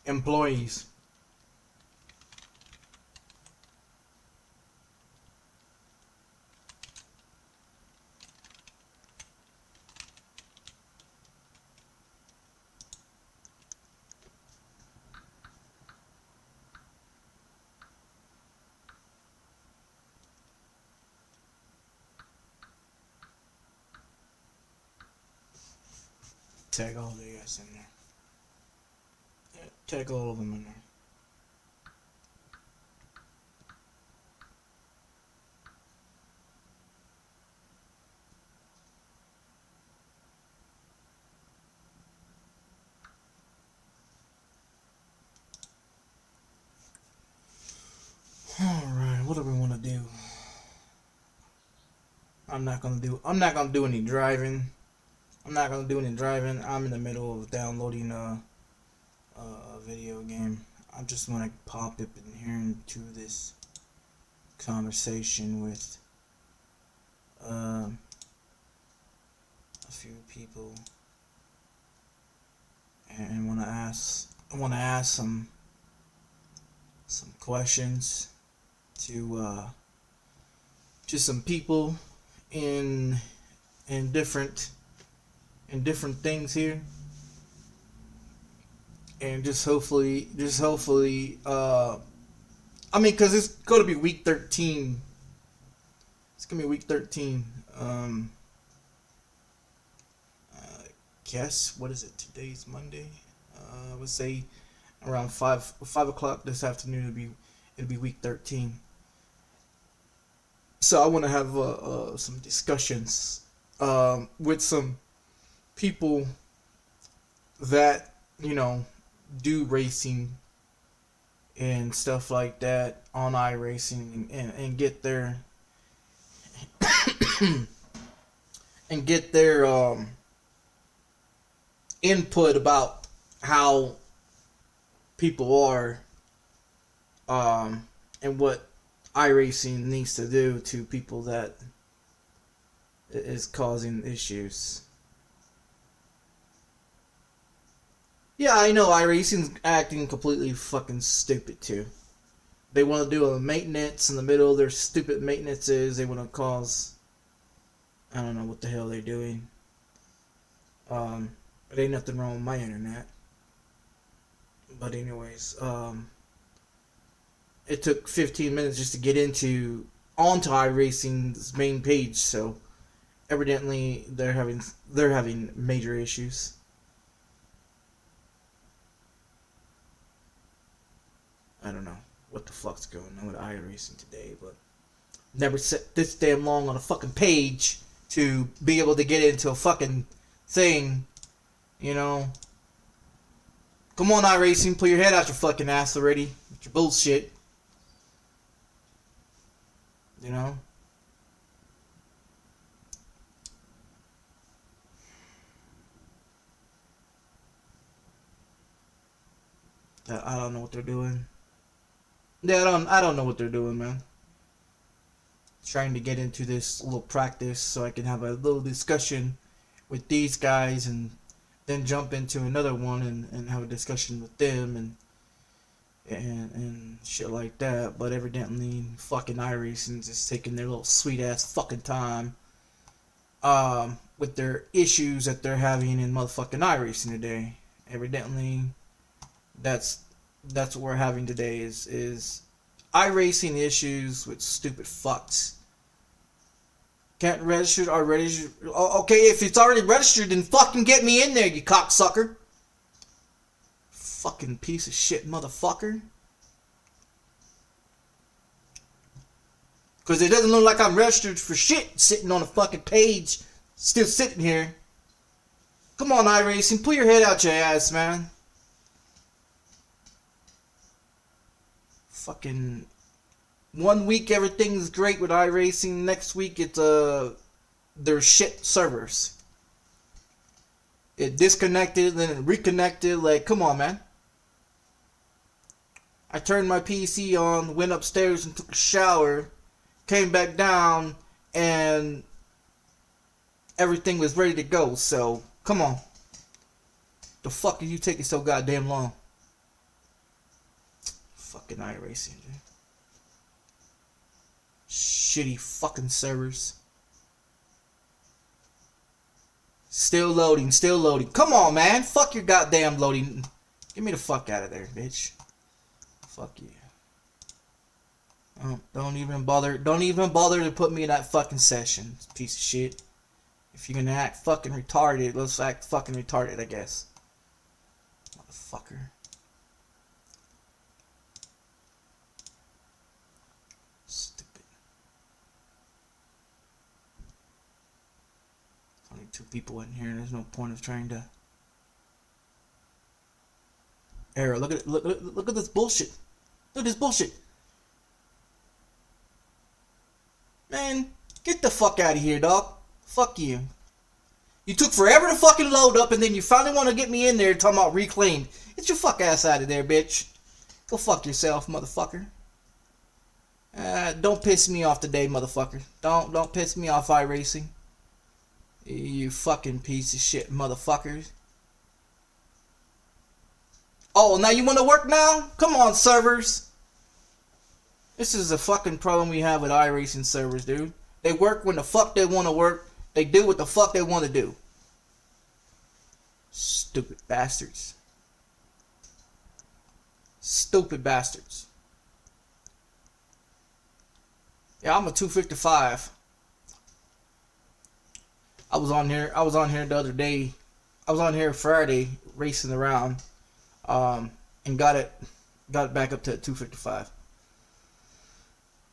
Employees. Tag all the guys in there. Yeah, tag all of them in there. Alright, what do we want to do? I'm not gonna do any driving. I'm in the middle of downloading a video game. I just want to pop up in here into this conversation with a few people, and want to ask some questions to some people in different things here, and just hopefully I mean, because it's going to be week 13. It's going to be week 13. Guess, what is it? Today's Monday. I would say around 5 o'clock this afternoon it'll be week 13. So I want to have some discussions with some people that, you know, do racing and stuff like that on iRacing, and get their and get their input about how people are, and what iRacing needs to do to people that is causing issues. Yeah, I know iRacing's acting completely fucking stupid too. They want to do a maintenance in the middle of their stupid maintenances. They want to cause, I don't know what the hell they're doing. But ain't nothing wrong with my internet. But anyways, it took 15 minutes just to get onto iRacing's main page, so evidently they're having major issues. I don't know what the fuck's going on with iRacing today, but never set this damn long on a fucking page to be able to get into a fucking thing, you know. Come on, iRacing, pull your head out your fucking ass already with your bullshit, you know. I don't know what they're doing. Yeah, I don't know what they're doing, man. Trying to get into this little practice so I can have a little discussion with these guys, and then jump into another one and have a discussion with them and shit like that. But evidently fucking iRacing's just taking their little sweet ass fucking time with their issues that they're having in motherfucking iRacing today. Evidently that's what we're having today is iRacing issues with stupid fucks. Can't register or register. Okay, if it's already registered, then fucking get me in there, you cocksucker. Fucking piece of shit motherfucker. Because it doesn't look like I'm registered for shit sitting on a fucking page, still sitting here. Come on, iRacing, pull your head out your ass, man. fucking 1 week everything's great with iRacing. Next week it's their shit servers. It disconnected, then it reconnected. Like, come on, man. I turned my PC on, went upstairs and took a shower, came back down, and everything was ready to go. So, come on. The fuck are you taking so goddamn long? Fucking iRacing, dude. Shitty fucking servers. Still loading, still loading. Come on, man. Fuck your goddamn loading. Get me the fuck out of there, bitch. Fuck you. Oh, don't even bother to put me in that fucking session, piece of shit. If you're gonna act fucking retarded, let's act fucking retarded, I guess. Motherfucker. Stupid. Only 2 people in here. There's no point of trying to. Error. Look at this bullshit. Look at this bullshit. Man, get the fuck out of here, dog. Fuck you. You took forever to fucking load up, and then you finally want to get me in there talking about reclaimed. Get your fuck ass out of there, bitch. Go fuck yourself, motherfucker. Don't piss me off today, motherfucker. Don't piss me off, iRacing. You fucking piece of shit, motherfuckers. Oh, now you want to work now? Come on, servers. This is a fucking problem we have with iRacing servers, dude. They work when the fuck they want to work. They do what the fuck they want to do. Stupid bastards. Stupid bastards. Yeah, I'm a 255. I was on here the other day. I was on here Friday racing around. And got it back up to 255.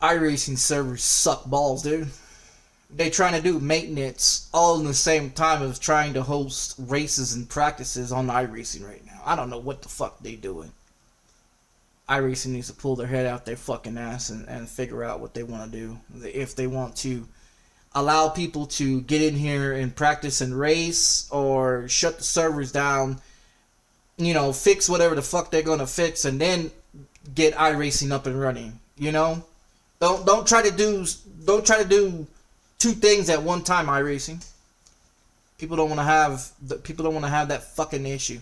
iRacing servers suck balls, dude. They trying to do maintenance all in the same time as trying to host races and practices on iRacing right now. I don't know what the fuck they doing. iRacing needs to pull their head out their fucking ass and figure out what they want to do. If they want to allow people to get in here and practice and race, or shut the servers down, you know, fix whatever the fuck they're gonna fix, and then get iRacing up and running. You know, don't try to do 2 things at one time. iRacing. People don't want to have that fucking issue.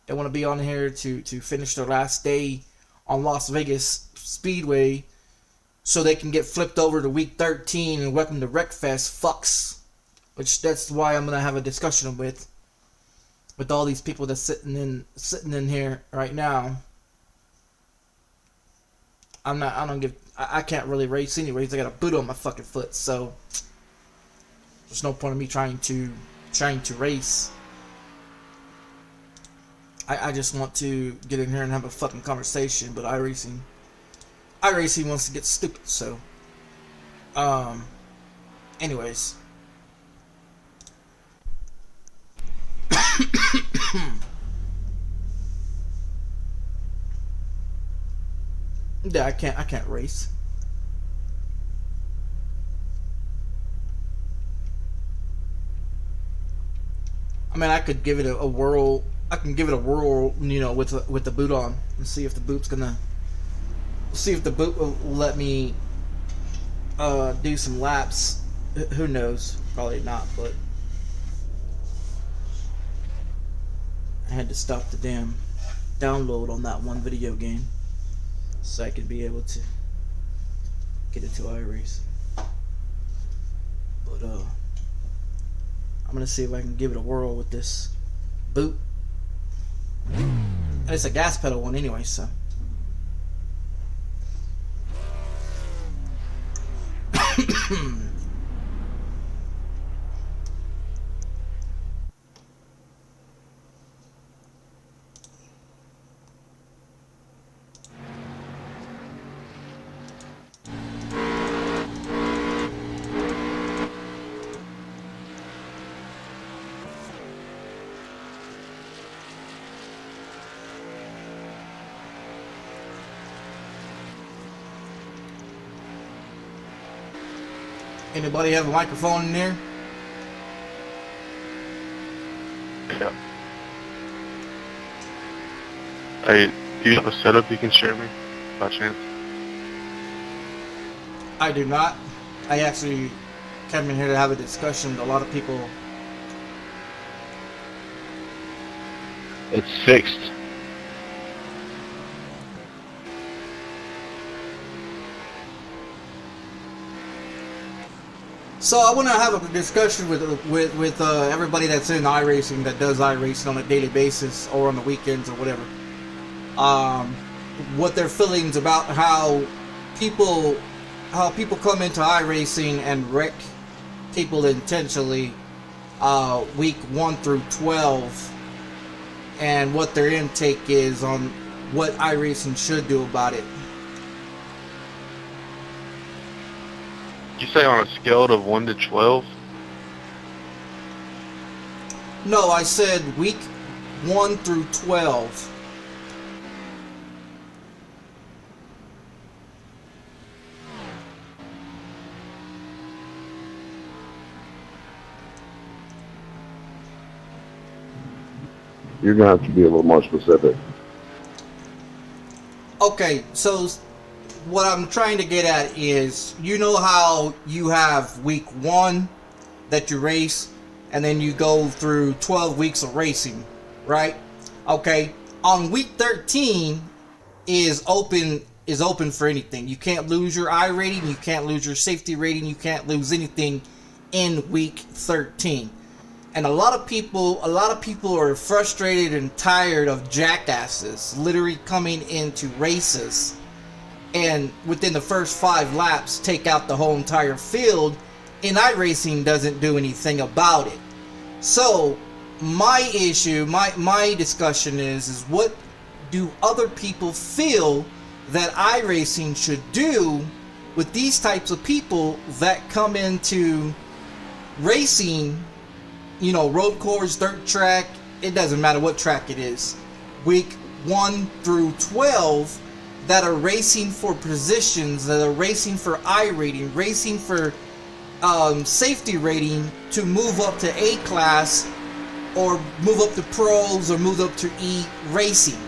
They want to be on here to finish their last day on Las Vegas Speedway, so they can get flipped over to week 13 and welcome to Wreckfest fucks. Which that's why I'm gonna have a discussion with all these people that's sitting in here right now. I can't really race anyways. I got a boot on my fucking foot, so there's no point in me trying to race. I just want to get in here and have a fucking conversation, but iRacing wants to get stupid, so anyways. Yeah, I can't race. I mean, I could give it a whirl. I can give it a whirl, you know, with the boot on, and see if the boot will let me do some laps. Who knows? Probably not, but I had to stop the damn download on that one video game so I could be able to get into iRacing. But I'm gonna see if I can give it a whirl with this boot. And it's a gas pedal one anyway, so. Anybody have a microphone in there? Yeah. Hey, do you have a setup you can share me, by chance? I do not. I actually came in here to have a discussion with a lot of people. It's fixed. So I want to have a discussion with everybody that's in iRacing, that does iRacing on a daily basis or on the weekends or whatever. What their feelings about how people come into iRacing and wreck people intentionally week 1 through 12, and what their intake is on what iRacing should do about it. You say on a scale of 1 to 12? No, I said week 1 through 12. You're going to have to be a little more specific. Okay, so what I'm trying to get at is, you know how you have week 1 that you race, and then you go through 12 weeks of racing, right? Okay, on week 13 is open for anything. You can't lose your I rating, you can't lose your safety rating, you can't lose anything in week 13. And a lot of people are frustrated and tired of jackasses literally coming into races and within the first 5 laps take out the whole entire field, and iRacing doesn't do anything about it. So my issue, my discussion is what do other people feel that iRacing should do with these types of people that come into racing, you know, road course, dirt track, it doesn't matter what track it is, week 1 through 12, that are racing for positions, that are racing for I rating, racing for safety rating to move up to A class or move up to pros or move up to E racing.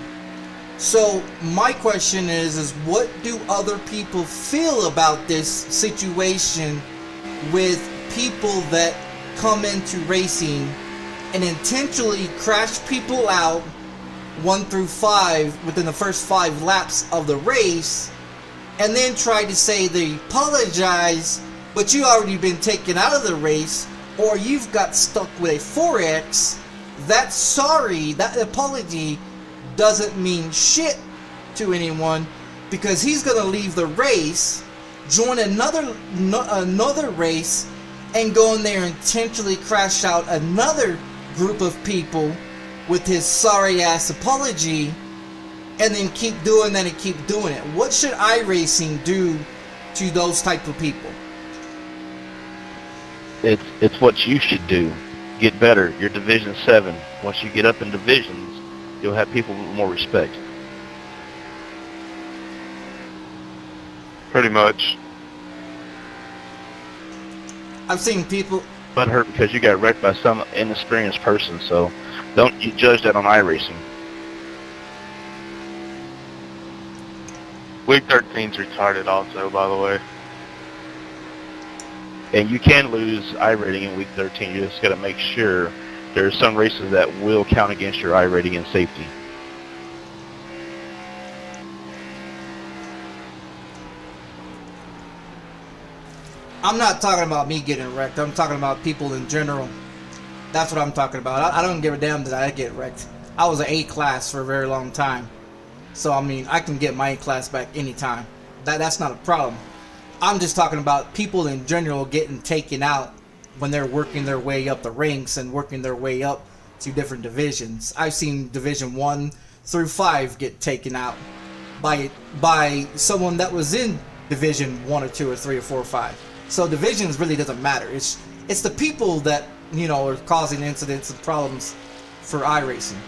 So my question is what do other people feel about this situation with people that come into racing and intentionally crash people out 1 through 5 within the first 5 laps of the race, and then try to say they apologize, but you already been taken out of the race, or you've got stuck with a 4X. That sorry, that apology doesn't mean shit to anyone, because he's gonna leave the race, join another race, and go in there and intentionally crash out another group of people with his sorry ass apology, and then keep doing that and keep doing it. What should iRacing do to those type of people? It's what you should do. Get better. You're Division 7. Once you get up in divisions, you'll have people with more respect. Pretty much. I've seen people But hurt because you got wrecked by some inexperienced person, so don't you judge that on iRacing. Week 13's retarded also, by the way. And you can lose iRating in week 13. You just got to make sure there are some races that will count against your iRating and safety. I'm not talking about me getting wrecked. I'm talking about people in general. That's what I'm talking about. I don't give a damn that I get wrecked. I was an A class for a very long time. So, I mean, I can get my A class back anytime. That's not a problem. I'm just talking about people in general getting taken out when they're working their way up the ranks and working their way up to different divisions. I've seen Division 1 through 5 get taken out by someone that was in Division 1 or 2 or 3 or 4 or 5. So divisions really doesn't matter. It's the people that, you know, are causing incidents and problems for iRacing.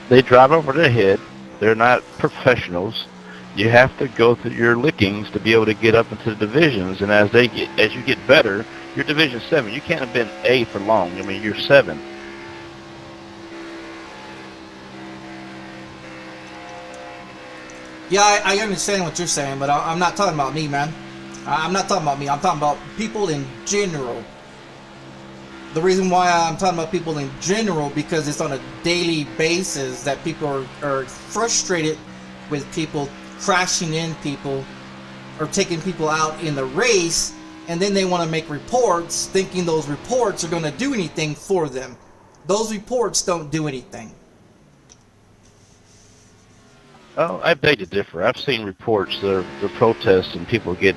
They drive over their head. They're not professionals. You have to go through your lickings to be able to get up into the divisions, and as you get better, you're Division 7. You can't have been A for long. I mean, you're 7. Yeah, I understand what you're saying, but I'm not talking about me, man. I'm not talking about me. I'm talking about people in general. The reason why I'm talking about people in general, because it's on a daily basis that people are frustrated with people crashing in people or taking people out in the race, and then they want to make reports thinking those reports are going to do anything for them. Those reports don't do anything. Oh, I beg to differ. I've seen reports, the protests, and people get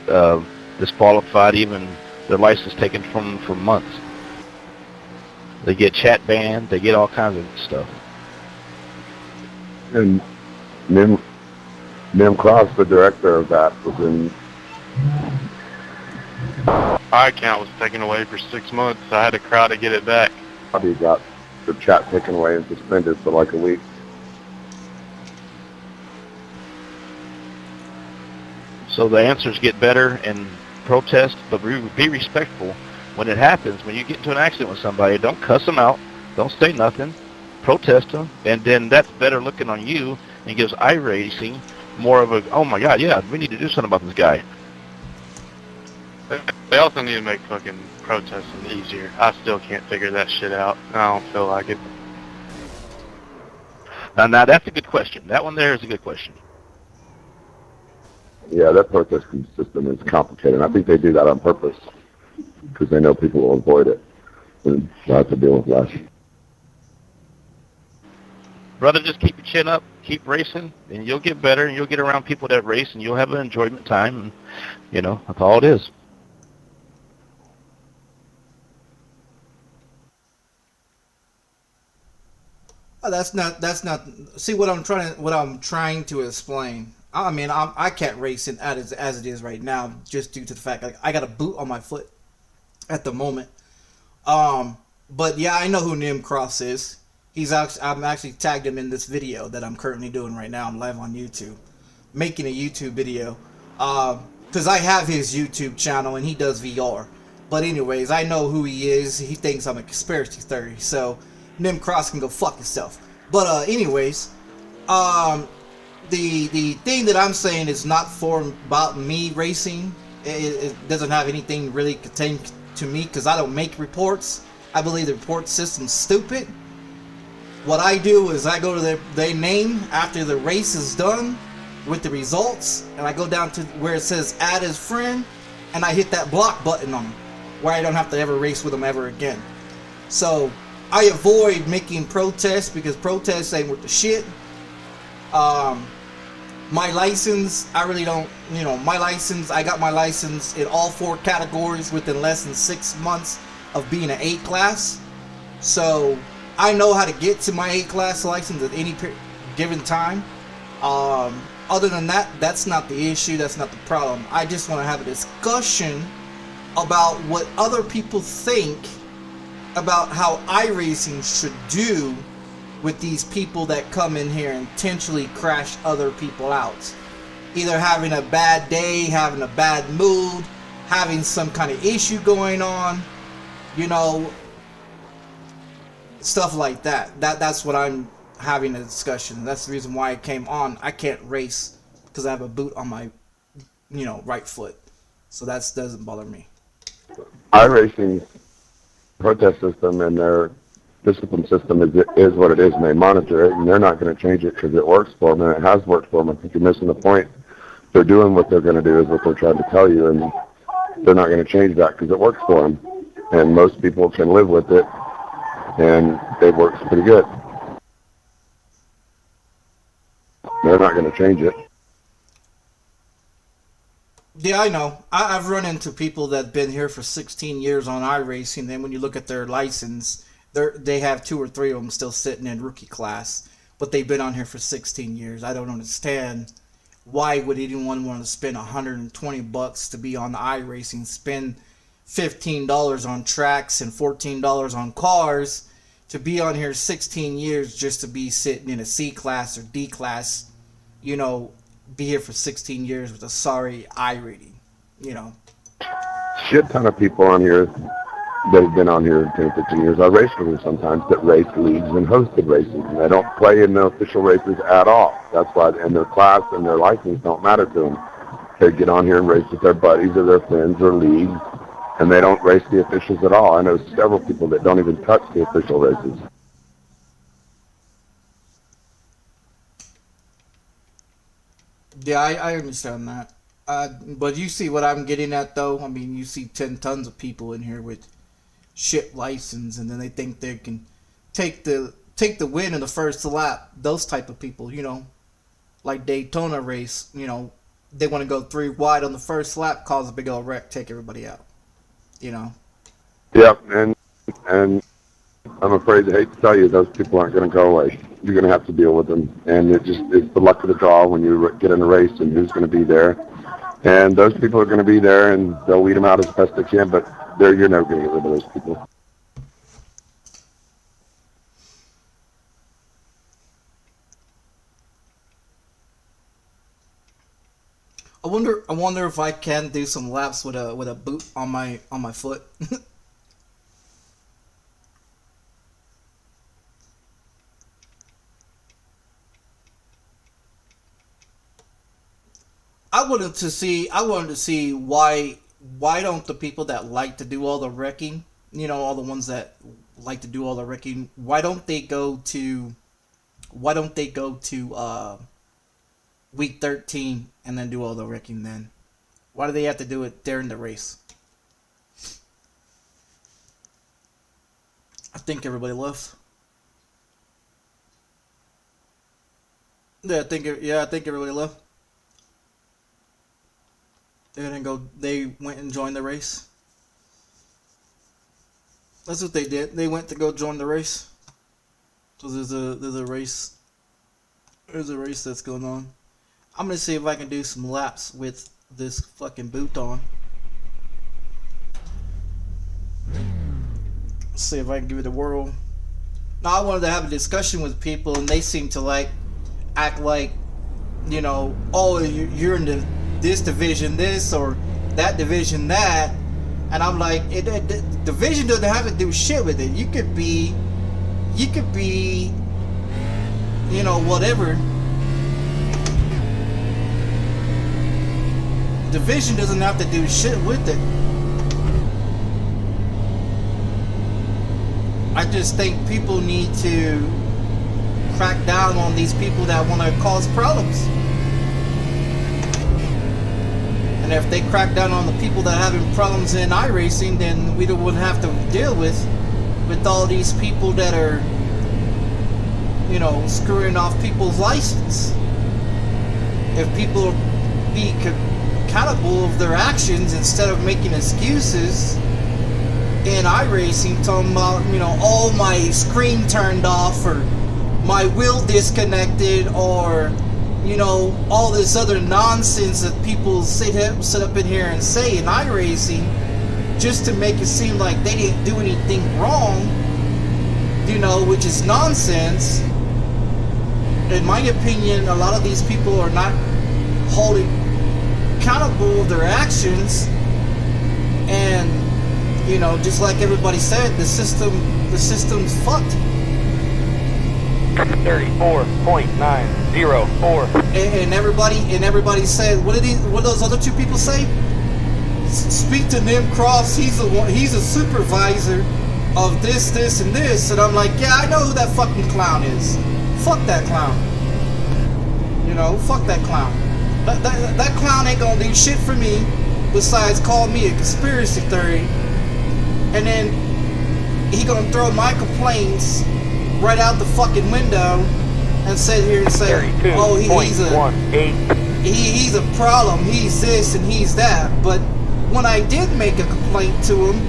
disqualified, even their license taken from them for months. They get chat banned. They get all kinds of stuff. And Nim Cross, the director of that, was in. My account was taken away for 6 months. I had to cry to get it back. He got the chat taken away and suspended for like a week. So the answers get better and protest, but be respectful. When it happens, when you get into an accident with somebody, don't cuss them out. Don't say nothing. Protest them, and then that's better looking on you and gives iRacing more of a, oh my God, yeah, we need to do something about this guy. They also need to make fucking protesting easier. I still can't figure that shit out. I don't feel like it. Now that's a good question. That one there is a good question. Yeah, that protesting system is complicated. I think they do that on purpose because they know people will avoid it and they'll have to deal with less. Brother, just keep your chin up, keep racing, and you'll get better, and you'll get around people that race, and you'll have an enjoyment time, and, you know, that's all it is. Oh, that's not. See what I'm trying to explain. I mean, I can't race it as it is right now, just due to the fact I got a boot on my foot at the moment. But yeah, I know who Nim Cross is. I'm actually tagged him in this video that I'm currently doing right now. I'm live on YouTube, making a YouTube video. Because I have his YouTube channel and he does VR. But anyways, I know who he is. He thinks I'm a conspiracy theory. So Nim Cross can go fuck himself. But anyways, the thing that I'm saying is not about me racing. It doesn't have anything really contained to me because I don't make reports. I believe the report system's stupid. What I do is I go to their name after the race is done with the results, and I go down to where it says add as friend, and I hit that block button on them, where I don't have to ever race with them ever again. So I avoid making protests because protests ain't worth the shit. My license, I really don't, my license, I got my license in all 4 categories within less than 6 months of being an A class. So I know how to get to my A class license at any given time. Other than that, that's not the issue, that's not the problem. I just want to have a discussion about what other people think about how iRacing should do with these people that come in here and intentionally crash other people out. Either having a bad day, having a bad mood, having some kind of issue going on, stuff like that. That's what I'm having a discussion. That's the reason why I came on. I can't race because I have a boot on my, right foot. So that doesn't bother me. iRacing's protest system and their discipline system is what it is, and they monitor it, and they're not going to change it because it works for them, and it has worked for them. I think you're missing the point. They're doing what they're going to do is what they're trying to tell you, and they're not going to change that because it works for them. And most people can live with it, and it works pretty good. They're not going to change it. Yeah, I know. I've run into people that have been here for 16 years on iRacing, then when you look at their license, they have 2 or 3 of them still sitting in rookie class, but they've been on here for 16 years. I don't understand why would anyone want to spend $120 to be on the iRacing, spend $15 on tracks and $14 on cars to be on here 16 years just to be sitting in a C class or D class, be here for 16 years with a sorry I rating, you know. Shit ton of people on here that have been on here 10, 15 years. I race with them sometimes that race leagues and hosted races, and they don't play in the official races at all. That's why, and their class and their license don't matter to them. They get on here and race with their buddies or their friends or leagues, and they don't race the officials at all. I know several people that don't even touch the official races. Yeah, I understand that. But you see what I'm getting at, though? I mean, you see 10 tons of people in here with shit license, and then they think they can take the win in the first lap. Those type of people, you know, like Daytona race, you know, they want to go 3 wide on the first lap, cause a big old wreck, take everybody out, you know. Yep, and I'm afraid to hate to tell you, those people aren't going to go away. You're going to have to deal with them, and it's the luck of the draw when you get in a race and who's going to be there. And those people are going to be there, and they'll weed them out as best they can, but you're never going to get rid of those people. I wonder if I can do some laps with a boot on my foot. I wanted to see why don't the people that like to do all the wrecking, you know, all the ones that like to do all the wrecking, why don't they go to week 13 and then do all the wrecking then? Why do they have to do it during the race? I think everybody left. Yeah, I think everybody left. They went and joined the race. That's what they did. They went to go join the race. So there's a race that's going on. I'm gonna see if I can do some laps with this fucking boot on. See if I can give it a whirl. Now I wanted to have a discussion with people, and they seem to act like, you know, oh, you're in this division this or that division that, and I'm like, division doesn't have to do shit with it. You could be, you know, whatever. Division doesn't have to do shit with it. I just think people need to crack down on these people that want to cause problems. And if they crack down on the people that are having problems in iRacing, then we wouldn't have to deal with all these people that are, you know, screwing off people's license. If people be accountable of their actions instead of making excuses in iRacing, talking about, you know, oh, my screen turned off, or my wheel disconnected, or, you know, all this other nonsense that people sit up in here and say in iRacing just to make it seem like they didn't do anything wrong, you know, which is nonsense. In my opinion, a lot of these people are not holding accountable of their actions, and, you know, just like everybody said, the system's fucked. 34.904. And everybody said, what those other two people say? Speak to Nim Cross. He's a supervisor of this, and this. And I'm like, yeah, I know who that fucking clown is. Fuck that clown. You know, fuck that clown. That clown ain't gonna do shit for me besides call me a conspiracy theory, and then he gonna throw my complaints right out the fucking window and sit here and say, oh, he's a problem, he's this and he's that. But when I did make a complaint to him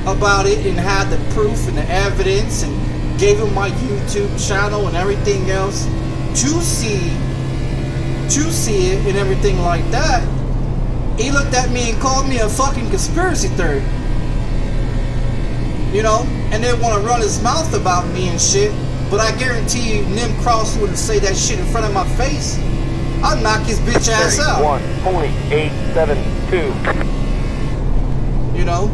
about it and had the proof and the evidence and gave him my YouTube channel and everything else to see it and everything like that, he looked at me and called me a fucking conspiracy theory. You know, and then want to run his mouth about me and shit. But I guarantee you, Nim Cross wouldn't say that shit in front of my face. I'll knock his bitch ass out. 31.872. You know,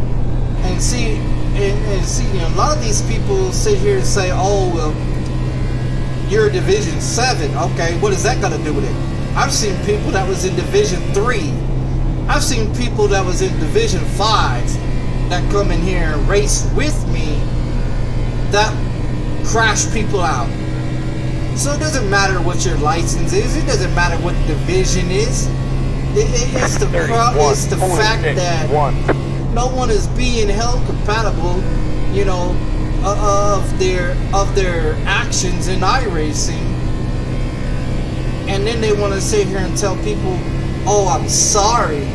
and see, you know, a lot of these people sit here and say, "Oh, well, you're Division 7. Okay, what is that got to do with it?" I've seen people that was in Division 3. I've seen people that was in Division 5 that come in here and race with me that crash people out. So it doesn't matter what your license is. It doesn't matter what division is. It's the fact that no one is being held compatible, you know, of their actions in iRacing. And then they want to sit here and tell people, "Oh, I'm sorry.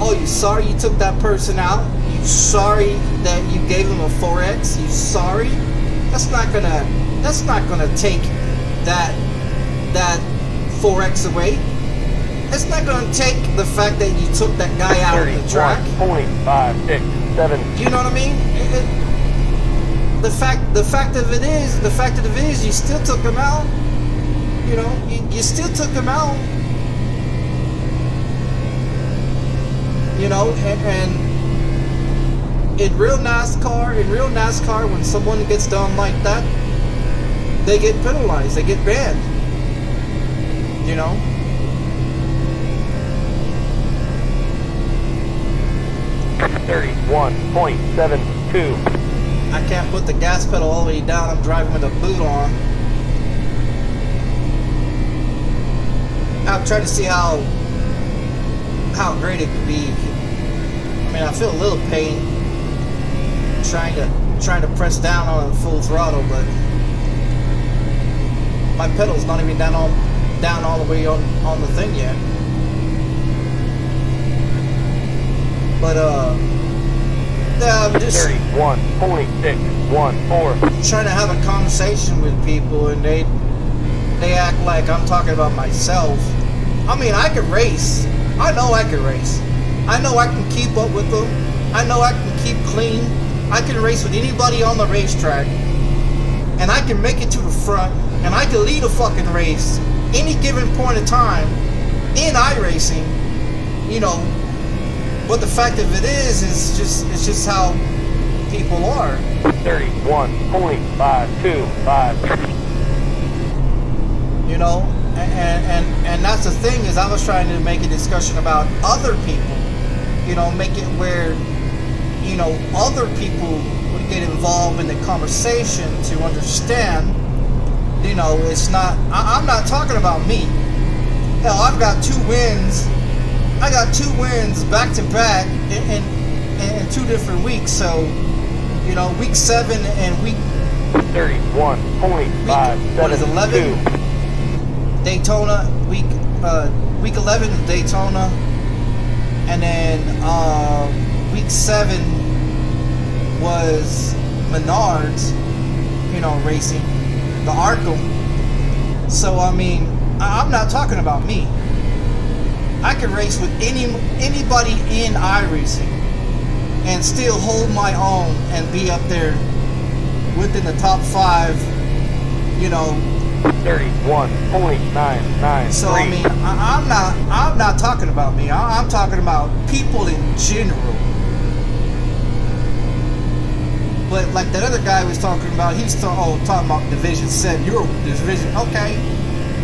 Oh, you sorry you took that person out? You sorry that you gave them a 4X? You sorry?" That's not gonna take that 4X away. It's not gonna take the fact that you took that guy out of the track. 31.567. You know what I mean? The fact of it is, you still took him out. You know, you still took him out. You know, and in real NASCAR, when someone gets done like that, they get penalized, they get banned. You know? .72. I can't put the gas pedal all the way down. I'm driving with a boot on. I'm trying to see how great it could be. I mean, I feel a little pain trying to press down on full throttle, but my pedal's not even down all the way on the thing yet. But yeah, I'm just 31.614. trying to have a conversation with people, and they act like I'm talking about myself. I mean, I could race. I know I can race. I know I can keep up with them. I know I can keep clean. I can race with anybody on the racetrack, and I can make it to the front, and I can lead a fucking race any given point of time in iRacing, you know. But the fact of it is it's just how people are. 31.525. You know, and that's the thing, is I was trying to make a discussion about other people. You know, make it where, you know, other people would get involved in the conversation to understand, you know, it's not, I'm not talking about me. Hell, I've got 2 wins. I got 2 wins back to back in 2 different weeks. So, you know, week 7 and week 31.572. Daytona, week 11 is Daytona, and then week 7 was Menards, you know, racing, the Arkham. So I mean, I'm not talking about me. I can race with anybody in iRacing and still hold my own and be up there within the top 5, you know. 31.993. So I mean, I'm not talking about me. I'm talking about people in general. But like that other guy was talking about, he was talking about Division 7. You're Division, okay.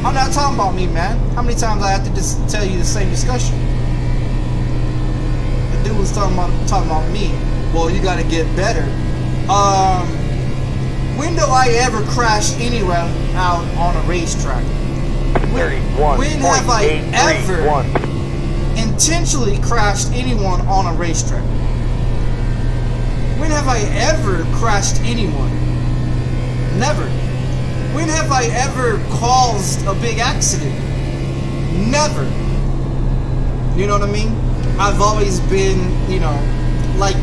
I'm not talking about me, man. How many times I have to just tell you the same discussion? The dude was talking about me. Well, you got to get better. When do I ever crash anywhere out on a racetrack? When have I ever intentionally crashed anyone on a racetrack? When have I ever crashed anyone? Never. When have I ever caused a big accident? Never. You know what I mean? I've always been, you know, like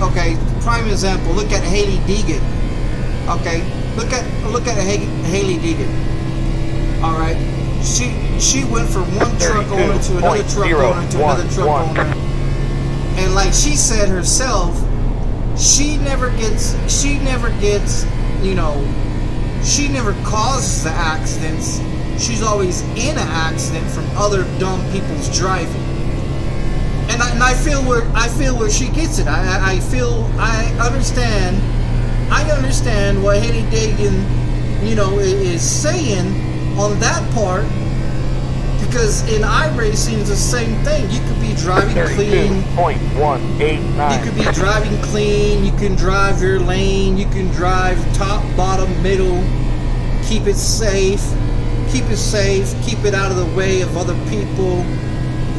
okay, prime example, look at Haley Deegan. Okay, look at Haley Deegan. All right, she went from one truck owner to another truck owner to another truck owner, and like she said herself, she never gets, you know, she never causes the accidents. She's always in an accident from other dumb people's driving. And I feel where she gets it. I understand what Haley Dagan, you know, is saying on that part, because in iRacing it's the same thing. You could be driving clean. 32.189. You could be driving clean. You can drive your lane. You can drive top, bottom, middle. Keep it safe. Keep it safe. Keep it out of the way of other people.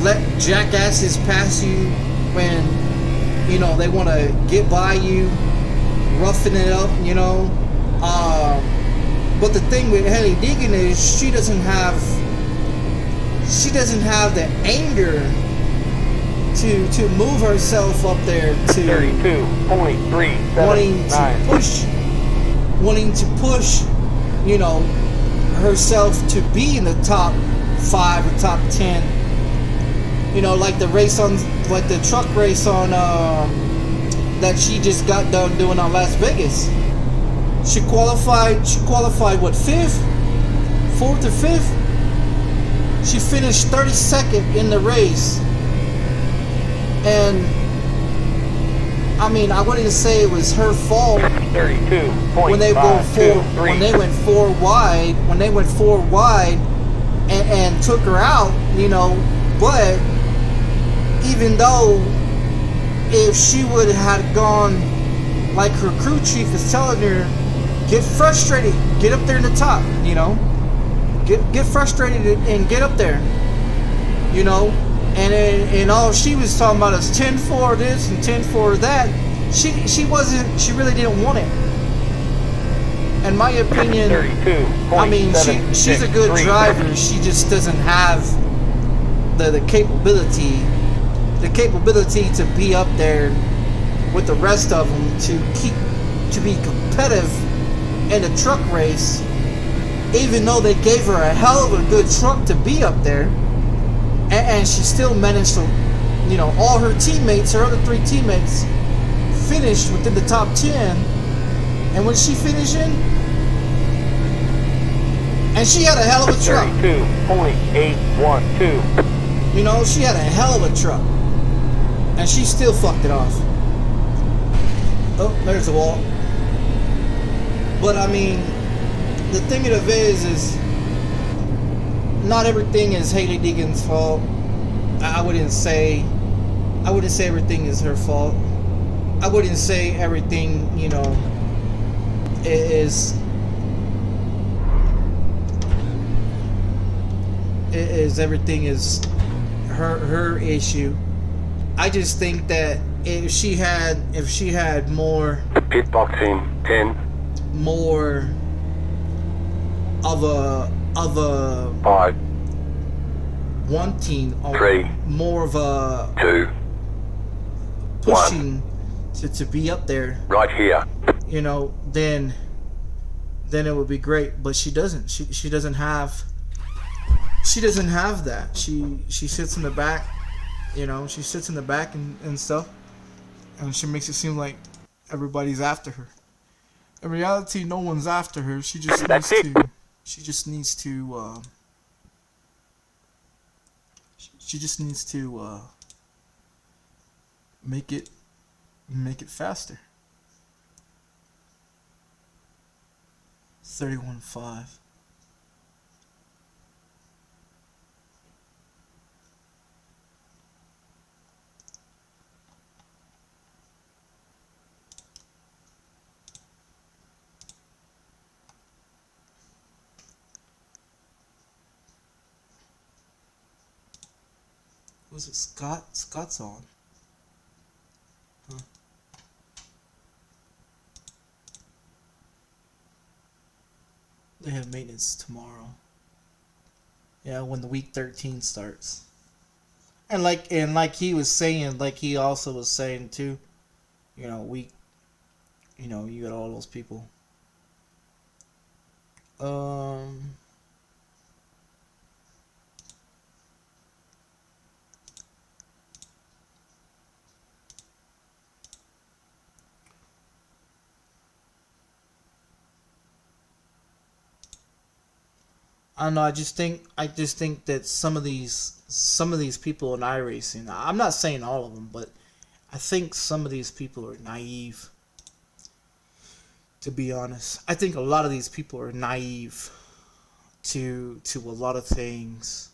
Let jackasses pass you when, you know, they want to get by you, roughing it up, you know. But the thing with Haley Deegan is she doesn't have the anger to move herself up there to 32.379. wanting to push, you know, herself to be in the top 5 or top 10. You know, like the truck race on that she just got done doing on Las Vegas. She qualified what, 5th? 4th or 5th? She finished 32nd in the race. And I mean, I wouldn't say it was her fault 32.523. when they went four wide and took her out, you know. But even though if she would have gone like her crew chief is telling her, get frustrated, get up there in the top, you know, get frustrated and get up there, you know. And all she was talking about is 10-4 this and 10-4 that. She really didn't want it. In my opinion, I mean, she's a good driver. She just doesn't have the capability to be up there with the rest of them to be competitive in a truck race, even though they gave her a hell of a good truck to be up there, and she still managed to, you know, all her teammates, her other 3 teammates, finished within the top 10. And when she finished in, and she had a hell of a truck. 32.812. You know, she had a hell of a truck. And she still fucked it off. Oh, there's the wall. But I mean, the thing of it is not everything is Haley Deegan's fault. I wouldn't say everything is her fault. I wouldn't say everything, you know, is everything is her issue. I just think that if she had more Pit boxing 10, more of a 5, wanting or 3, more of a 2, pushing to be up there, right here. you know, then it would be great. But she doesn't. She doesn't have that. She sits in the back, you know. She sits in the back and stuff, and she makes it seem like everybody's after her. In reality, no one's after her. She just needs to make it faster. 31.5. Was it Scott? Scott's on. Huh. They have maintenance tomorrow. Yeah, when the week 13 starts. And like he was saying, like he also was saying too, you know, you got all those people. I don't know. I just think that some of these people in iRacing. I'm not saying all of them, but I think some of these people are naive. To be honest, I think a lot of these people are naive to a lot of things.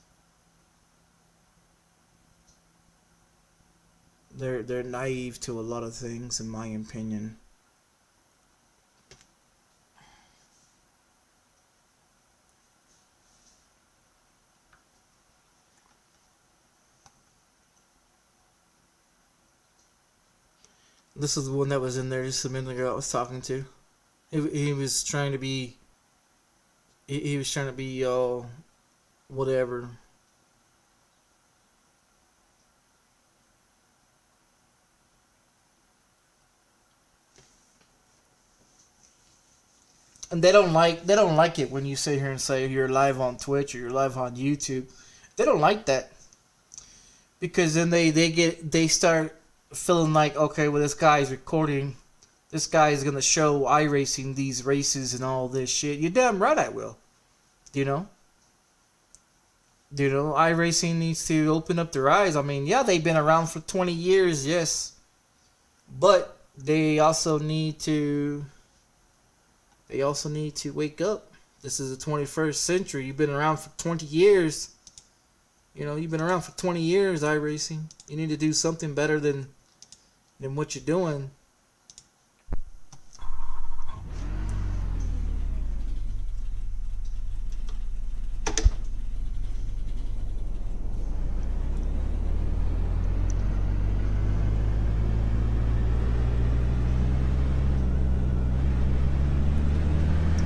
They're naive to a lot of things, in my opinion. This is the one that was in there just a minute ago I was talking to. He was trying to be... He was trying to be, whatever. And they don't like it when you sit here and say you're live on Twitch or you're live on YouTube. They don't like that. Because then they start feeling like, okay, well, this guy's recording. This guy is going to show iRacing these races and all this shit. You're damn right I will. You know, iRacing needs to open up their eyes. I mean, yeah, they've been around for 20 years, yes. But they also need to wake up. This is the 21st century. You've been around for 20 years. You've been around for 20 years, iRacing. You need to do something better than what you're doing.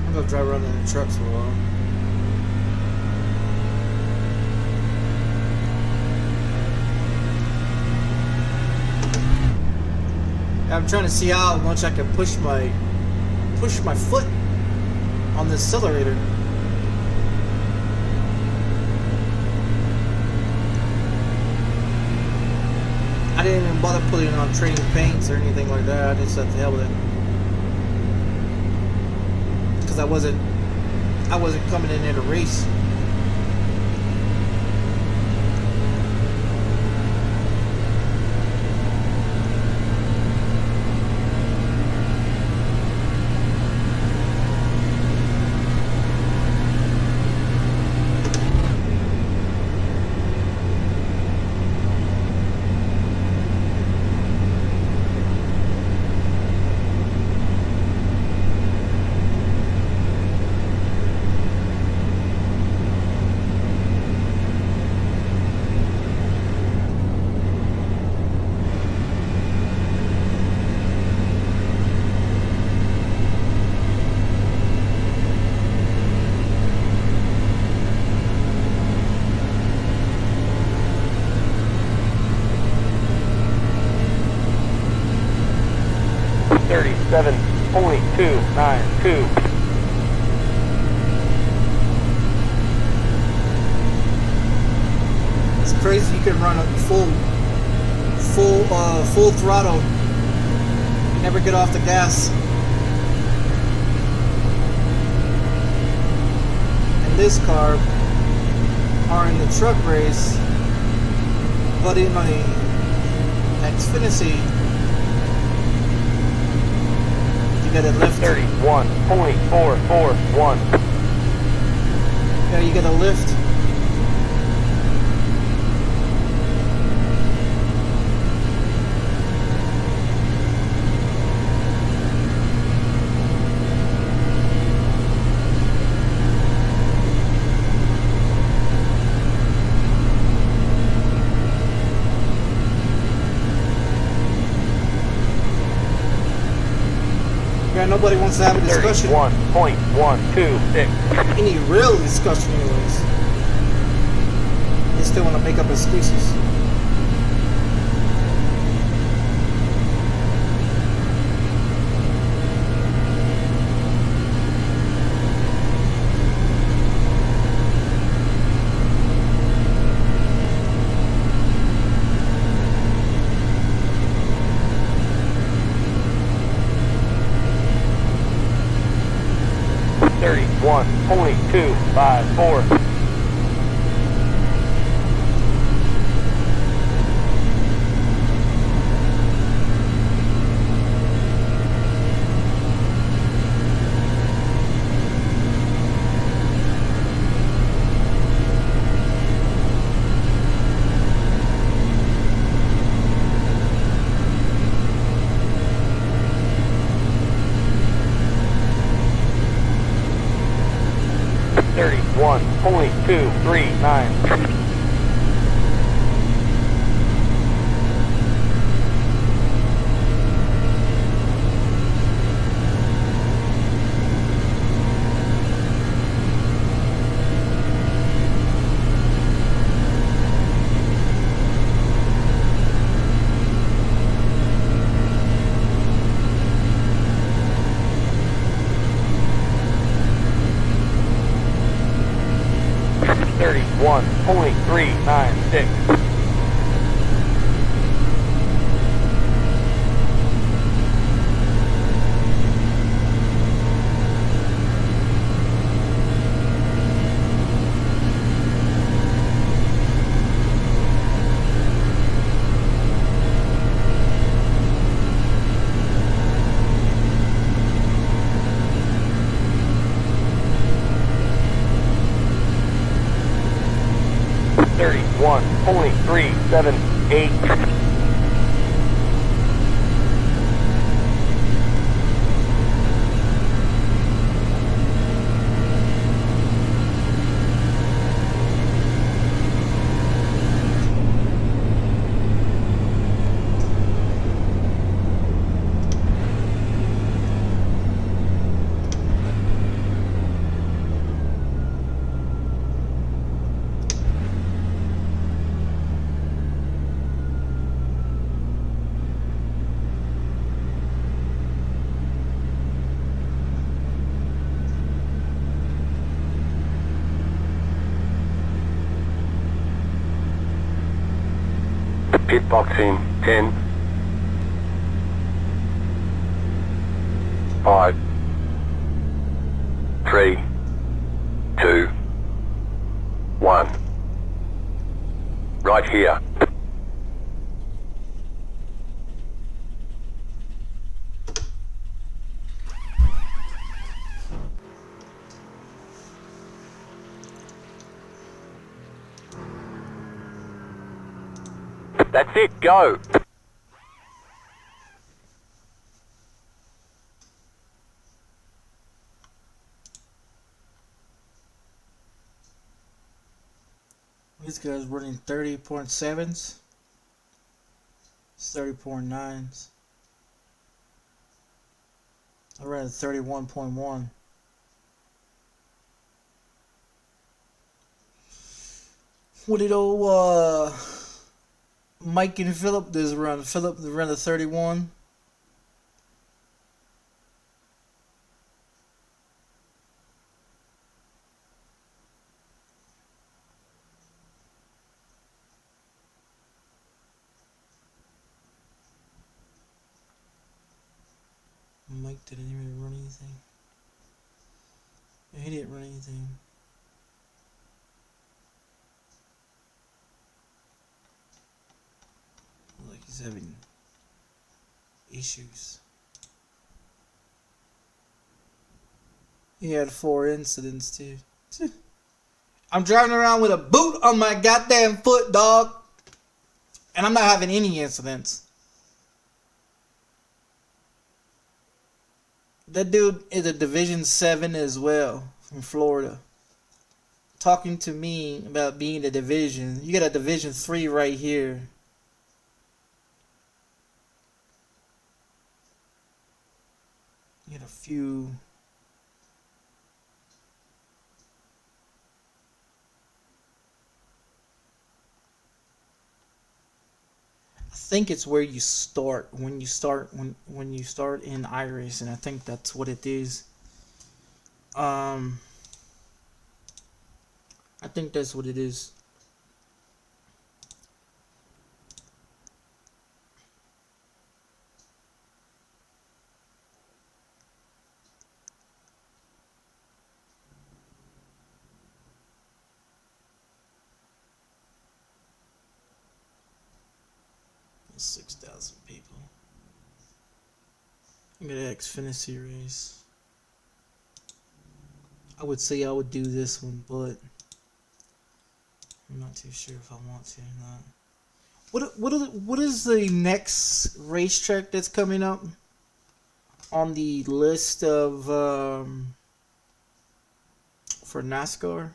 I'm gonna drive around in the trucks for a while. I'm trying to see how much I can push my foot on the accelerator. I didn't even bother putting on training paints or anything like that. I just said to hell with it. Because I wasn't coming in there to race. .292. It's crazy. You can run a full throttle. You never get off the gas. In this car, or in the truck race, but in my Xfinity, you gotta lift 31.441. Yeah, you gotta lift. Yeah, nobody wants to have a discussion. 31.126. Any real discussion anyways. They still want to make up excuses. 31.254. One point 239. One point 396. One point 378. Pitboxing 10, 5, 3, 2, 1. Right here. That's it, go! This guy's running 30.7s, 30.9s. I ran 31.1. What did old Mike and Philip this run? Philip ran the 31. Mike didn't even run anything. He didn't run anything. Like he's having issues. He had 4 incidents too. I'm driving around with a boot on my goddamn foot, dog. And I'm not having any incidents. That dude is a Division 7 as well, from Florida. Talking to me about being a division. You got a Division 3 right here. You got a few. I think it's where you start when you start in iRacing. I think that's what it is. I think that's what it is. 6,000 people. I'm gonna Xfinity race. I would say I would do this one, but I'm not too sure if I want to or not. What is the next racetrack that's coming up on the list of for NASCAR?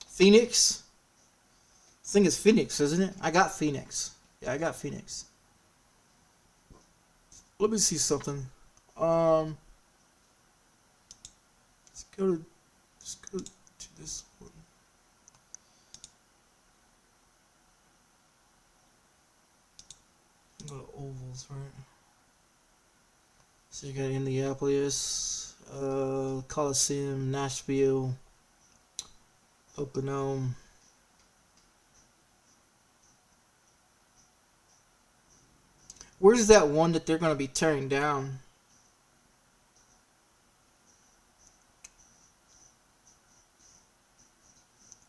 Phoenix? I think it's Phoenix, isn't it? I got Phoenix. Yeah, I got Phoenix. Let me see something. Let's go to this one. Go to ovals, right? So you got Indianapolis, Coliseum, Nashville, Pocono. Where's that one that they're going to be tearing down?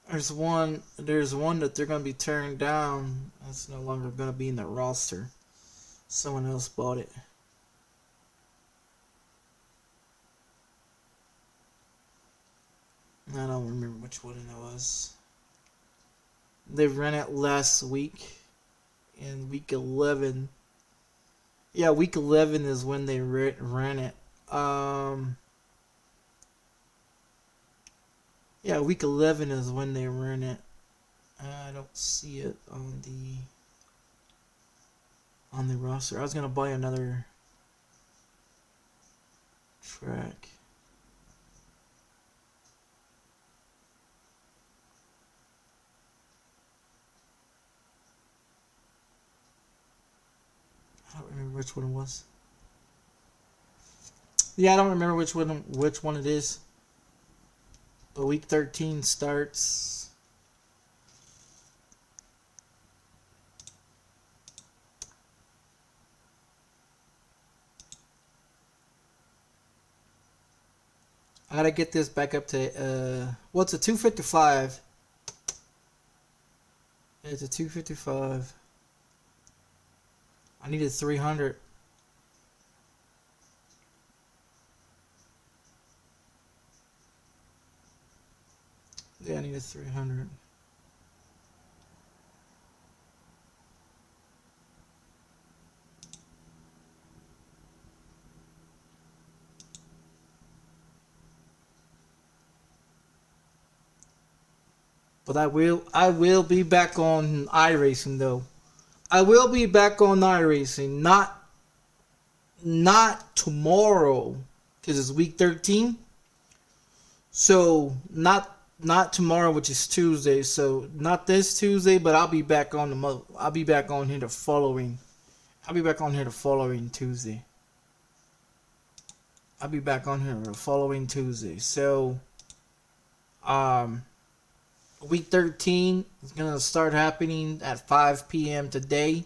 There's one that they're going to be tearing down. That's no longer going to be in the roster. Someone else bought it. I don't remember which one it was. They ran it last week. In week 11. Yeah, week 11 is when they ran it. Yeah, week 11 is when they ran it. I don't see it on the roster. I was gonna buy another track. I don't remember which one it was. Yeah, I don't remember which one it is. But week 13 starts. I gotta get this back up to well, it's a 255. It's a 255. I needed 300. Yeah, I needed 300. But I will be back on iRacing though. I will be back on iRacing, not tomorrow, because it's week 13. So not tomorrow, which is Tuesday. So not this Tuesday, but I'll be back on here the following. I'll be back on here the following Tuesday. I'll be back on here the following Tuesday. So week 13 is gonna start happening at 5 p.m. today,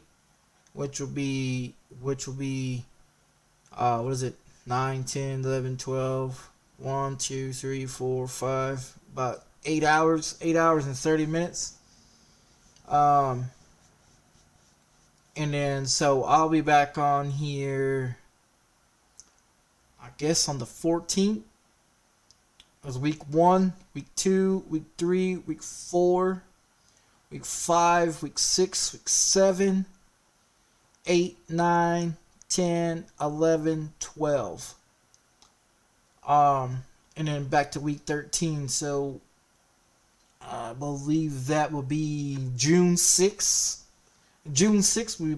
which will be what is it? 9, 10, 11, 12, 1, 2, 3, 4, 5, about 8 hours and 30 minutes. And then so I'll be back on here, I guess, on the 14th. It was week 1, week 2, week 3, week 4, week 5, week 6, week 7, 8, 9, 10, 11, 12. And then back to week 13. So I believe that will be June 6th. June 6th we'll be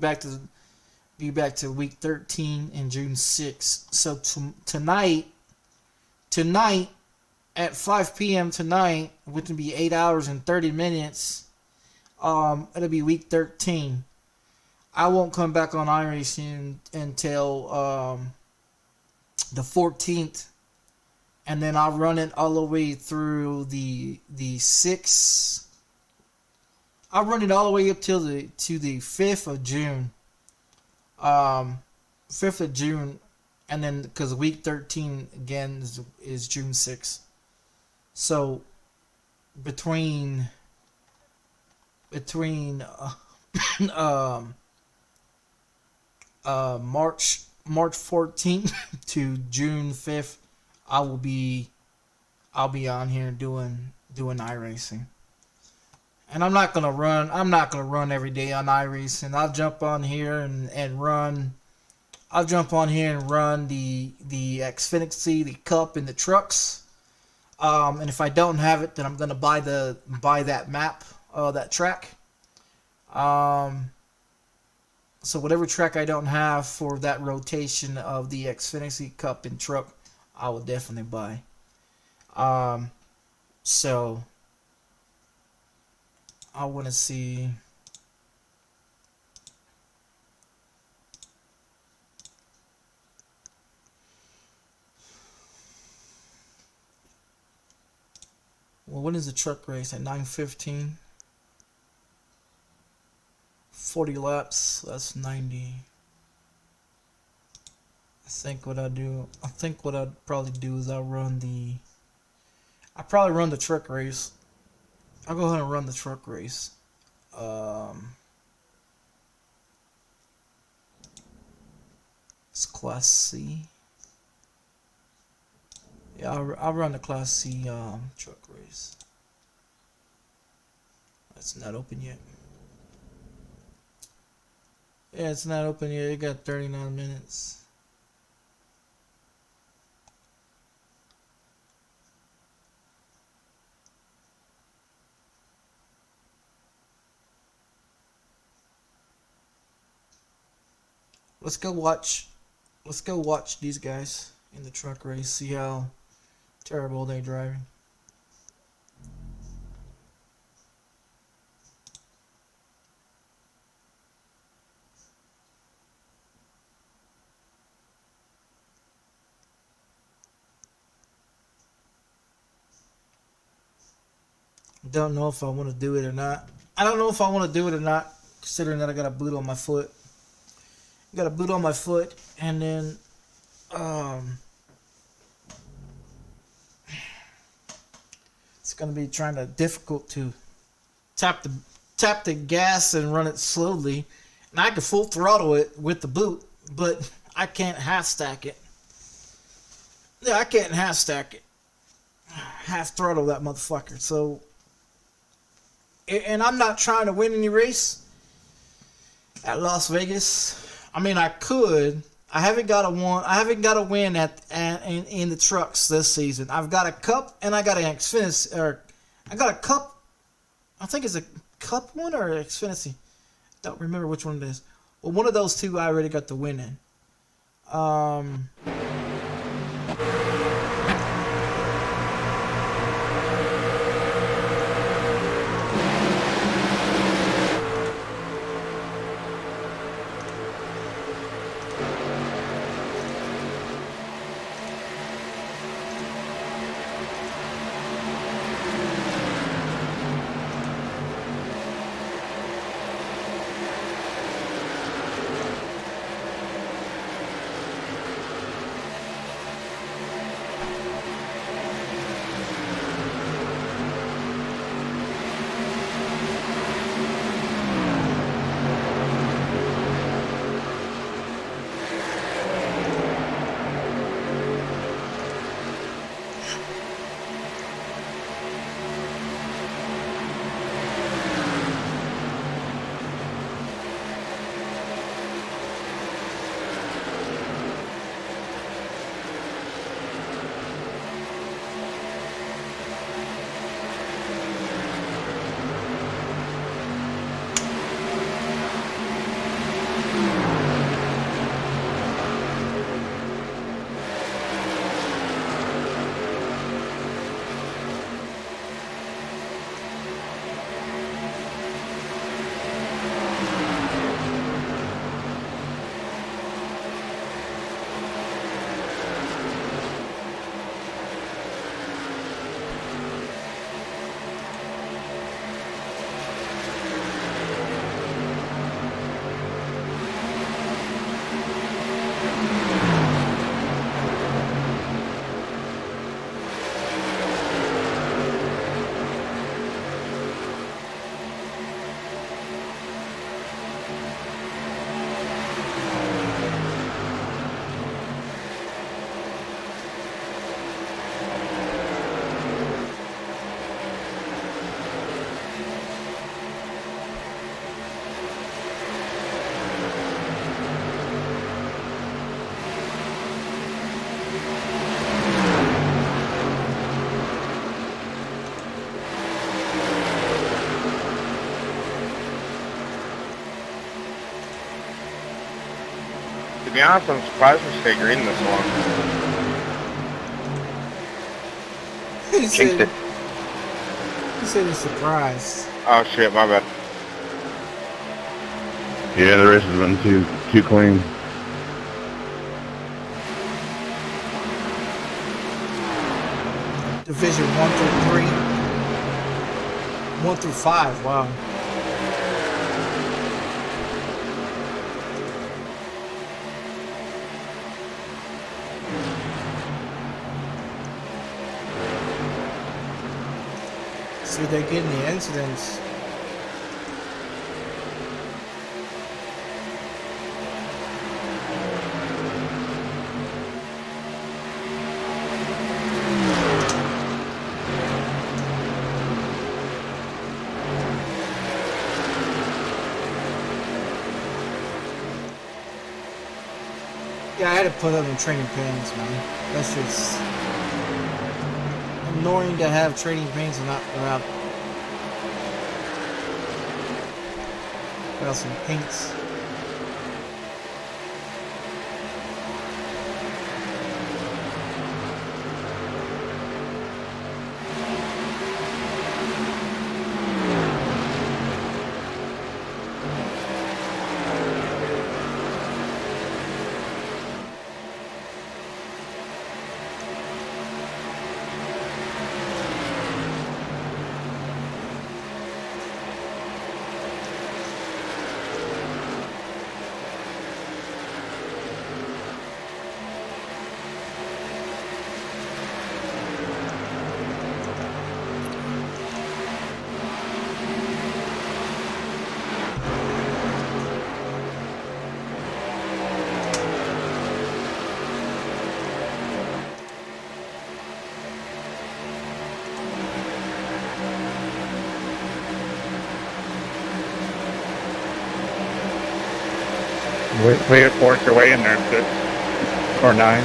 back to week 13 and June 6th. So tonight at 5 p.m. tonight, which will be 8 hours and 30 minutes, it'll be week 13. I won't come back on iRacing until the 14th, and then I'll run it all the way through the 6th. I'll run it all the way up till the 5th of June. 5th of June, and then because week 13 again is June 6th. So between between March 14th to June 5th, I'll be on here doing iRacing. And I'm not gonna run every day on iRacing. I'll jump on here and run. I'll jump on here and run the Xfinity, the Cup, and the trucks. And if I don't have it, then I'm gonna buy that map, that track. So whatever track I don't have for that rotation of the Xfinity, Cup, and truck, I will definitely buy. So I want to see. Well, when is the truck race? At 9:15. 40 laps. That's 90. I think what I'd probably do is I'll probably run the truck race. I'll go ahead and run the truck race. It's Class C. Yeah, I'll run the Class C truck race. That's not open yet. Yeah, it's not open yet. It got 39 minutes. Let's go watch these guys in the truck race. See how terrible they're driving. Don't know if I want to do it or not. I don't know if I want to do it or not, considering that I got a boot on my foot. Got a boot on my foot, and then it's gonna be difficult to tap the gas and run it slowly. And I can full throttle it with the boot, but I can't half stack it. Yeah, I can't half stack it. Half throttle that motherfucker. So, and I'm not trying to win any race at Las Vegas. I mean, I could. I haven't got a win in the trucks this season. I've got a Cup and I got an Xfinity. Or I got a Cup. I think it's a Cup one or an Xfinity. Don't remember which one it is. Well, one of those two I already got the win in. be honest, I'm surprised we stayed green this long. He Jinxed said, it. he said he's surprised. Oh shit, my bad. Yeah, the race has been too clean. Division 1 through 3. 1 through 5, wow. See what they're getting the incidents. Yeah, I had to put on the training pains, man. That's just annoying to have training pains and not without some paints. We had forced your way in there, 6 or 9.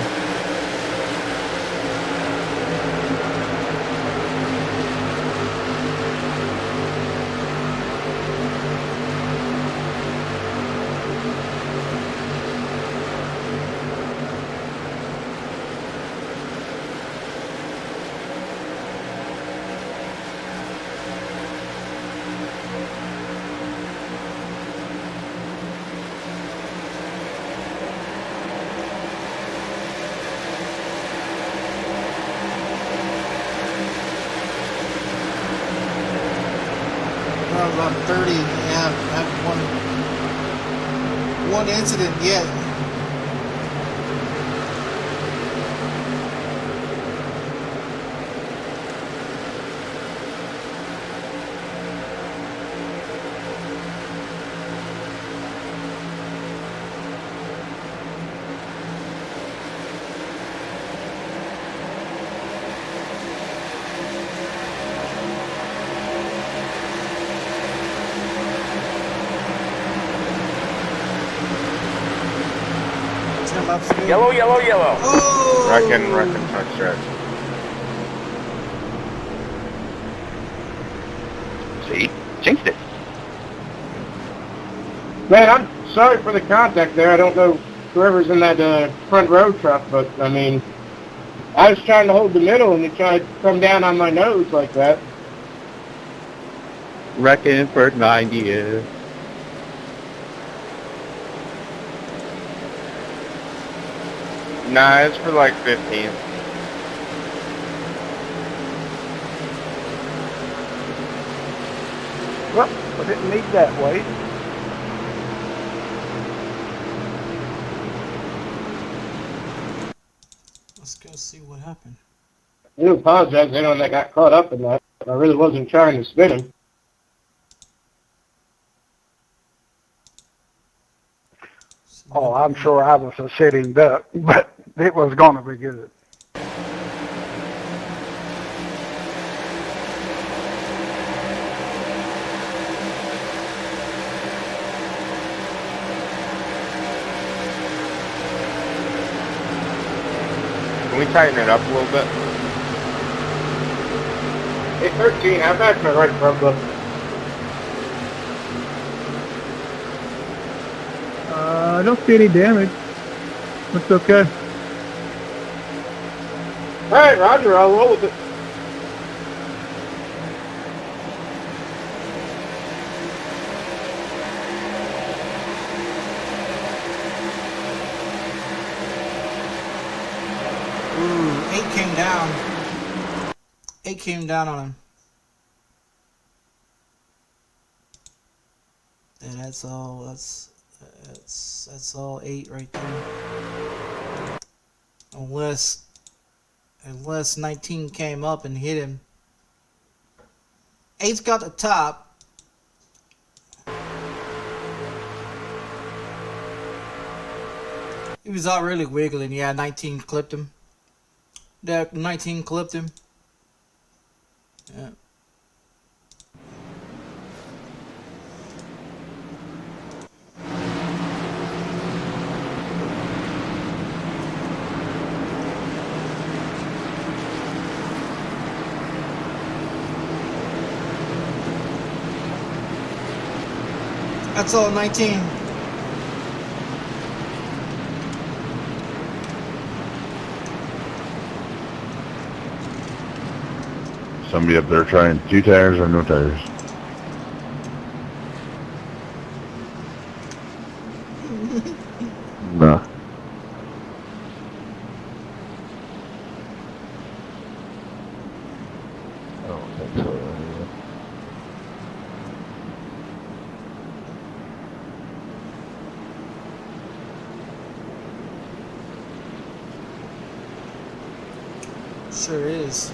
About 30, yeah, have one incident yet. Yellow, yellow, yellow. Oh! Reckon touch red. See? Jinxed it. Man, I'm sorry for the contact there. I don't know whoever's in that front row truck, but I mean, I was trying to hold the middle and you tried to come down on my nose like that. Wrecking for 90. Nah, it's for like 15. Well, I didn't need that weight. Let's go see what happened. I do apologize to anyone that got caught up in that. I really wasn't trying to spin him. Oh, I'm sure I was a sitting duck, but it was going to be good. Can we tighten it up a little bit? Hey, 13, how bad's my right front look? I don't see any damage. It's okay. All right, Roger. I'll roll with it. Ooh, 8 came down. 8 came down on him. And that's all. That's all 8 right there. Unless 19 came up and hit him. 8's got the top. He was out really wiggling. Yeah, 19 clipped him. That 19 clipped him. Yeah. That's all 19. Somebody up there trying 2 tires or no tires. Nah. I don't think so. Anyway. Sure is.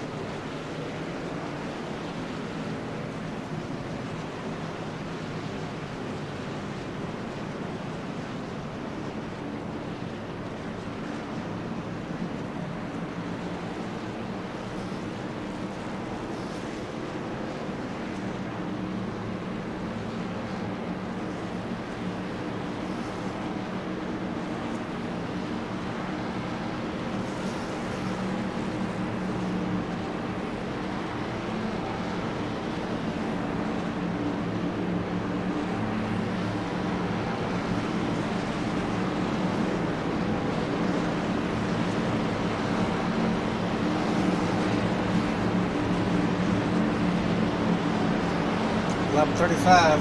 Lap 35.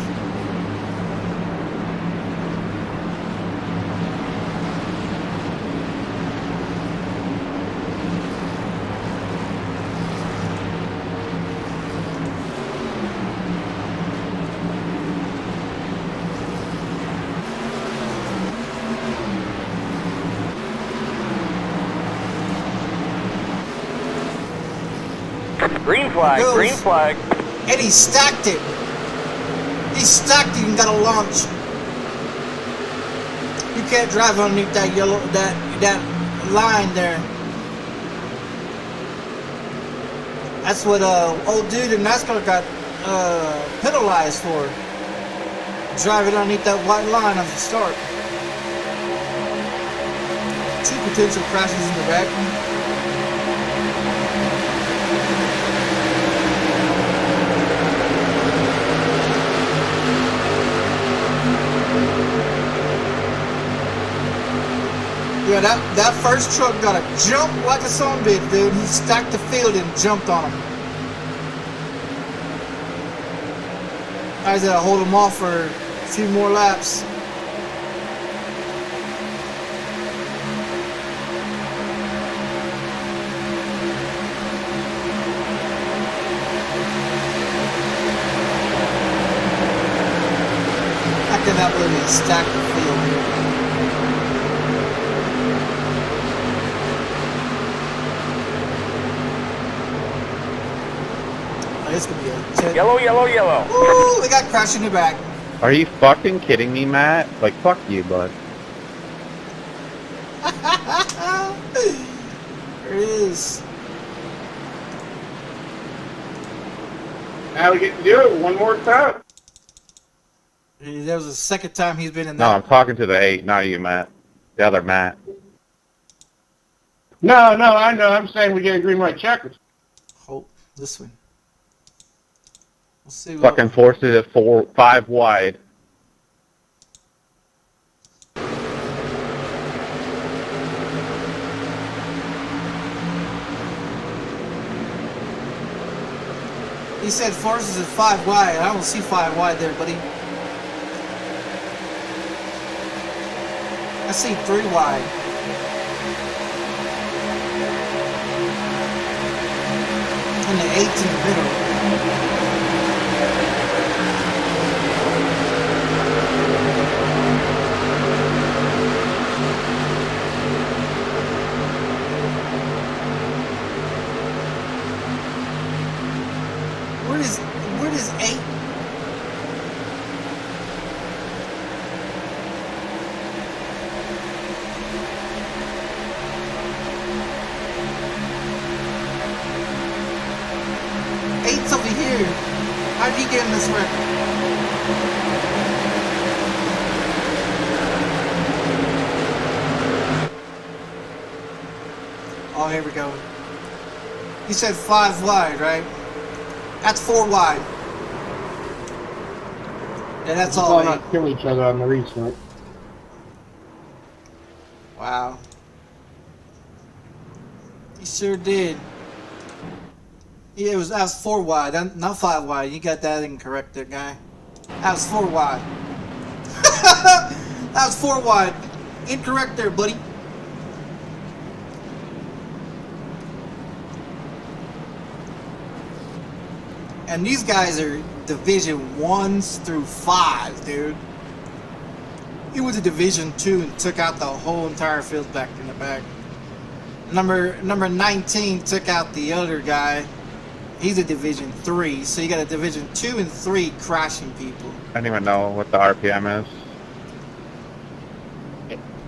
Green flag, Goes. green flag. And he stacked it. He stacked it and got a launch. You can't drive underneath that yellow, that line there. That's what old dude in NASCAR got penalized for. Driving underneath that white line at the start. 2 potential crashes in the back. Yeah, that first truck got a jump like a sunbit, dude. He stacked the field and jumped on him. I just had to hold him off for a few more laps. I cannot believe he stacked the field here. This could be a 10. Yellow, yellow, yellow. Ooh, they got crashed in the back. Are you fucking kidding me, Matt? Like, fuck you, bud. There it is. Now we get to do it one more time. That was the second time he's been in No, I'm that. talking to the 8, not you, Matt. The other Matt. No, I know. I'm saying we get a green light checkers. Hope this one. We'll see. Fucking forced it at 5 wide. He said forces is 5 wide. I don't see 5 wide there, buddy. I see 3 wide. And the 8's in the middle. Where does 8? Eight's over here. How did he get in this record? Oh, here we go. He said 5 wide, right? That's 4 wide. Yeah, that's all. Not kill each other on the restart. Wow. He sure did. Yeah, that was 4 wide, not 5 wide. You got that incorrect there, guy. That was 4 wide. That was 4 wide. Incorrect there, buddy. And these guys are Division 1s through 5s, dude. He was a Division 2 and took out the whole entire field back in the back. Number 19 took out the other guy. He's a Division 3, so you got a Division 2 and 3 crashing people. I don't even know what the RPM is.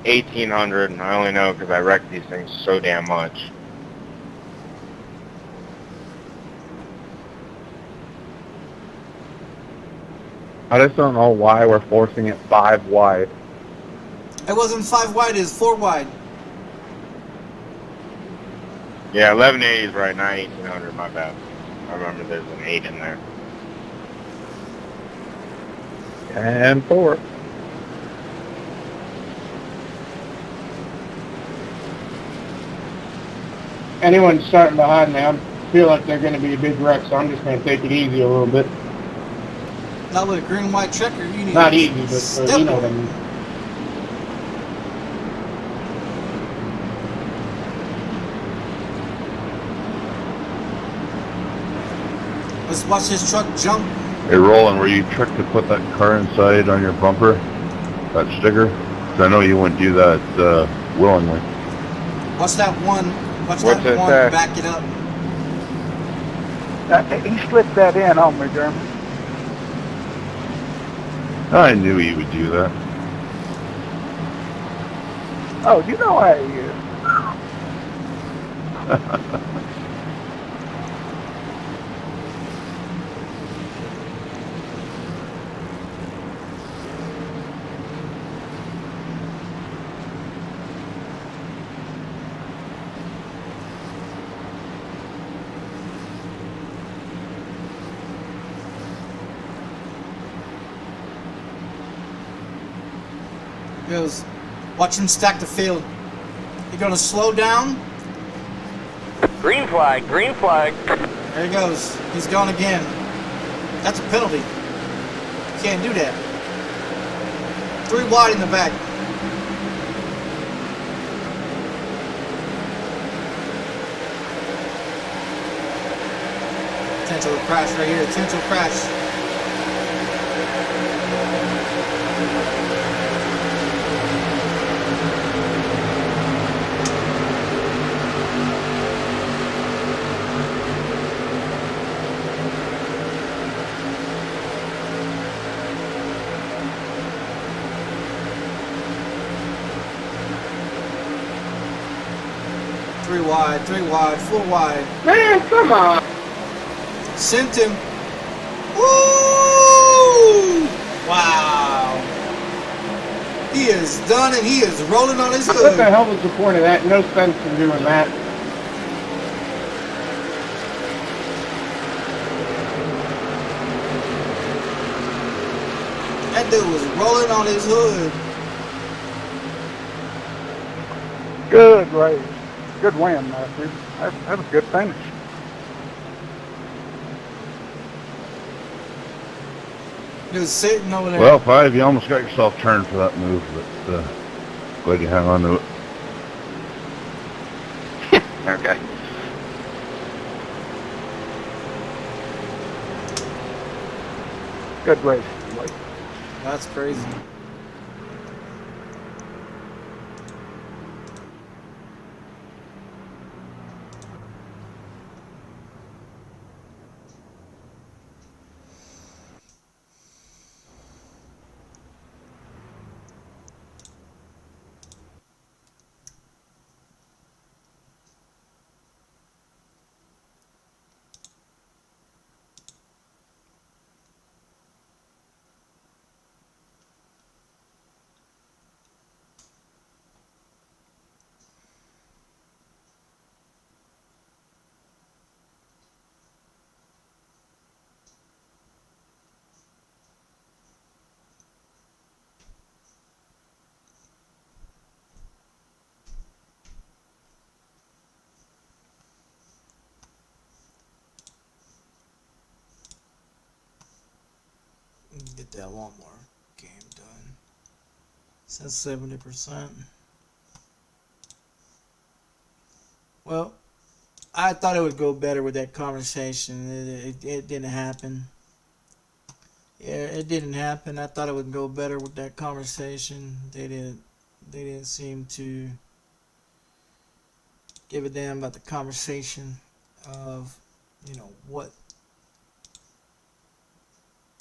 1800, and I only know because I wreck these things so damn much. I just don't know why we're forcing it 5 wide. It wasn't 5 wide, it was 4 wide. Yeah, 1180 is right now, 1800, my bad. I remember there's an 8 in there. And 4. Anyone starting behind me, I feel like they're going to be a big wreck, so I'm just going to take it easy a little bit. Not with a green-white checker, you need Not to easy, but you know what I mean. Let's watch this truck jump. Hey, Roland, were you tricked to put that car inside on your bumper? That sticker? 'Cause I know you wouldn't do that willingly. Watch that one. Watch What's that it one say? back it up. He slipped that in on me, Jeremy. I knew you would do that. Oh, you know how he is. Goes, watch him stack the field. You're gonna slow down. Green flag, green flag. There he goes. He's gone again. That's a penalty. Can't do that. 3 wide in the back. Potential crash right here. Potential crash. Three wide, 4 wide. Man, come on. Sent him. Woo! Wow. He is done and he is rolling on his What the hood. hell was the point of that? No sense in doing that. That dude was rolling on his hood. Good race. Good win, Matthew. That was a good finish. Just sitting over there. Well, 5, you almost got yourself turned for that move, but glad you hang on to it. Okay. Good race. That's crazy. Get that one more game done. Since 70%. Well, I thought it would go better with that conversation. It didn't happen. Yeah, it didn't happen. I thought it would go better with that conversation. They didn't seem to give a damn about the conversation of, you know, what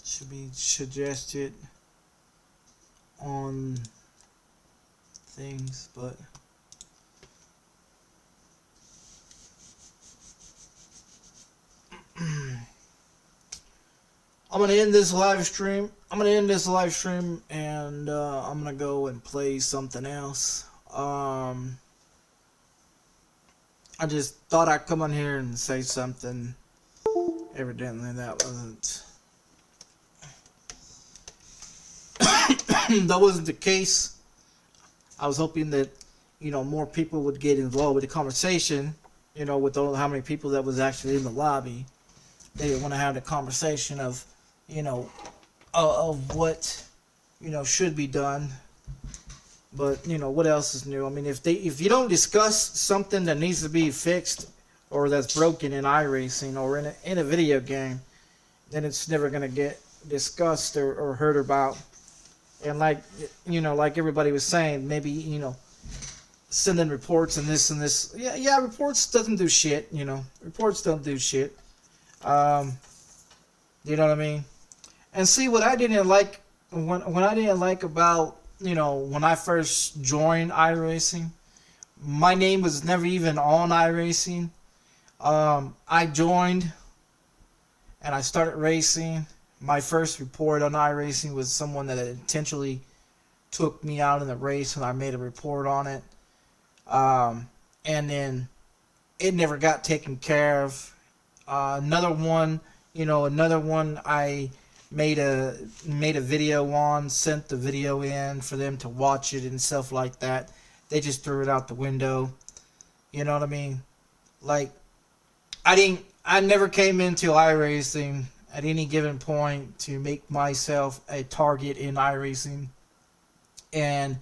should be suggested on things, but I'm gonna end this live stream. And I'm gonna go and play something else. I just thought I'd come on here and say something. Evidently that wasn't the case. I was hoping that, you know, more people would get involved with the conversation, you know, with all how many people that was actually in the lobby. They didn't want to have the conversation of, you know, of what, you know, should be done. But, you know, what else is new? I mean, if you don't discuss something that needs to be fixed or that's broken in iRacing or in a video game, then it's never going to get discussed or heard about. And like, you know, like everybody was saying, maybe, you know, sending reports and this and this. Yeah, reports doesn't do shit, you know. Reports don't do shit. You know what I mean? And see, what I didn't like, when I didn't like about, you know, when I first joined iRacing, my name was never even on iRacing. I joined and I started racing. My first report on iRacing was someone that intentionally took me out in the race, and I made a report on it. And then it never got taken care of. Another one I made a video on, sent the video in for them to watch it and stuff like that. They just threw it out the window. You know what I mean? Like, I never came into iRacing at any given point to make myself a target in iRacing. And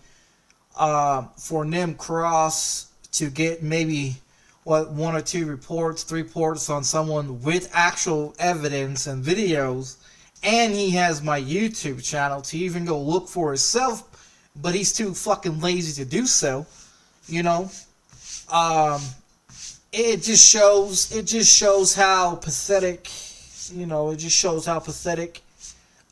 for Nim Cross to get maybe one or two reports, 3 reports on someone with actual evidence and videos, and he has my YouTube channel to even go look for himself, but he's too fucking lazy to do so, you know. It just shows how pathetic, you know, it just shows how pathetic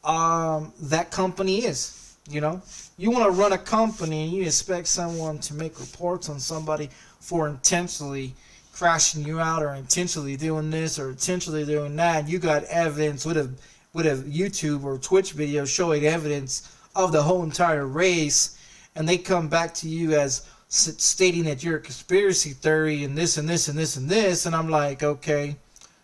that company is, you know. You want to run a company, you expect someone to make reports on somebody for intentionally crashing you out or intentionally doing this or intentionally doing that. You got evidence with a YouTube or Twitch video showing evidence of the whole entire race, and they come back to you as stating that you're a conspiracy theory and this and this and this and this, and I'm like, okay.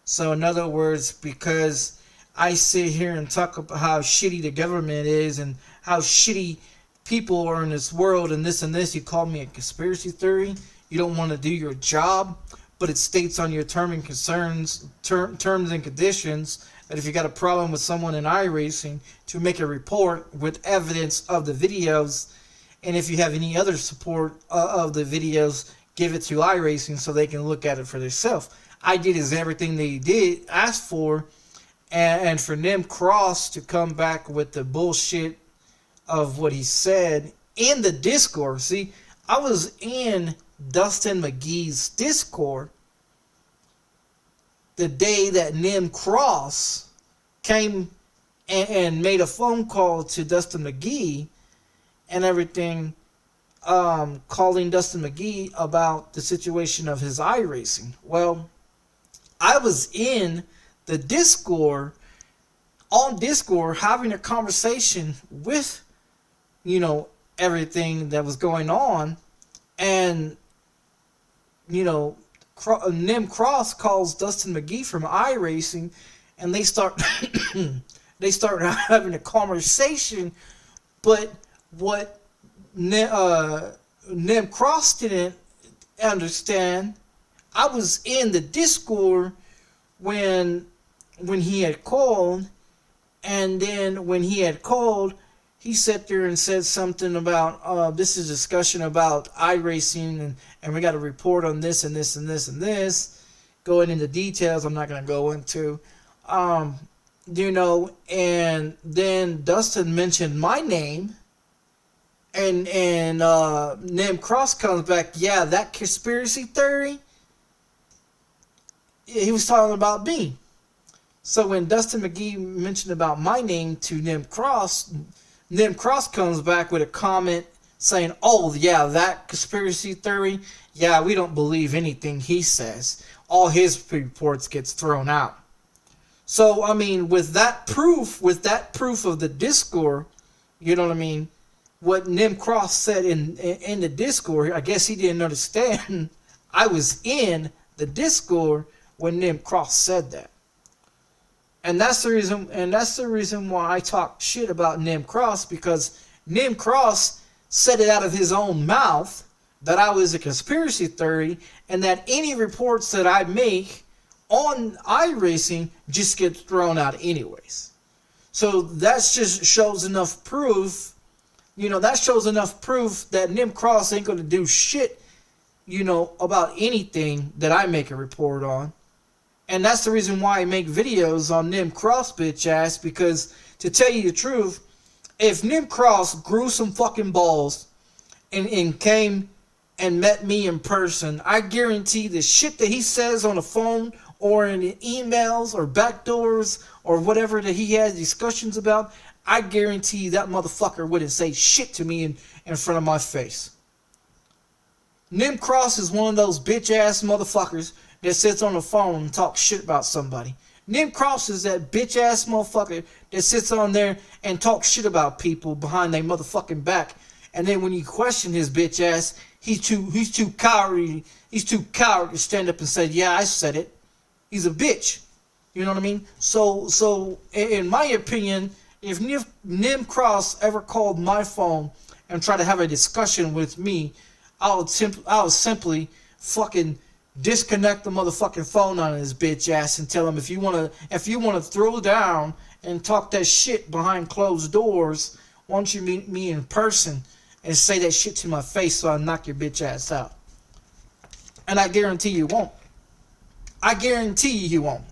So in other words, because I sit here and talk about how shitty the government is and how shitty people are in this world and this, you call me a conspiracy theory? You don't want to do your job? but it states on your terms and conditions that if you got a problem with someone in iRacing, to make a report with evidence of the videos, and if you have any other support of the videos, give it to iRacing so they can look at it for themselves. I did is everything they did ask for, and for them Cross to come back with the bullshit of what he said in the Discord. See, I was in Dustin McGee's Discord the day that Nim Cross came and made a phone call to Dustin McGee and everything, calling Dustin McGee about the situation of his iRacing. Well, I was in the Discord, on Discord, having a conversation with, you know, everything that was going on, and, you know, Nim Cross calls Dustin McGee from iRacing, and they start they start having a conversation. But what Nim Cross didn't understand, I was in the Discord when he had called, and then when he had called, he sat there and said something about, this is a discussion about iRacing, and we got to report on this and this and this and this, going into details I'm not going to go into, you know, and then Dustin mentioned my name, and Nim Cross comes back, yeah, that conspiracy theory, he was talking about me. So when Dustin McGee mentioned about my name to Nim Cross comes back with a comment saying, oh, yeah, that conspiracy theory, yeah, we don't believe anything he says. All his reports gets thrown out. So, I mean, with that proof of the Discord, you know what I mean, what Nim Cross said in the Discord, I guess he didn't understand. I was in the Discord when Nim Cross said that. And that's the reason why I talk shit about Nim Cross, because Nim Cross said it out of his own mouth that I was a conspiracy theory, and that any reports that I make on iRacing just get thrown out anyways. So that just shows enough proof, you know, that shows enough proof that Nim Cross ain't gonna do shit, you know, about anything that I make a report on. And that's the reason why I make videos on Nim Cross bitch ass, because to tell you the truth, if Nim Cross grew some fucking balls and came and met me in person, I guarantee the shit that he says on the phone or in the emails or backdoors or whatever that he has discussions about, I guarantee that motherfucker wouldn't say shit to me in front of my face. Nim Cross is one of those bitch ass motherfuckers that sits on the phone and talks shit about somebody. Nim Cross is that bitch ass motherfucker that sits on there and talks shit about people behind their motherfucking back. And then when you question his bitch ass, he's too cowardly. He's too coward to stand up and say, yeah, I said it. He's a bitch. You know what I mean? So in my opinion, if Nim Cross ever called my phone and tried to have a discussion with me, I would simply fucking disconnect the motherfucking phone on his bitch ass and tell him, if you wanna throw down and talk that shit behind closed doors, why don't you meet me in person and say that shit to my face so I knock your bitch ass out. And I guarantee you won't. I guarantee you won't.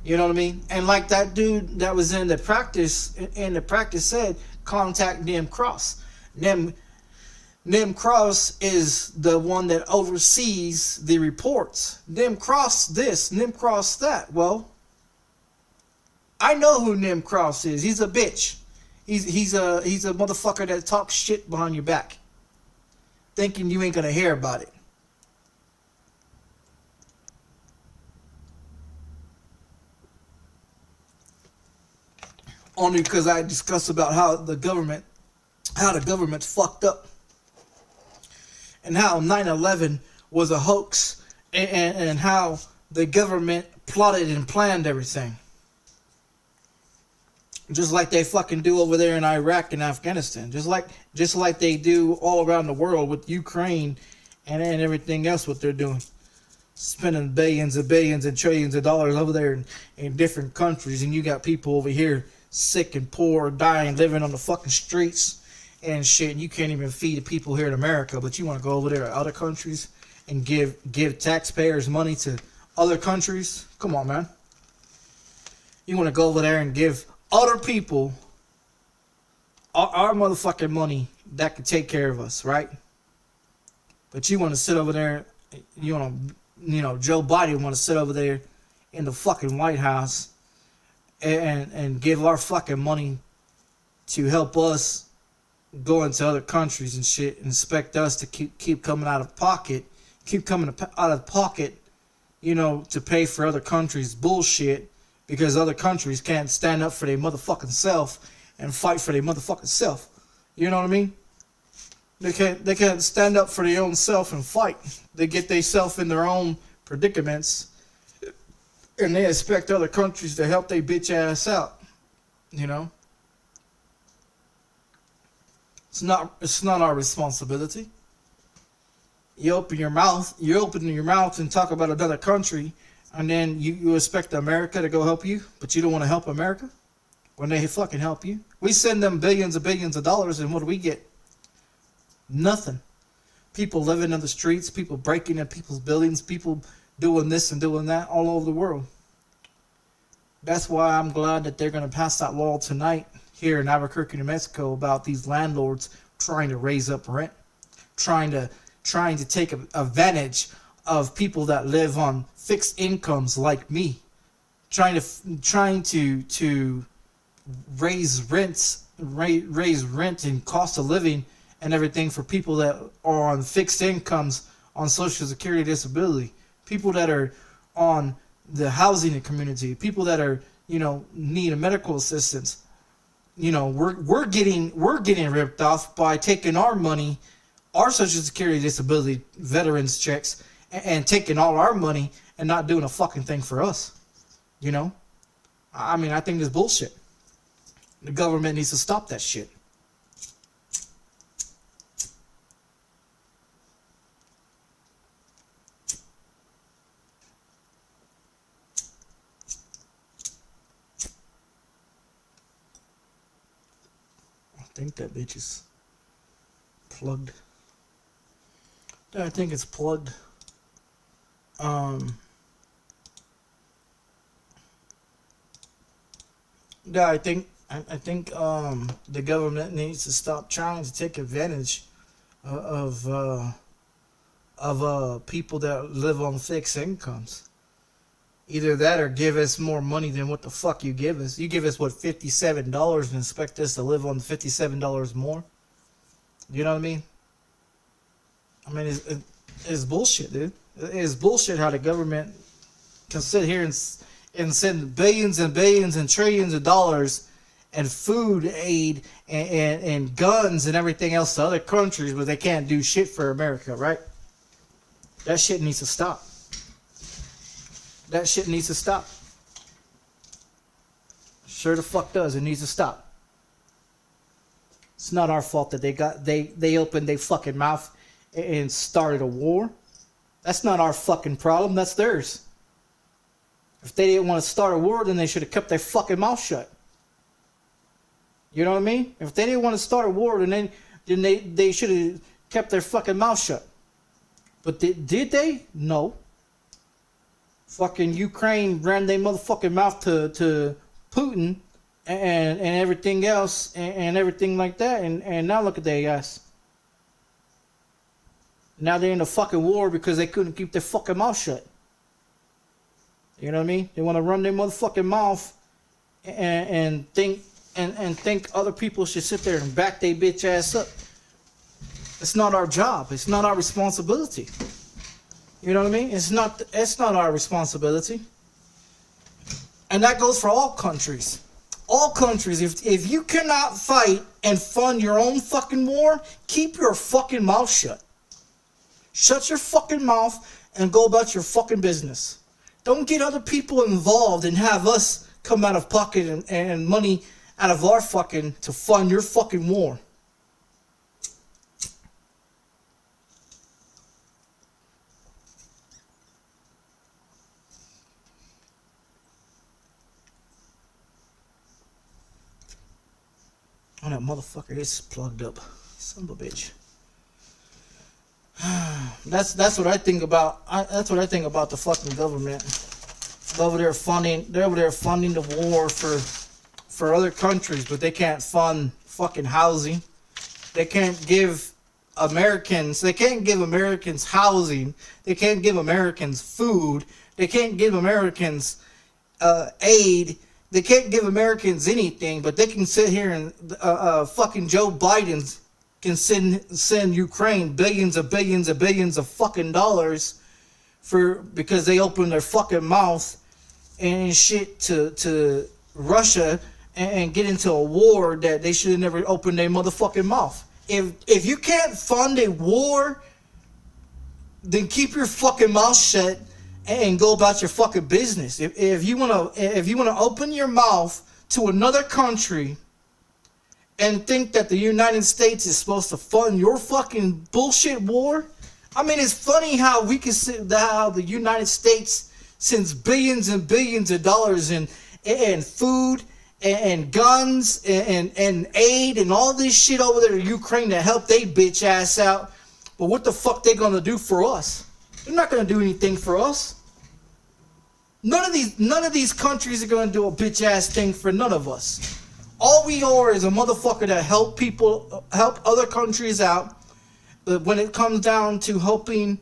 You know what I mean? And like that dude that was in the practice said, contact Nim Cross. Nim Cross is the one that oversees the reports. Nim Cross this, Nim Cross that. Well, I know who Nim Cross is. He's a bitch. He's a motherfucker that talks shit behind your back, thinking you ain't gonna hear about it. Only because I discuss about how the government's fucked up, and how 9/11 was a hoax, and how the government plotted and planned everything. Just like they fucking do over there in Iraq and Afghanistan. Just like they do all around the world with Ukraine and everything else what they're doing. spending billions and billions and trillions of dollars over there in different countries, and you got people over here sick and poor, dying, living on the fucking streets and shit, and you can't even feed the people here in America, but you want to go over there to other countries and give taxpayers money to other countries? Come on, man. You want to go over there and give other people our motherfucking money that can take care of us, right? But you want to sit over there, Joe Biden want to sit over there in the fucking White House and give our fucking money to help us go into other countries and shit, and expect us to keep coming out of pocket, to pay for other countries' bullshit, because other countries can't stand up for their motherfucking self and fight for their motherfucking self. You know what I mean? They can't stand up for their own self and fight. They get themselves in their own predicaments, and they expect other countries to help their bitch ass out. You know? It's not our responsibility. You open your mouth and talk about another country, and then you expect America to go help you, but you don't want to help America when they fucking help you. We send them billions and billions of dollars, and what do we get? Nothing. People living in the streets, people breaking in people's buildings, people doing this and doing that all over the world. That's why I'm glad that they're going to pass that law tonight here in Albuquerque, New Mexico, about these landlords trying to raise up rent, trying to take advantage of people that live on fixed incomes like me, trying to raise rent and cost of living and everything for people that are on fixed incomes, on Social Security disability, people that are on the housing community, people that are, need a medical assistance. We're getting ripped off by taking our money, our Social Security disability veterans checks, and taking all our money and not doing a fucking thing for us. I think this bullshit. The government needs to stop that shit. I think that bitch is plugged. Yeah, I think it's plugged. Yeah, I think the government needs to stop trying to take advantage of people that live on fixed incomes. Either that or give us more money than what the fuck you give us. You give us, what, $57 and expect us to live on $57 more? You know what I mean? It's bullshit, dude. It's bullshit how the government can sit here and send billions and billions and trillions of dollars and food aid and guns and everything else to other countries, but they can't do shit for America, right? That shit needs to stop. That shit needs to stop. Sure the fuck does. It needs to stop. It's not our fault that they opened their fucking mouth and started a war. That's not our fucking problem. That's theirs. If they didn't want to start a war, then they should have kept their fucking mouth shut. You know what I mean? If they didn't want to start a war, then they should have kept their fucking mouth shut. But did they? No. Fucking Ukraine ran their motherfucking mouth to Putin and everything else and everything like that, and now look at their ass. Now they're in a fucking war because they couldn't keep their fucking mouth shut. You know what I mean? They want to run their motherfucking mouth and think other people should sit there and back their bitch ass up. It's not our job. It's not our responsibility. You know what I mean? It's not our responsibility. And that goes for all countries. All countries. If you cannot fight and fund your own fucking war, keep your fucking mouth shut. Shut your fucking mouth and go about your fucking business. Don't get other people involved and have us come out of pocket and money out of our fucking to fund your fucking war. Oh, that motherfucker is plugged up. Son of a bitch. That's what I think about. That's what I think about the fucking government. They're over there funding the war for other countries, but they can't fund fucking housing. They can't give Americans housing. They can't give Americans food. They can't give Americans aid. They can't give Americans anything, but they can sit here and fucking Joe Biden can send Ukraine billions of fucking dollars because they open their fucking mouth and shit to Russia and get into a war that they should have never opened their motherfucking mouth. If you can't fund a war, then keep your fucking mouth shut and go about your fucking business. If you wanna open your mouth to another country and think that the United States is supposed to fund your fucking bullshit war, I mean, it's funny how we can see how the United States sends billions and billions of dollars in food and guns and aid and all this shit over there to Ukraine to help they bitch ass out. But what the fuck they gonna do for us? They're not gonna do anything for us. None of these countries are gonna do a bitch ass thing for none of us. All we are is a motherfucker that help other countries out. But when it comes down to helping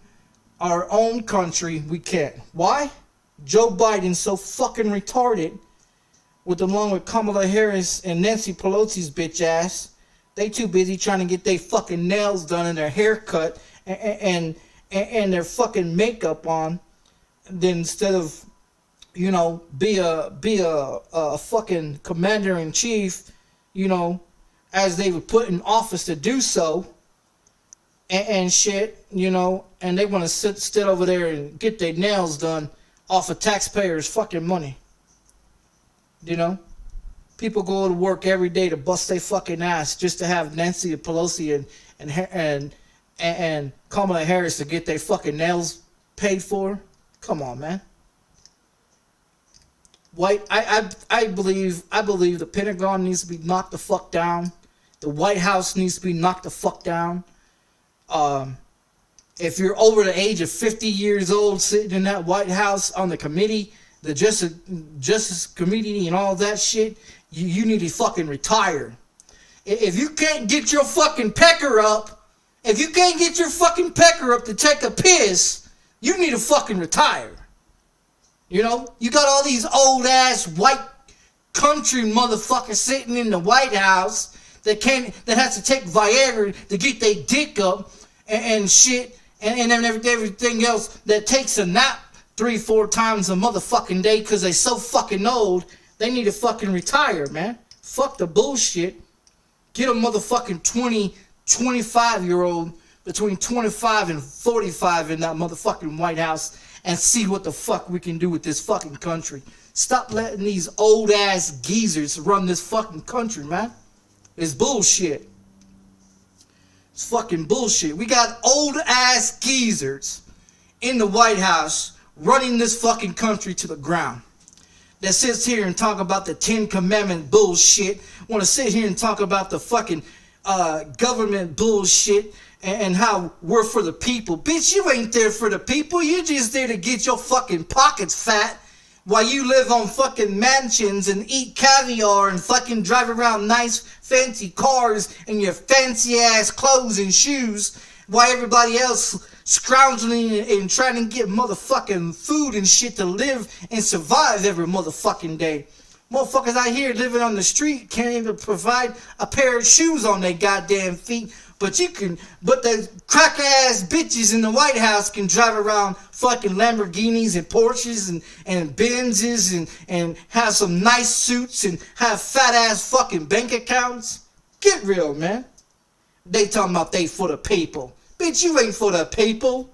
our own country, we can't. Why? Joe Biden's so fucking retarded, along with Kamala Harris and Nancy Pelosi's bitch ass. They too busy trying to get their fucking nails done and their hair cut and their fucking makeup on, then instead of, you know, be a fucking commander in chief, you know, as they were put in office to do so, and shit, you know, and they want to sit over there and get their nails done off of taxpayers' fucking money. You know, people go to work every day to bust their fucking ass just to have Nancy Pelosi and Kamala Harris to get their fucking nails paid for. Come on, man. I believe the Pentagon needs to be knocked the fuck down. The White House needs to be knocked the fuck down. If you're over the age of 50 years old sitting in that White House on the committee, the Justice Committee and all that shit, you need to fucking retire. If you can't get your fucking pecker up, to take a piss, you need to fucking retire. You know, you got all these old ass white country motherfuckers sitting in the White House that has to take Viagra to get their dick up and shit and everything else that takes a nap 3-4 times a motherfucking day because they so fucking old. They need to fucking retire, man. Fuck the bullshit. Get a motherfucking 25-year-old between 25 and 45 in that motherfucking White House and see what the fuck we can do with this fucking country. Stop letting these old ass geezers run this fucking country, man. It's bullshit. It's fucking bullshit. We got old ass geezers in the White House running this fucking country to the ground. That sits here and talk about the 10 Commandment bullshit. Want to sit here and talk about the fucking government bullshit and how we're for the people. Bitch, you ain't there for the people. You're just there to get your fucking pockets fat while you live on fucking mansions and eat caviar and fucking drive around nice fancy cars and your fancy ass clothes and shoes while everybody else scrounging and trying to get motherfucking food and shit to live and survive every motherfucking day. Motherfuckers out here living on the street can't even provide a pair of shoes on their goddamn feet. But the crack ass bitches in the White House can drive around fucking Lamborghinis and Porsches and Benzes and have some nice suits and have fat ass fucking bank accounts. Get real, man. They talking about they for the people. Bitch, you ain't for the people.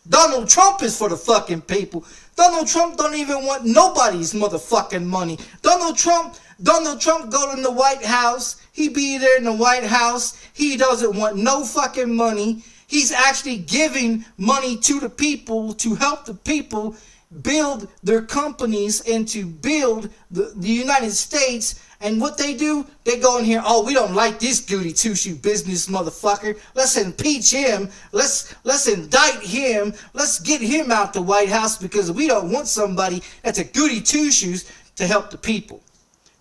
Donald Trump is for the fucking people. Donald Trump don't even want nobody's motherfucking money. Donald Trump go in the White House. He be there in the White House. He doesn't want no fucking money. He's actually giving money to the people to help the people build their companies and to build the United States. And what they do, they go in here, oh, we don't like this goody two-shoe business motherfucker. Let's impeach him. Let's indict him. Let's get him out the White House because we don't want somebody that's a goody two-shoes to help the people.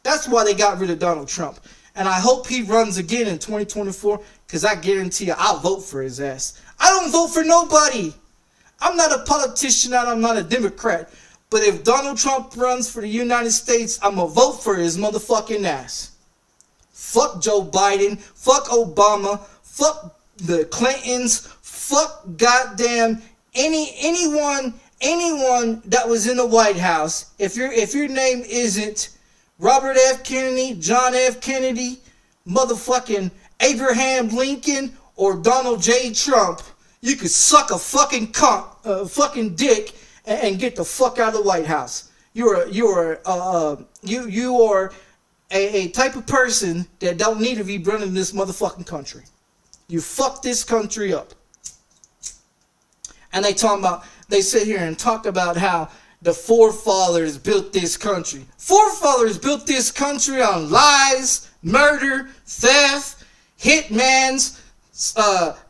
That's why they got rid of Donald Trump. And I hope he runs again in 2024 because I guarantee you I'll vote for his ass. I don't vote for nobody. I'm not a politician and I'm not a Democrat. But if Donald Trump runs for the United States, I'm going to vote for his motherfucking ass. Fuck Joe Biden. Fuck Obama. Fuck the Clintons. Fuck goddamn anyone that was in the White House. If your name isn't Robert F. Kennedy, John F. Kennedy, motherfucking Abraham Lincoln, or Donald J. Trump, you could suck a fucking fucking dick and get the fuck out of the White House. You are a type of person that don't need to be running this motherfucking country. You fuck this country up. And they sit here and talk about how the forefathers built this country. Forefathers built this country on lies, murder, theft, hitmans,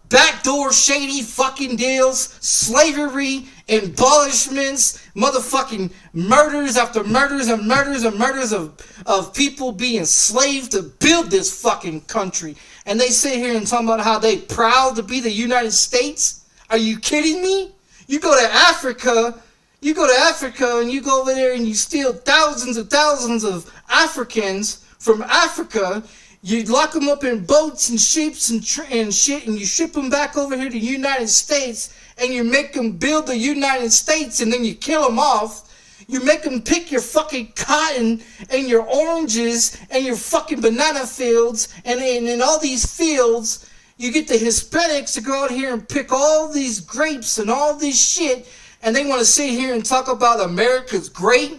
backdoor shady fucking deals, slavery, abolishments, motherfucking murders after murders and murders and murders of people being enslaved to build this fucking country. And they sit here and talk about how they proud to be the United States. Are you kidding me? You go to Africa and you go over there and you steal thousands of Africans from Africa. You lock them up in boats and ships and shit, and you ship them back over here to the United States, and you make them build the United States, and then you kill them off. You make them pick your fucking cotton and your oranges and your fucking banana fields, and in all these fields, you get the Hispanics to go out here and pick all these grapes and all this shit, and they want to sit here and talk about America's great.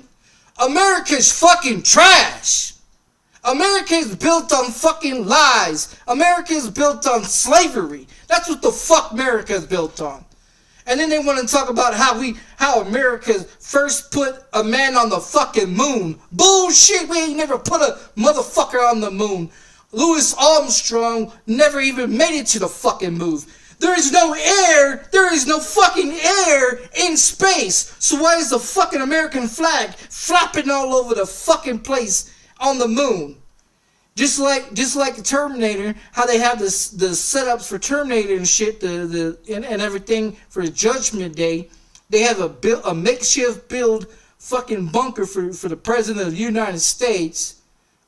America's fucking trash. America is built on fucking lies. America is built on slavery. That's what the fuck America is built on. And then they want to talk about how America first put a man on the fucking moon. Bullshit, we ain't never put a motherfucker on the moon. Louis Armstrong never even made it to the fucking moon. There is no air, there is no fucking air in space. So why is the fucking American flag flapping all over the fucking place on the moon? Just like Terminator, how they have the setups for Terminator and shit, and everything for Judgment Day. They have a makeshift build fucking bunker for the President of the United States.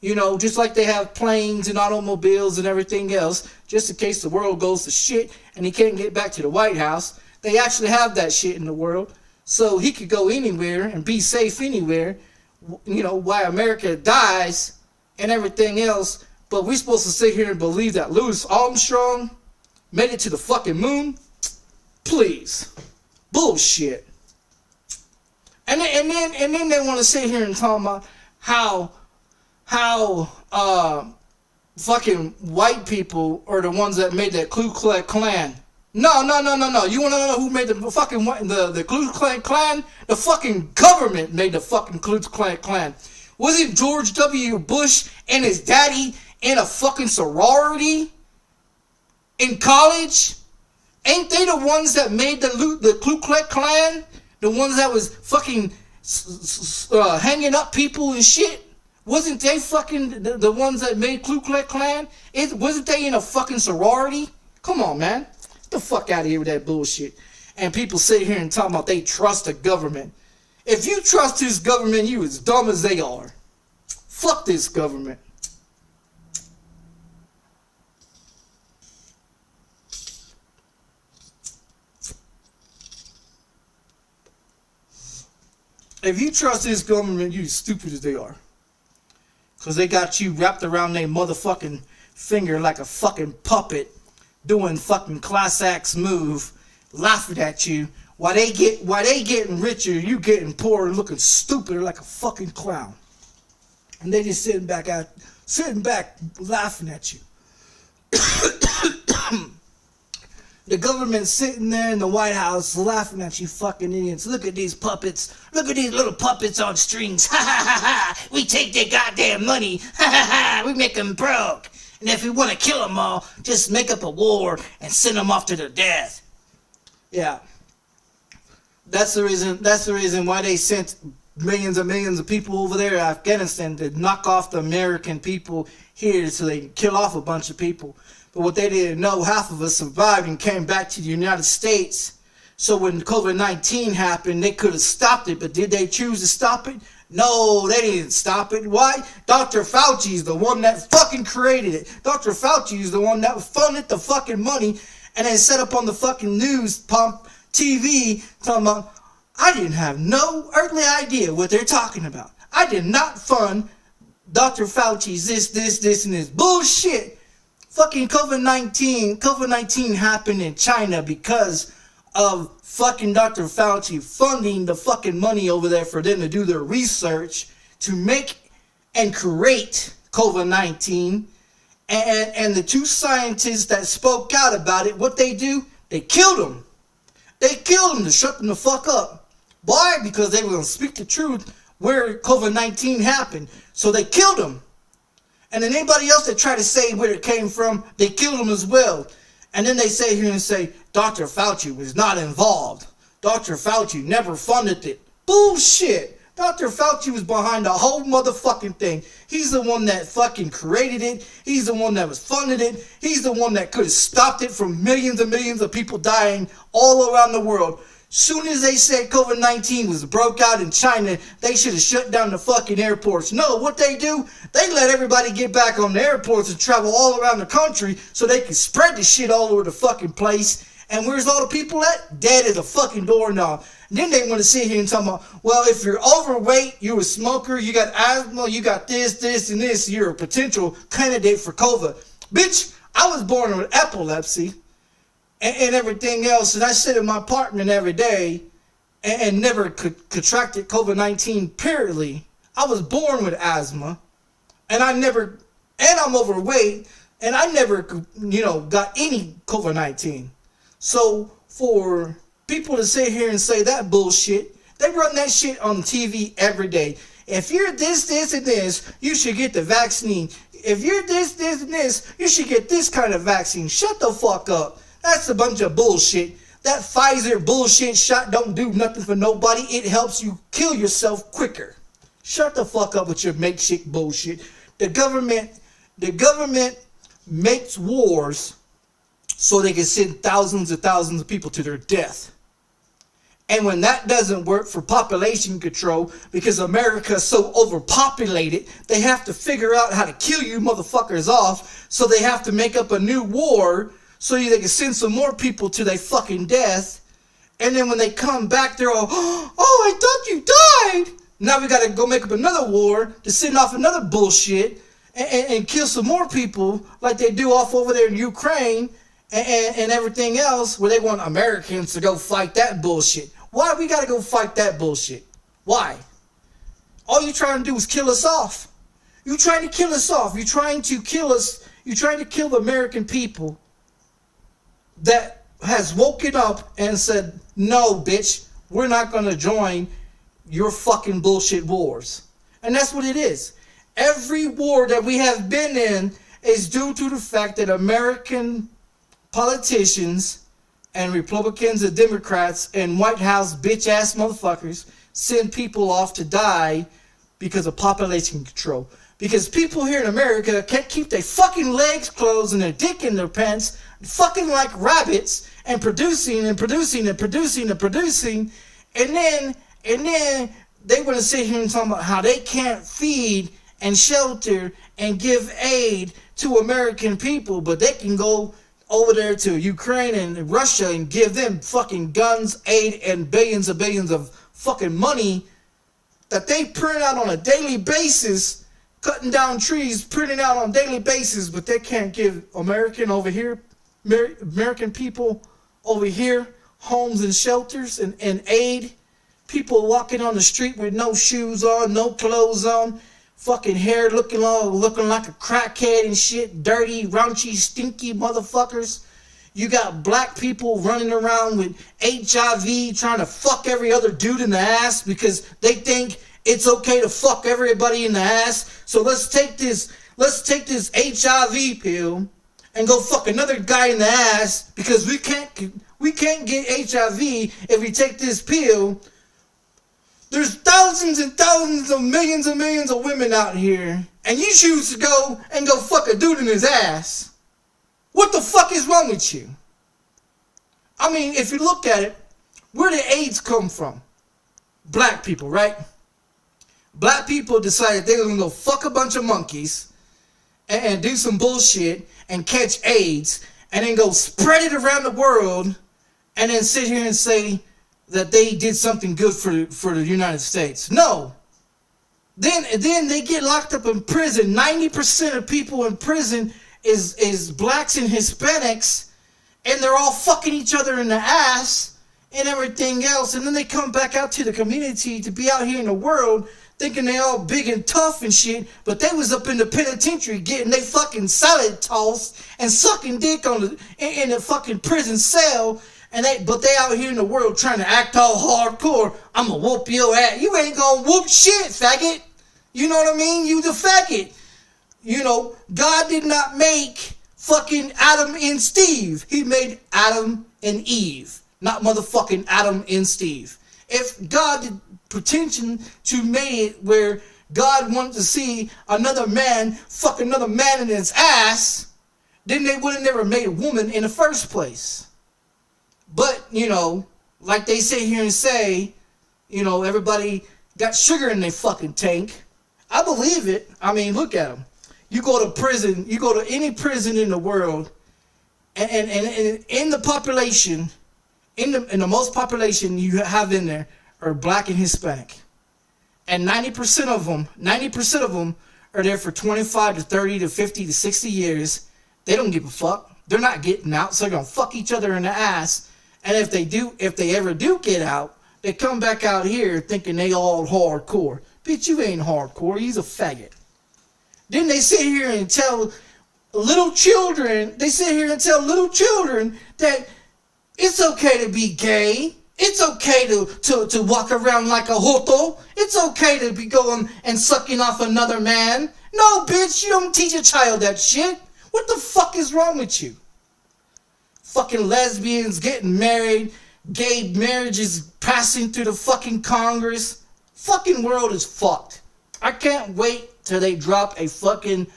You know, just like they have planes and automobiles and everything else, just in case the world goes to shit and he can't get back to the White House. They actually have that shit in the world, so he could go anywhere and be safe anywhere. You know, while America dies and everything else, but we're supposed to sit here and believe that Louis Armstrong made it to the fucking moon? Please. Bullshit. And then they want to sit here and talk about how fucking white people are the ones that made that Ku Klux Klan. No. You want to know who made the fucking the Ku Klux Klan? The fucking government made the fucking Ku Klux Klan. Wasn't George W. Bush and his daddy in a fucking sorority in college? Ain't they the ones that made the Ku Klux Klan? The ones that was fucking hanging up people and shit? Wasn't they fucking the ones that made Ku Klux Klan? Wasn't they in a fucking sorority? Come on, man. Get the fuck out of here with that bullshit. And people sit here and talk about they trust the government. If you trust this government, you as dumb as they are. Fuck this government. If you trust this government, you as stupid as they are. Because they got you wrapped around their motherfucking finger like a fucking puppet, doing fucking class acts move, laughing at you. While they getting richer, you getting poorer and looking stupider like a fucking clown. And they just sitting back laughing at you. The government sitting there in the White House laughing at you fucking idiots. Look at these puppets. Look at these little puppets on strings. Ha ha ha ha. We take their goddamn money. Ha ha ha. We make them broke. And if we want to kill them all, just make up a war and send them off to their death. Yeah. That's the reason why they sent millions and millions of people over there to Afghanistan to knock off the American people here so they can kill off a bunch of people. But what they didn't know, half of us survived and came back to the United States. So when COVID-19 happened, they could have stopped it, but did they choose to stop it? No, they didn't stop it. Why? Dr. Fauci is the one that fucking created it. Dr. Fauci is the one that funded the fucking money and then set up on the fucking news pump TV talking about, I didn't have no earthly idea what they're talking about. I did not fund Dr. Fauci's this, and this. Bullshit. Fucking COVID-19 happened in China because of fucking Dr. Fauci funding the fucking money over there for them to do their research to make and create COVID-19. And the two scientists that spoke out about it, what they do? They killed them. They killed them to shut them the fuck up. Why? Because they were going to speak the truth where COVID-19 happened. So they killed them. And then anybody else that tried to say where it came from, they killed them as well. And then they say here and say, Dr. Fauci was not involved. Dr. Fauci never funded it. Bullshit. Dr. Fauci was behind the whole motherfucking thing. He's the one that fucking created it. He's the one that was funded it. He's the one that could have stopped it from millions and millions of people dying all around the world. Soon as they said COVID-19 was broke out in China, they should have shut down the fucking airports. No, what they do, they let everybody get back on the airports and travel all around the country so they can spread the shit all over the fucking place. And where's all the people at? Dead as a fucking doorknob. And then they want to sit here and talk about, well, if you're overweight, you're a smoker, you got asthma, you got this, and this, you're a potential candidate for COVID. Bitch, I was born with epilepsy. And everything else, and I sit in my apartment every day and never contracted COVID-19 periodly. I was born with asthma, and I'm overweight, and I never, got any COVID-19. So for people to sit here and say that bullshit, they run that shit on TV every day. If you're this, and this, you should get the vaccine. If you're this, and this, you should get this kind of vaccine. Shut the fuck up. That's a bunch of bullshit. That Pfizer bullshit shot don't do nothing for nobody. It helps you kill yourself quicker. Shut the fuck up with your makeshift bullshit. The government makes wars so they can send thousands of people to their death. And when that doesn't work for population control, because America is so overpopulated, they have to figure out how to kill you motherfuckers off, so they have to make up a new war so they can send some more people to their fucking death. And then when they come back, they're all, oh, I thought you died. Now we got to go make up another war to send off another bullshit and kill some more people like they do off over there in Ukraine and everything else, where they want Americans to go fight that bullshit. Why we got to go fight that bullshit? Why? All you trying to do is kill us off. You trying to kill us off. You trying to kill us. You trying to kill the American people that has woken up and said, no, bitch, we're not going to join your fucking bullshit wars. And that's what it is. Every war that we have been in is due to the fact that American politicians and Republicans and Democrats and White House bitch-ass motherfuckers send people off to die because of population control. Because people here in America can't keep their fucking legs closed and their dick in their pants, fucking like rabbits, and producing, and then they want to sit here and talk about how they can't feed and shelter and give aid to American people, but they can go over there to Ukraine and Russia and give them fucking guns, aid, and billions of fucking money that they print out on a daily basis, cutting down trees, printing out on a daily basis, but they can't give American people over here homes and shelters and aid. People walking on the street with no shoes on, no clothes on, fucking hair looking like a crackhead and shit, dirty, raunchy, stinky motherfuckers. You got black people running around with HIV trying to fuck every other dude in the ass because they think it's okay to fuck everybody in the ass. So let's take this HIV pill and go fuck another guy in the ass because we can't get HIV if we take this pill. There's thousands and thousands of millions and millions of women out here, and you choose to go fuck a dude in his ass. What the fuck is wrong with you? I mean, if you look at it, where did AIDS come from? Black people, right? Black people decided they were going to go fuck a bunch of monkeys and do some bullshit and catch AIDS and then go spread it around the world and then sit here and say that they did something good for the United States. No. Then they get locked up in prison. 90% of people in prison is blacks and Hispanics, and they're all fucking each other in the ass and everything else, and then they come back out to the community to be out here in the world thinking they all big and tough and shit, but they was up in the penitentiary getting they fucking salad tossed and sucking dick in the fucking prison cell, but they out here in the world trying to act all hardcore. I'ma whoop your ass. You ain't gonna whoop shit, faggot. You know what I mean? You the faggot. You know, God did not make fucking Adam and Steve. He made Adam and Eve, not motherfucking Adam and Steve. If God did pretension to make it where God wanted to see another man fuck another man in his ass, then they would have never made a woman in the first place. But, you know, like they sit here and say, you know, everybody got sugar in their fucking tank. I believe it. I mean, look at them. You go to prison, you go to any prison in the world, and in the population, in the most population you have in there are black and Hispanic. And 90% of them are there for 25 to 30 to 50 to 60 years. They don't give a fuck. They're not getting out, so they're gonna fuck each other in the ass. And if they ever do get out, they come back out here thinking they all hardcore. Bitch, you ain't hardcore. You's a faggot. Then they sit here and tell little children, that it's okay to be gay. It's okay to walk around like a joto. It's okay to be going and sucking off another man. No, bitch, you don't teach a child that shit. What the fuck is wrong with you? Fucking lesbians getting married, gay marriages passing through the fucking Congress. Fucking world is fucked. I can't wait till they drop a fucking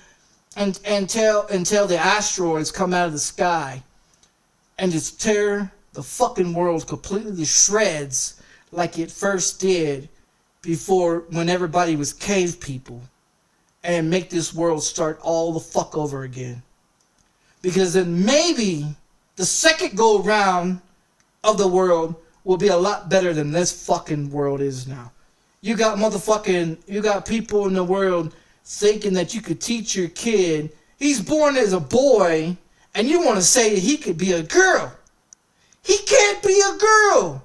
until the asteroids come out of the sky and just tear the fucking world completely to shreds like it first did before when everybody was cave people, and make this world start all the fuck over again. Because then maybe the second go round of the world will be a lot better than this fucking world is now. You got people in the world thinking that you could teach your kid, he's born as a boy, and you want to say he could be a girl. He can't be a girl.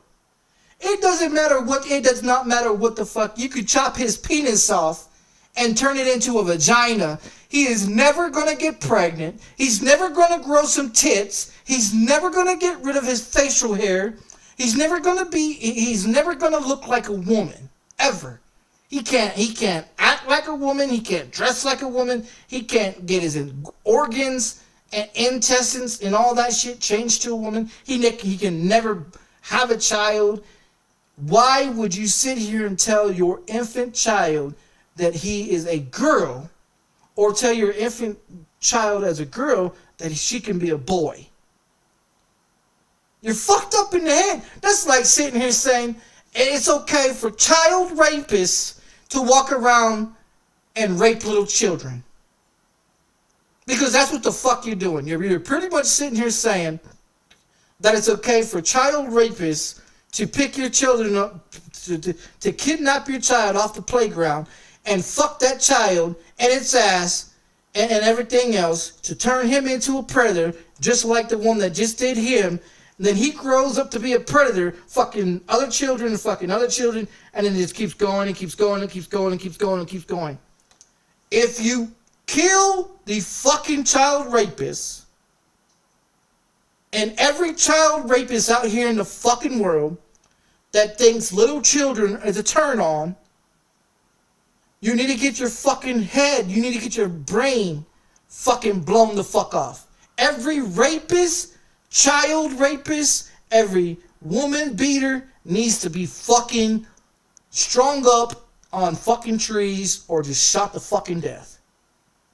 It does not matter what the fuck. You could chop his penis off and turn it into a vagina. He is never going to get pregnant. He's never going to grow some tits. He's never going to get rid of his facial hair. He's never going to look like a woman. Ever. He can't act like a woman. He can't dress like a woman. He can't get his organs and intestines and all that shit changed to a woman. He can never have a child. Why would you sit here and tell your infant child that he is a girl, or tell your infant child as a girl that she can be a boy? You're fucked up in the head. That's like sitting here saying it's okay for child rapists to walk around and rape little children. Because that's what the fuck you're doing. You're pretty much sitting here saying that it's okay for child rapists to pick your children up, to kidnap your child off the playground and fuck that child and its ass and everything else, to turn him into a predator just like the one that just did him. And then he grows up to be a predator, fucking other children, and then it just keeps going and keeps going and keeps going and keeps going and keeps going. If you kill the fucking child rapists, And every child rapist out here in the fucking world that thinks little children is a turn on, you need to get your fucking head, you need to get your brain fucking blown the fuck off. Every rapist, child rapist, every woman beater needs to be fucking strung up on fucking trees or just shot to fucking death.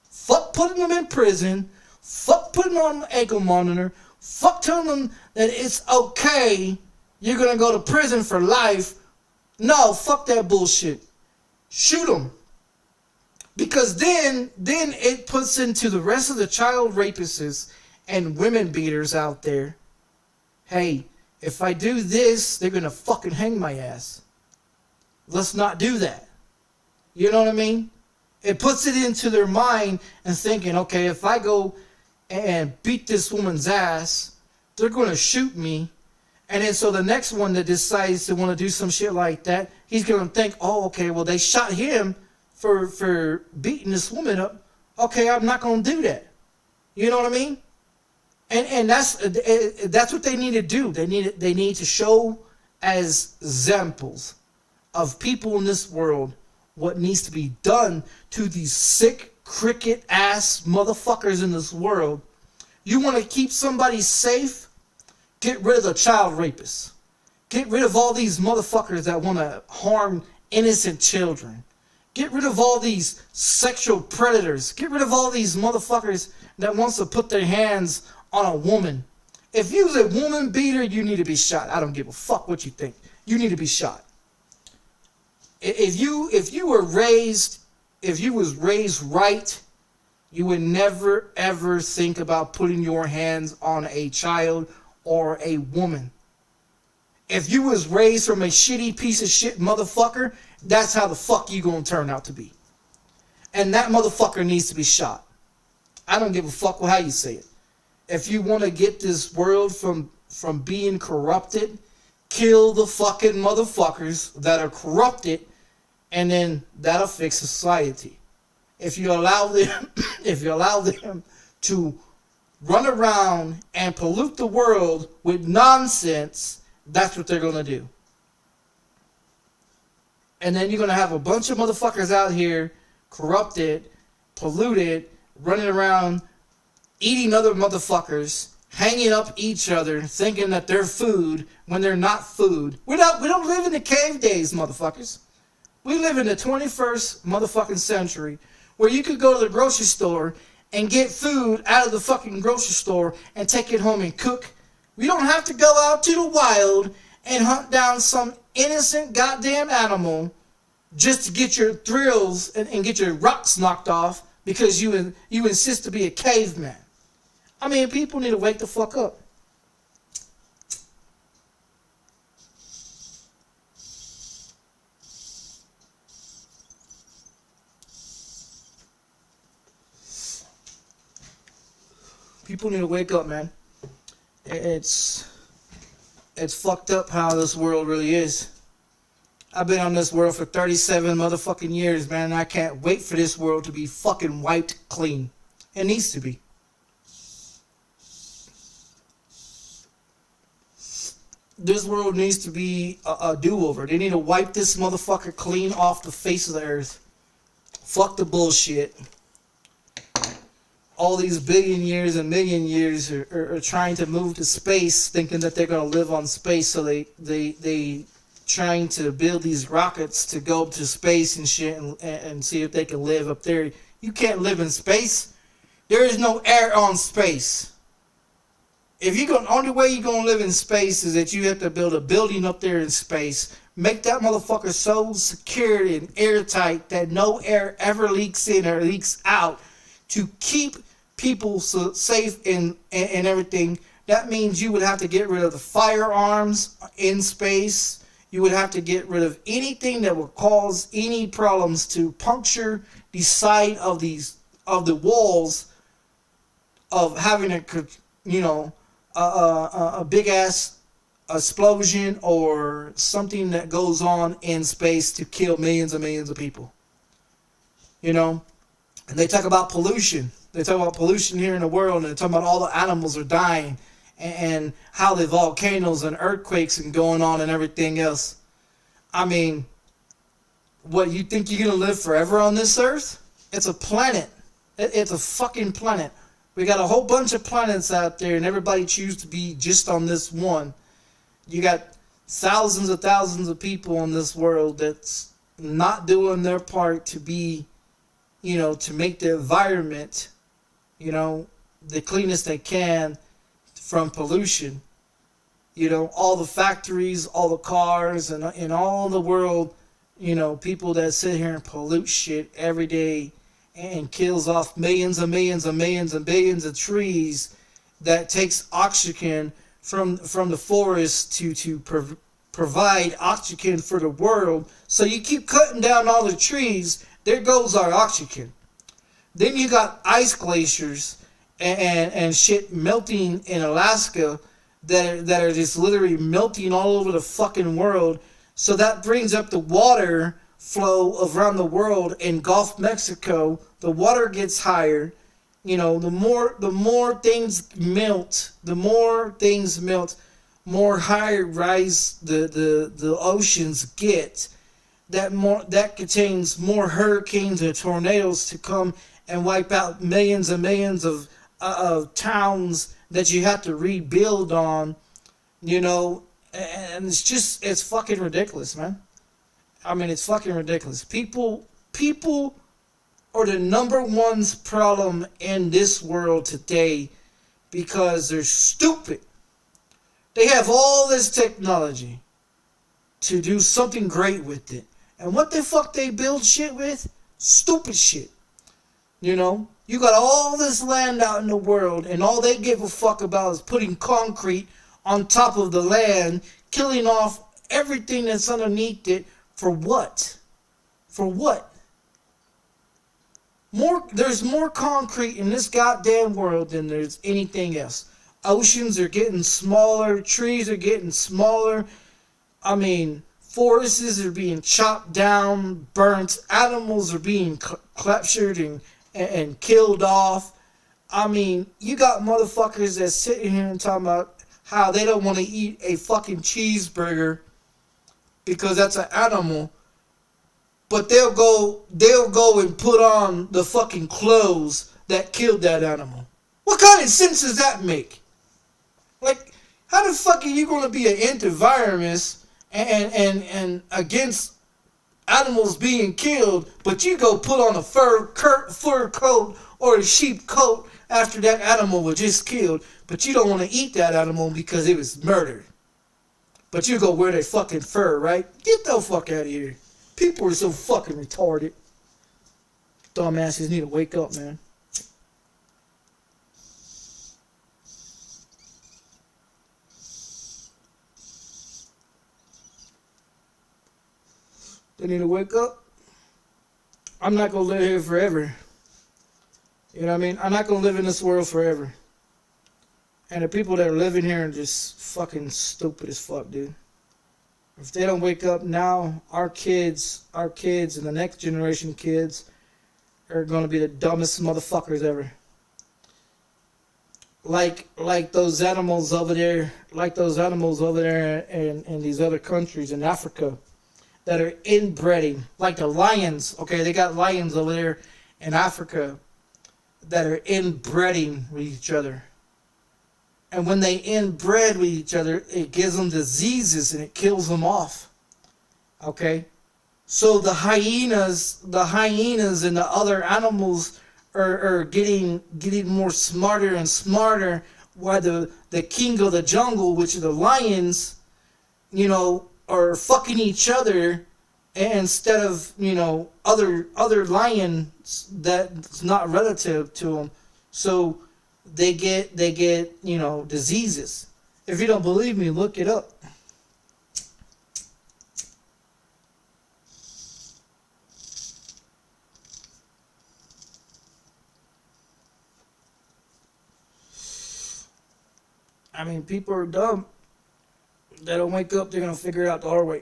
Fuck putting them in prison. Fuck putting them on the ankle monitor. Fuck telling them that it's okay, you're gonna go to prison for life. No, fuck that bullshit. Shoot them. Because then it puts into the rest of the child rapists and women beaters out there, hey, if I do this, they're gonna fucking hang my ass. Let's not do that. You know what I mean? It puts it into their mind and thinking, okay, if I go and beat this woman's ass, they're gonna shoot me. And then so the next one that decides to want to do some shit like that, he's gonna think, oh, okay, well they shot him for beating this woman up. Okay, I'm not gonna do that. You know what I mean? And that's what they need to do. They need to show as examples of people in this world what needs to be done to these sick cricket ass motherfuckers in this world. You want to keep somebody safe? Get rid of the child rapists. Get rid of all these motherfuckers that want to harm innocent children. Get rid of all these sexual predators. Get rid of all these motherfuckers that wants to put their hands on a woman. If you's a woman beater, you need to be shot. I don't give a fuck what you think. You need to be shot. If you was raised right, you would never ever think about putting your hands on a child or a woman. If you was raised from a shitty piece of shit motherfucker, that's how the fuck you gonna turn out to be. And that motherfucker needs to be shot. I don't give a fuck how you say it. If you want to get this world from being corrupted, kill the fucking motherfuckers that are corrupted, and then that'll fix society. If you allow them to run around and pollute the world with nonsense, that's what they're gonna do. And then you're gonna have a bunch of motherfuckers out here, corrupted, polluted, running around, eating other motherfuckers, hanging up each other, thinking that they're food when they're not food. We don't live in the cave days, motherfuckers. We live in the 21st motherfucking century, where you could go to the grocery store and get food out of the fucking grocery store and take it home and cook. We don't have to go out to the wild and hunt down some innocent goddamn animal just to get your thrills and get your rocks knocked off because you insist to be a caveman. I mean, people need to wake the fuck up. People need to wake up, man. It's fucked up how this world really is. I've been on this world for 37 motherfucking years, man, and I can't wait for this world to be fucking wiped clean. It needs to be. This world needs to be a do-over. They need to wipe this motherfucker clean off the face of the earth. Fuck the bullshit. All these billion years and million years are trying to move to space, thinking that they're going to live on space, so they trying to build these rockets to go up to space and shit and see if they can live up there. You can't live in space. There is no air on space. If you go, only way you're going to live in space is that you have to build a building up there in space. Make that motherfucker so secure and airtight that no air ever leaks in or leaks out to keep people so safe and everything. That means you would have to get rid of the firearms in space. You would have to get rid of anything that would cause any problems to puncture the side of the walls of having a big ass explosion or something that goes on in space to kill millions and millions of people. You know, and they talk about pollution. They talk about pollution here in the world, and they talk about all the animals are dying, and how the volcanoes and earthquakes and going on and everything else. I mean, what, you think you're gonna live forever on this earth? It's a planet. It's a fucking planet. We got a whole bunch of planets out there, and everybody chooses to be just on this one. You got thousands of people in this world that's not doing their part to be, you know, to make the environment, you know, the cleanest they can from pollution. You know, all the factories, all the cars, and all the world, you know, people that sit here and pollute shit every day and kills off millions and millions and millions and billions of trees that takes oxygen from the forest to provide oxygen for the world. So you keep cutting down all the trees, there goes our oxygen. Then you got ice glaciers and shit melting in Alaska that are just literally melting all over the fucking world. So that brings up the water flow around the world. In Gulf Mexico, the water gets higher. You know, the more things melt, more higher rise the oceans get. That contains more hurricanes and tornadoes to come and wipe out millions and millions of towns that you have to rebuild on, you know, and it's fucking ridiculous, man. I mean, it's fucking ridiculous. People are the number one problem in this world today because they're stupid. They have all this technology to do something great with it. And what the fuck they build shit with? Stupid shit. You know? You got all this land out in the world, and all they give a fuck about is putting concrete on top of the land, killing off everything that's underneath it. For what? For what? There's more concrete in this goddamn world than there's anything else. Oceans are getting smaller, trees are getting smaller. I mean, forests are being chopped down, burnt, animals are being captured and killed off. I mean, you got motherfuckers that's sitting here and talking about how they don't want to eat a fucking cheeseburger because that's an animal, but they'll go and put on the fucking clothes that killed that animal. What kind of sense does that make? Like, how the fuck are you going to be an anti-environmentalist and against animals being killed, but you go put on a fur coat or a sheep coat after that animal was just killed, but you don't want to eat that animal because it was murdered. But you go wear that fucking fur, right? Get the fuck out of here. People are so fucking retarded. Dumbasses need to wake up, man. They need to wake up. I'm not going to live here forever. You know what I mean? I'm not going to live in this world forever. And the people that are living here are just fucking stupid as fuck, dude. If they don't wake up now, our kids, and the next generation kids are going to be the dumbest motherfuckers ever. Like those animals over there, in these other countries in Africa that are inbreeding, like the lions. Okay, they got lions over there in Africa that are inbreeding with each other. And when they inbred with each other, it gives them diseases and it kills them off. Okay? So the hyenas and the other animals are getting more smarter and smarter, while the king of the jungle, which are the lions, you know, are fucking each other instead of, you know, other lions that's not relative to them. So they get, you know, diseases. If you don't believe me, look it up. I mean, people are dumb. They don't wake up, they're going to figure it out the hard way.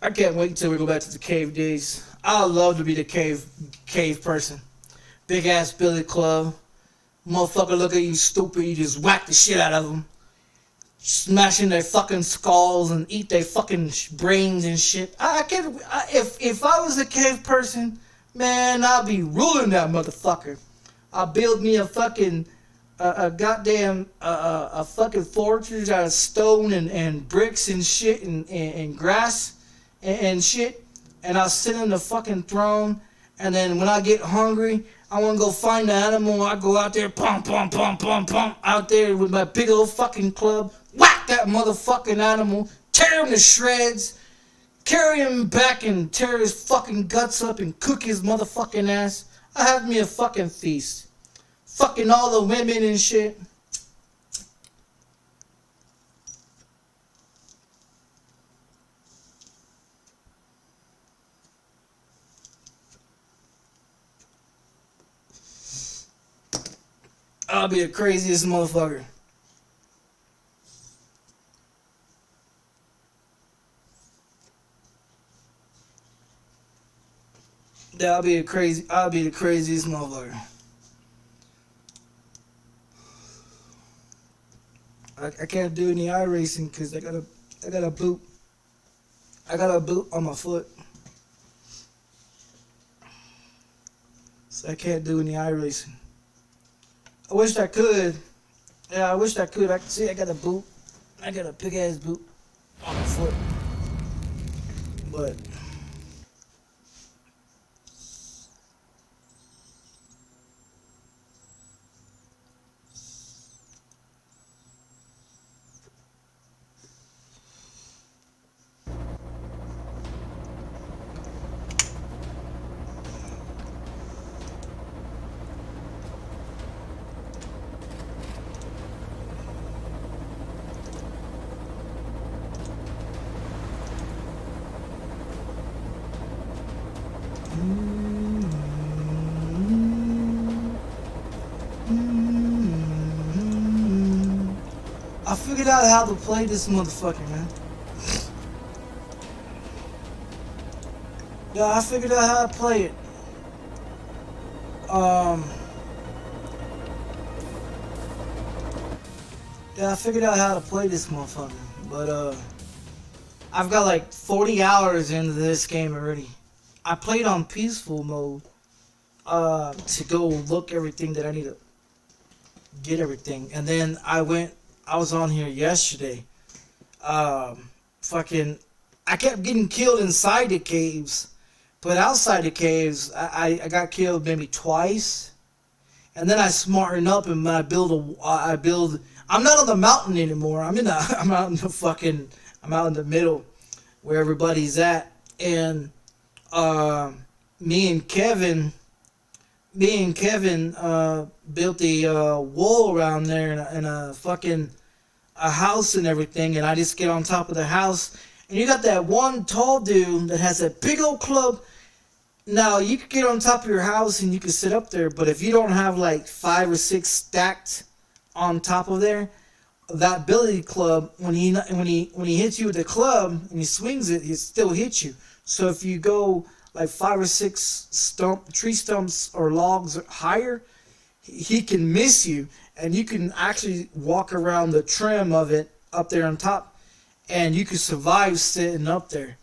I can't wait until we go back to the cave days. I love to be the cave person. Big ass billet club. Motherfucker look at you stupid, you just whack the shit out of them. Smashing their fucking skulls and eat their fucking brains and shit. If I was a cave person, man, I'd be ruling that motherfucker. I'll build me a fucking a goddamn a fucking fortress out of stone and bricks and shit and grass and shit, and I'll sit on the fucking throne. And then when I get hungry, I want to go find the animal. I go out there, pump, out there with my big old fucking club, whack that motherfucking animal, tear him to shreds, carry him back and tear his fucking guts up and cook his motherfucking ass. I have me a fucking feast. Fucking all the women and shit. I'll be the craziest motherfucker. Yeah, I'll be the craziest motherfucker. I can't do any iRacing because I got a boot. I got a boot on my foot. So I can't do any iRacing. I wish I could. Yeah, I wish I could. I can see I got a boot. I got a big ass boot on my foot. But I figured out how to play this motherfucker, man. Yeah, I figured out how to play it. Yeah, I figured out how to play this motherfucker. But, I've got like 40 hours into this game already. I played on peaceful mode, to go look everything that I need to get everything. And then I was on here yesterday. I kept getting killed inside the caves, but outside the caves, I got killed maybe twice. And then I smarten up and I build. I'm not on the mountain anymore. I'm out in the middle, where everybody's at. And me and Kevin built a wall around there and a house and everything, and I just get on top of the house, and you got that one tall dude that has a big old club. Now you could get on top of your house and you can sit up there, but if you don't have like 5 or 6 stacked on top of there, that billy club, when he hits you with the club and he swings it, he still hits you. So if you go like 5 or 6 tree stumps or logs higher, he can miss you, and you can actually walk around the trim of it up there on top, and you can survive sitting up there.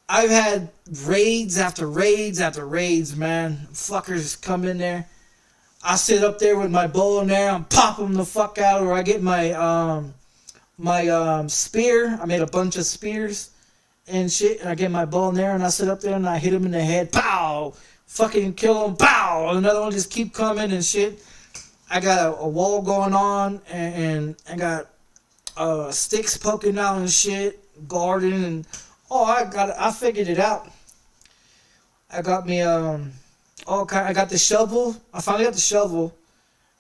I've had raids after raids after raids, man. Fuckers come in there. I sit up there with my bow and arrow and pop them the fuck out, or I get my spear. I made a bunch of spears and shit, and I get my bow and arrow and I sit up there and I hit him in the head. Pow! Fucking kill him. Pow! Another one just keep coming and shit. I got a wall going on, and I got sticks poking out and shit, guarding, and I figured it out. I got me I got the shovel. I finally got the shovel,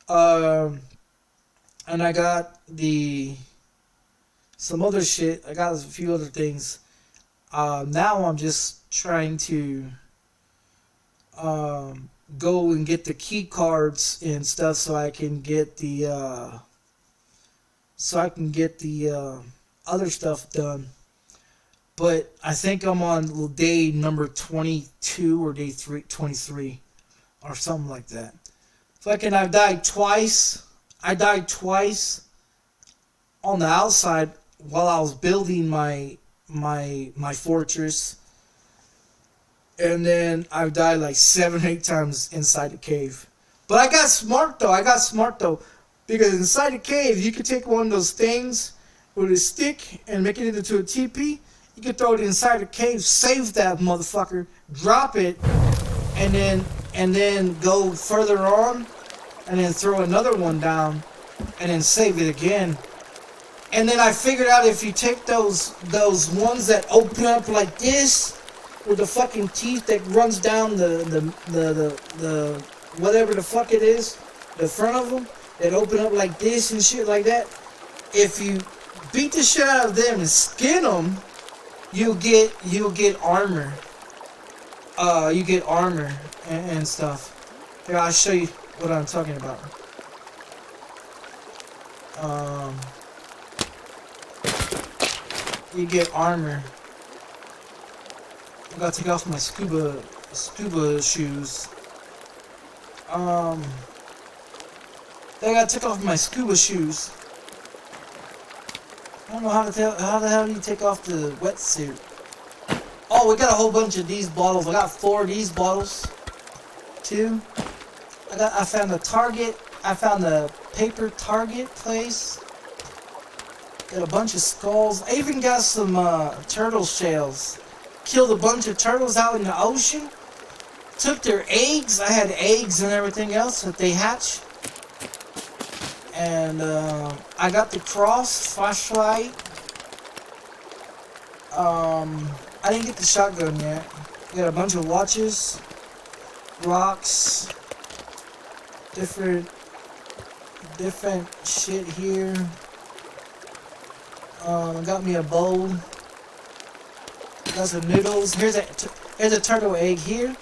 and I got some other shit. I got a few other things. Now I'm just trying to go and get the key cards and stuff so I can get the other stuff done. But I think I'm on day number 22 or day 23 or something like that. Fucking, I died twice. I died twice on the outside while I was building my fortress. And then I've died like 7 or 8 times inside the cave. But I got smart though. Because inside the cave, you could take one of those things with a stick and make it into a TP. You could throw it inside the cave, save that motherfucker, drop it, and then go further on, and then throw another one down, and then save it again. And then I figured out if you take those ones that open up like this, with the fucking teeth that runs down the whatever the fuck it is, the front of them, that open up like this and shit like that. If you beat the shit out of them and skin them, you'll get armor. You get armor and stuff. Here, I'll show you what I'm talking about. You get armor. I gotta take off my scuba shoes. I gotta take off my scuba shoes. I don't know how the hell do you take off the wetsuit? Oh, we got a whole bunch of these bottles. I got 4 of these bottles. 2. I found the Target. I found the paper Target place. Got a bunch of skulls. I even got some turtle shells. Killed a bunch of turtles out in the ocean. Took their eggs. I had eggs and everything else that they hatch. And I got the cross flashlight. I didn't get the shotgun yet. Got a bunch of watches, rocks, different shit here. I got me a bowl. Got some noodles. Here's a turtle egg here.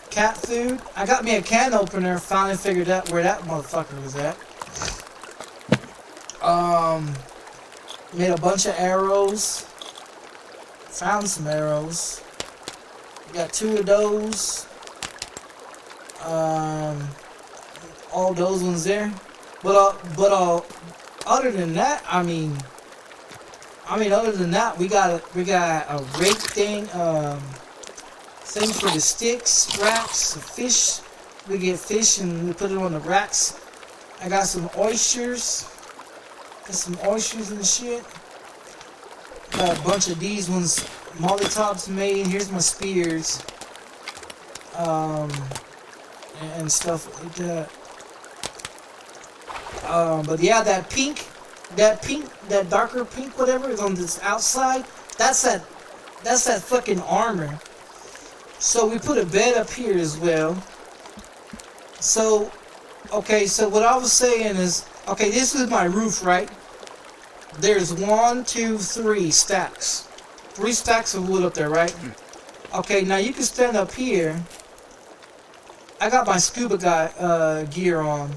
Cat food. I got me a can opener. Finally figured out where that motherfucker was at. Made a bunch of arrows. Found some arrows. Got 2 of those. All those ones there. But other than that, I mean, other than that, we got a rake thing, thing for the sticks, racks, fish. We get fish and we put it on the racks. I got some oysters. Got some oysters and shit. Got a bunch of these ones, Molotovs made. Here's my spears. And stuff like that. But yeah, that darker pink, whatever, is on this outside. That's that fucking armor. So we put a bed up here as well. So, okay, so what I was saying is, okay, this is my roof, right? There's 1, 2, 3 stacks. 3 stacks of wood up there, right? Okay, now you can stand up here. I got my scuba gear on.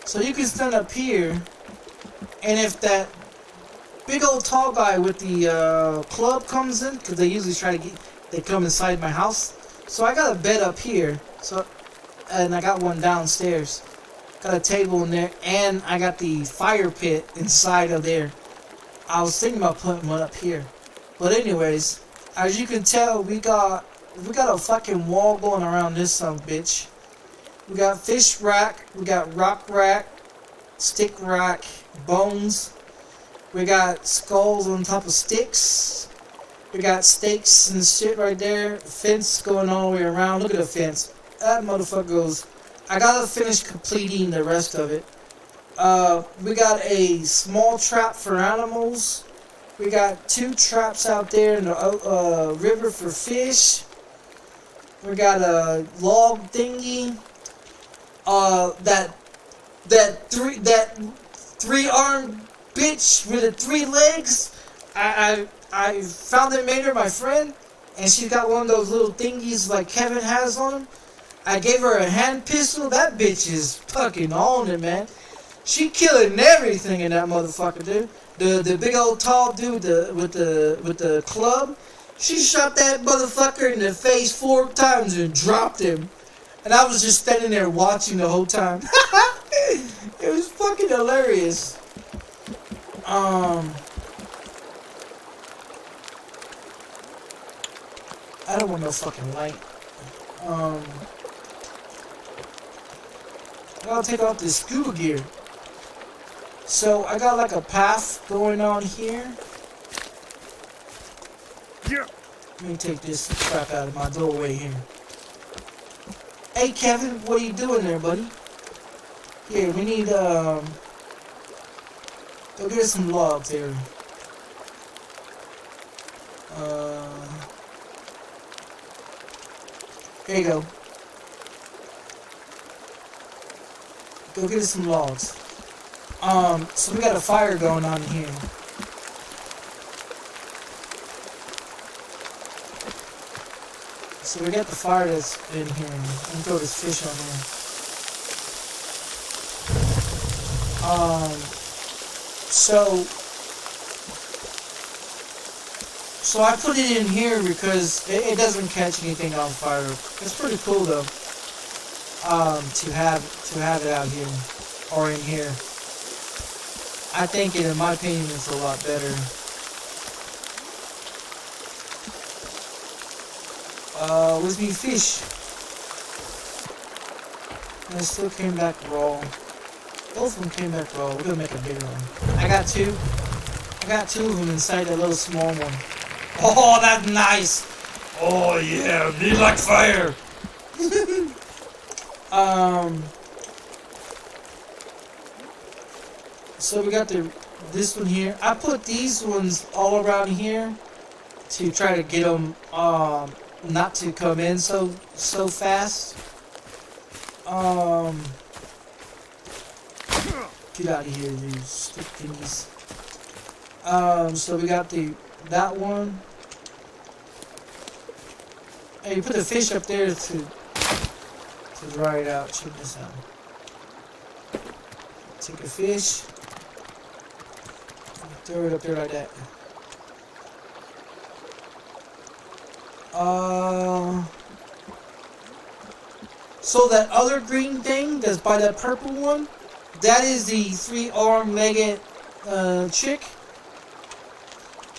So you can stand up here, and if that big old tall guy with the club comes in, because they usually they come inside my house. So I got a bed up here, and I got one downstairs. Got a table in there, and I got the fire pit inside of there. I was thinking about putting one up here. But anyways, as you can tell, we got a fucking wall going around this son of a bitch. We got fish rack, we got rock rack, stick rack, bones. We got skulls on top of sticks. We got stakes and shit right there. Fence going all the way around. Look at the fence. That motherfucker goes. I gotta finish completing the rest of it. We got a small trap for animals. We got 2 traps out there in the river for fish. We got a log thingy. That 3-armed bitch with the 3 legs. I found it, made her my friend, and she got one of those little thingies like Kevin has on him. I gave her a hand pistol. That bitch is fucking on it, man. She killing everything in that motherfucker, dude. The big old tall dude with the club, She shot that motherfucker in the face 4 times and dropped him. And I was just standing there watching the whole time. It was fucking hilarious. I don't want no fucking light. I gotta take off this scuba gear. So I got like a path going on here. Yeah. Let me take this crap out of my doorway here. Hey Kevin, what are you doing there, buddy? Here, we need go get some logs here. Here you go. Go get us some logs. So we got a fire going on here. So we got the fire that's in here. Let me throw this fish on here. So I put it in here because it doesn't catch anything on fire. It's pretty cool though. To have it out here or in here. I think in my opinion it's a lot better. Where's me fish? And it still came back raw. Both of them came back raw. We're gonna make a bigger one. I got two of them inside that little small one. Oh, that's nice. Oh yeah, be like fire. So we got this one here. I put these ones all around here to try to get them not to come in so fast. Get out of here, these stick thingies. So we got that one. Hey, you put the fish up there to dry it out. Check this out. Take a fish. Throw it up there like that. So that other green thing that's by that purple one, that is the 3-arm-legged chick.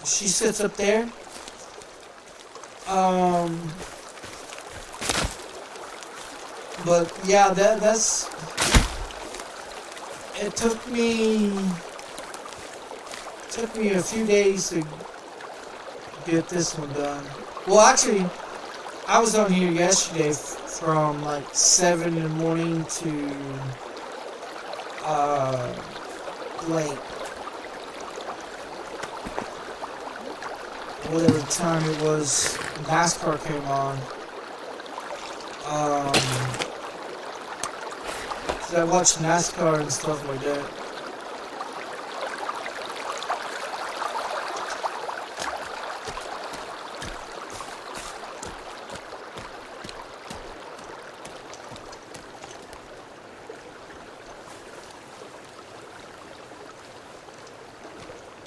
She sits up there. But yeah, that's. It took me a few days to get this one done. Well, actually, I was on here yesterday from like 7 in the morning to late. Whatever time it was, NASCAR came on. So I watched NASCAR and stuff like that.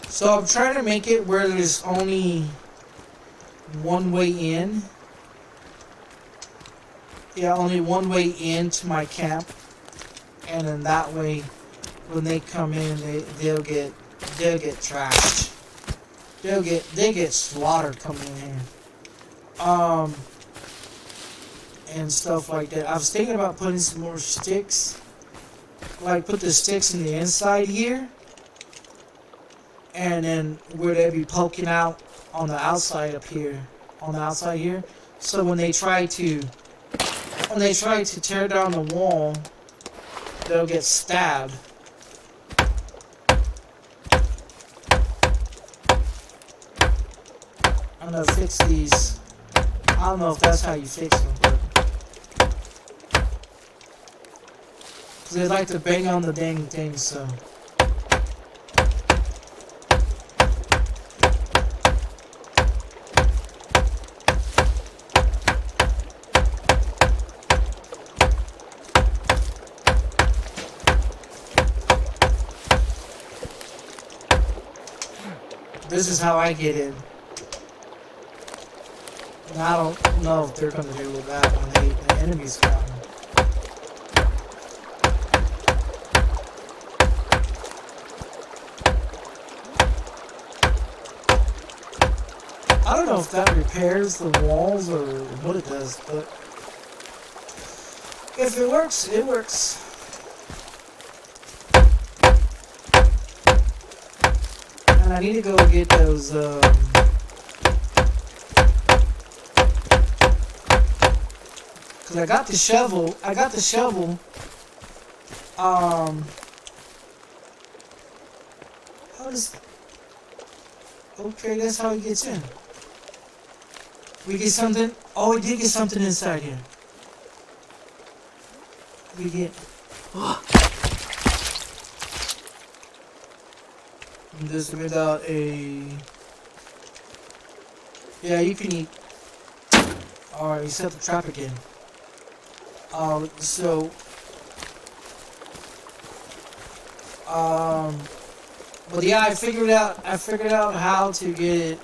So I'm trying to make it where there's only one way in. Yeah, only one way into my camp. And then that way, when they come in, they'll get trashed. They get slaughtered coming in here. And stuff like that. I was thinking about putting some more sticks. Like put the sticks in the inside here. And then where they'd be poking out on the outside up here. On the outside here. So when they try to tear down the wall, they'll get stabbed. I'm gonna fix these. I don't know if that's how you fix them, but cause they like to bang on the dang thing, so. This is how I get in. And I don't know if they're gonna do that when the enemies come. I don't know if that repairs the walls or what it does, but if it works, it works. And I need to go get those, cause I got the shovel, how does, okay, that's how he gets in. We get something, oh, we did get something inside here. We get, this without a, yeah, you can eat. Alright, we set the trap again. But yeah, I figured out how to get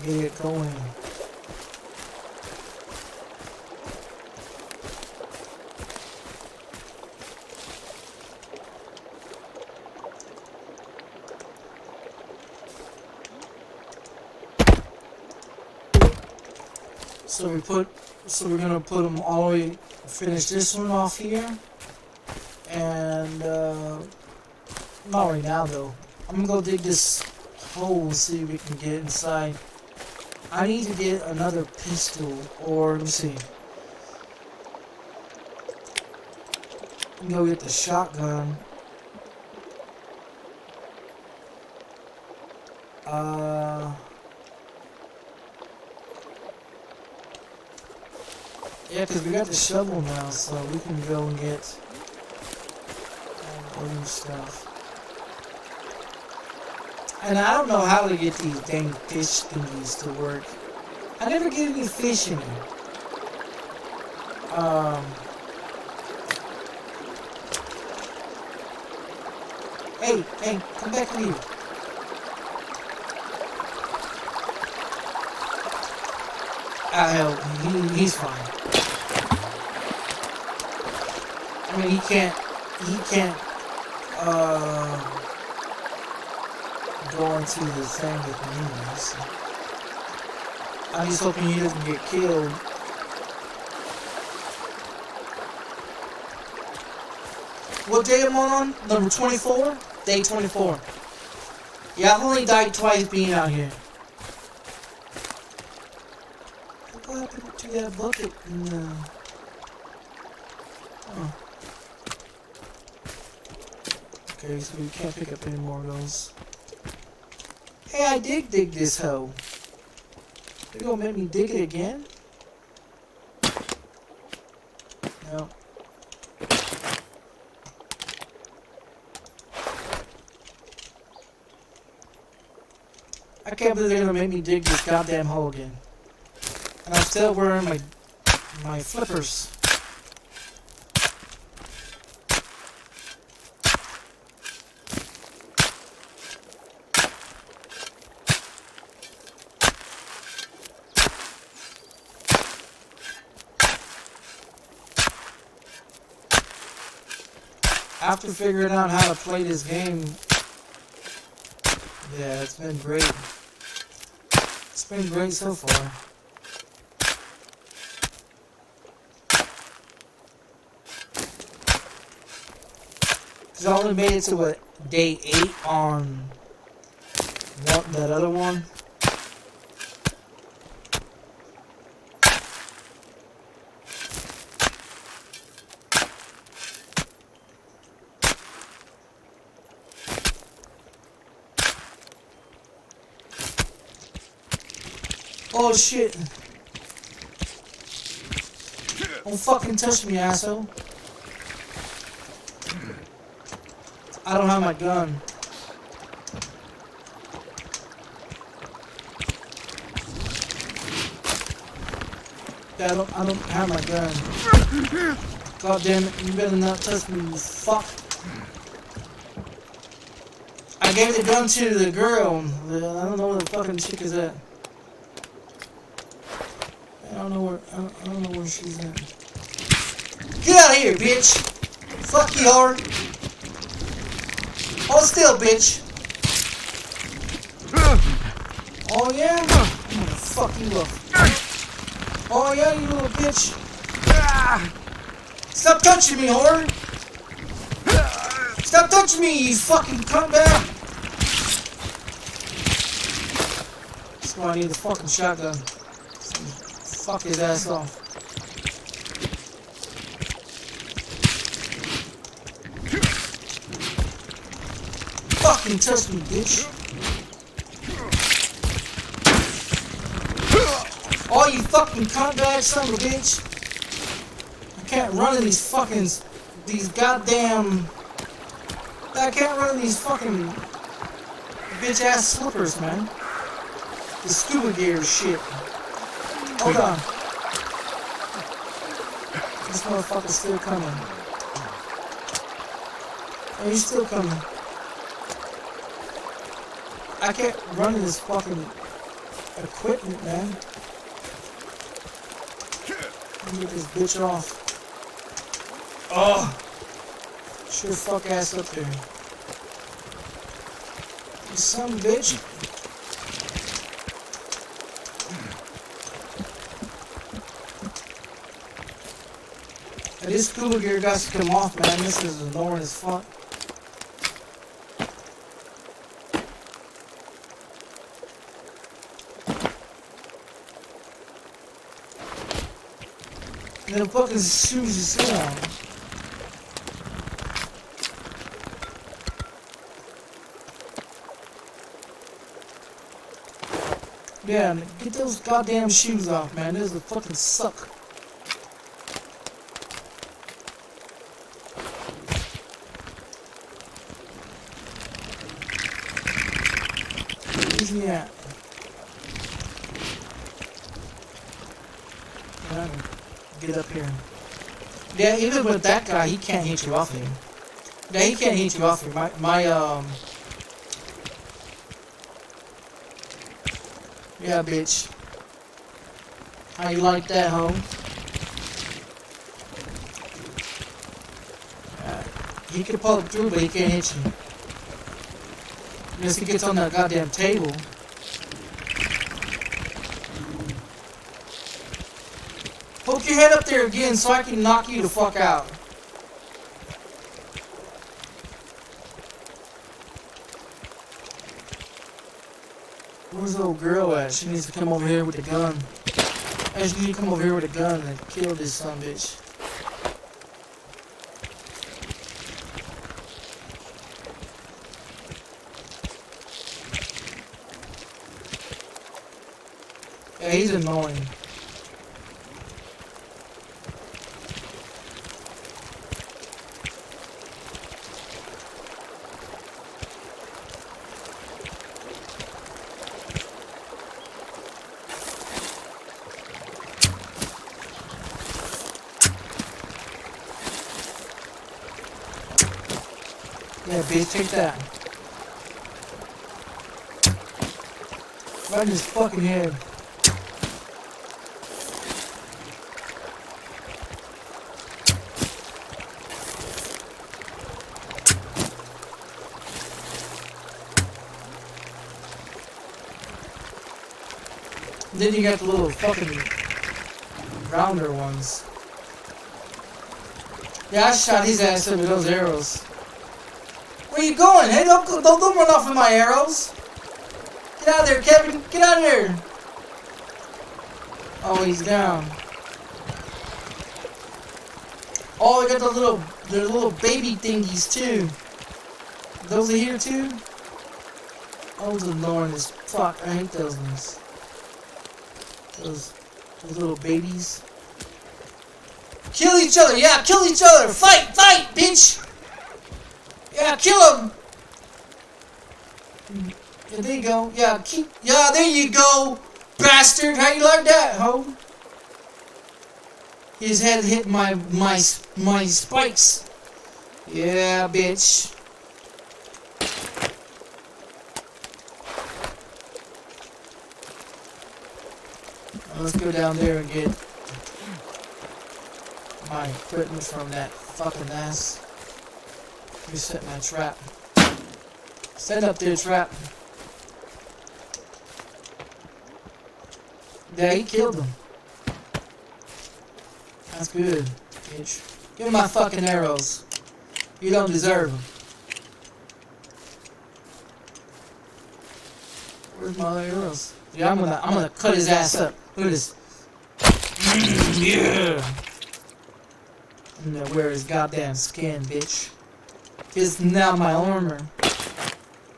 it going. So we're gonna put them all the way, finish this one off here, and not right now though. I'm gonna go dig this hole and see if we can get inside. I need to get another pistol, or let me see. I'm gonna go get the shotgun. Yeah, because we got the shovel now, so we can go and get other stuff. And I don't know how to get these dang fish thingies to work. I never get any fish in here. Hey, come back here. Hell, he's fine. I mean, he can't, go into the thing with me, so. I'm just hoping he doesn't get killed. What day am I on? Number 24? Day 24. Yeah, I've only died twice being out here. What happened to that bucket? No. Oh. Okay, so we can't pick up any more of those. Hey, I did dig this hole. They're gonna make me dig it again? No. I can't believe they're gonna make me dig this goddamn hole again. And I'm still wearing my flippers. After figuring out how to play this game, yeah, it's been great. It's been great so far. Cause I only made it to what, day 8 on that other one. Oh shit. Don't fucking touch me, asshole. I don't have my gun. Yeah, I don't have my gun. God damn it, you better not touch me, you fuck. I gave the gun to the girl. I don't know what the fucking chick is at. I don't know where she's at. Get out of here, bitch! Fuck you, whore! Hold still, bitch! Oh yeah? I'm gonna fuck you up. Oh yeah, you little bitch! Stop touching me, whore! Stop touching me, you fucking cuntbag! That's why I need the fucking shotgun. Fuck his ass off. Fucking touch me, bitch. Oh, you fucking cuntbag son of a bitch. I can't run in these fucking, I can't run in these fucking bitch ass slippers, man. The scuba gear shit. Hold on. This motherfucker's still coming. Oh, he's still coming. I can't run in this fucking equipment, man. Let me get this bitch off. Oh! Sure fuck ass up there. You son of a bitch. This scuba gear got to come off, man. This is annoying as fuck. And then fucking shoes you sit on. Yeah, get those goddamn shoes off, man. Those fucking suck. Where's he at? Get up here. Yeah, even with that guy, he can't hit you off here. Yeah, he can't hit you off here. Yeah, bitch. How you like that, ho? He can pull it through, but he can't hit you. Unless he gets on that goddamn table. Poke your head up there again so I can knock you the fuck out. Where's the old girl at? She needs to come over here with a gun. She needs to come over here with a gun and kill this son of a bitch. Yeah, he's annoying. Yeah, bitch, take that. Right in his fucking head. Then you got the little fucking rounder ones. Yeah, I shot his ass up with those arrows. Where you going? Hey, don't run off with my arrows. Get out of there, Kevin. Get out of here. Oh, he's down. Oh, we got the little baby thingies too. Those are here too. Those are annoying as fuck. I hate those ones. Those little babies. Kill each other. Yeah, kill each other. Fight, bitch. Yeah, kill him! Yeah, there you go. Yeah, there you go, bastard. How you like that, ho? His head hit my spikes. Yeah, bitch. Let's go down there and get my equipment from that fucking ass. Let me set my trap. Set up their trap. Yeah, he killed him. That's good, bitch. Give me my fucking arrows. You don't deserve them. Where's my other arrows? Yeah, I'm gonna cut his ass up. Look at this. Yeah. I'm gonna wear his goddamn skin, bitch. This is now my armor.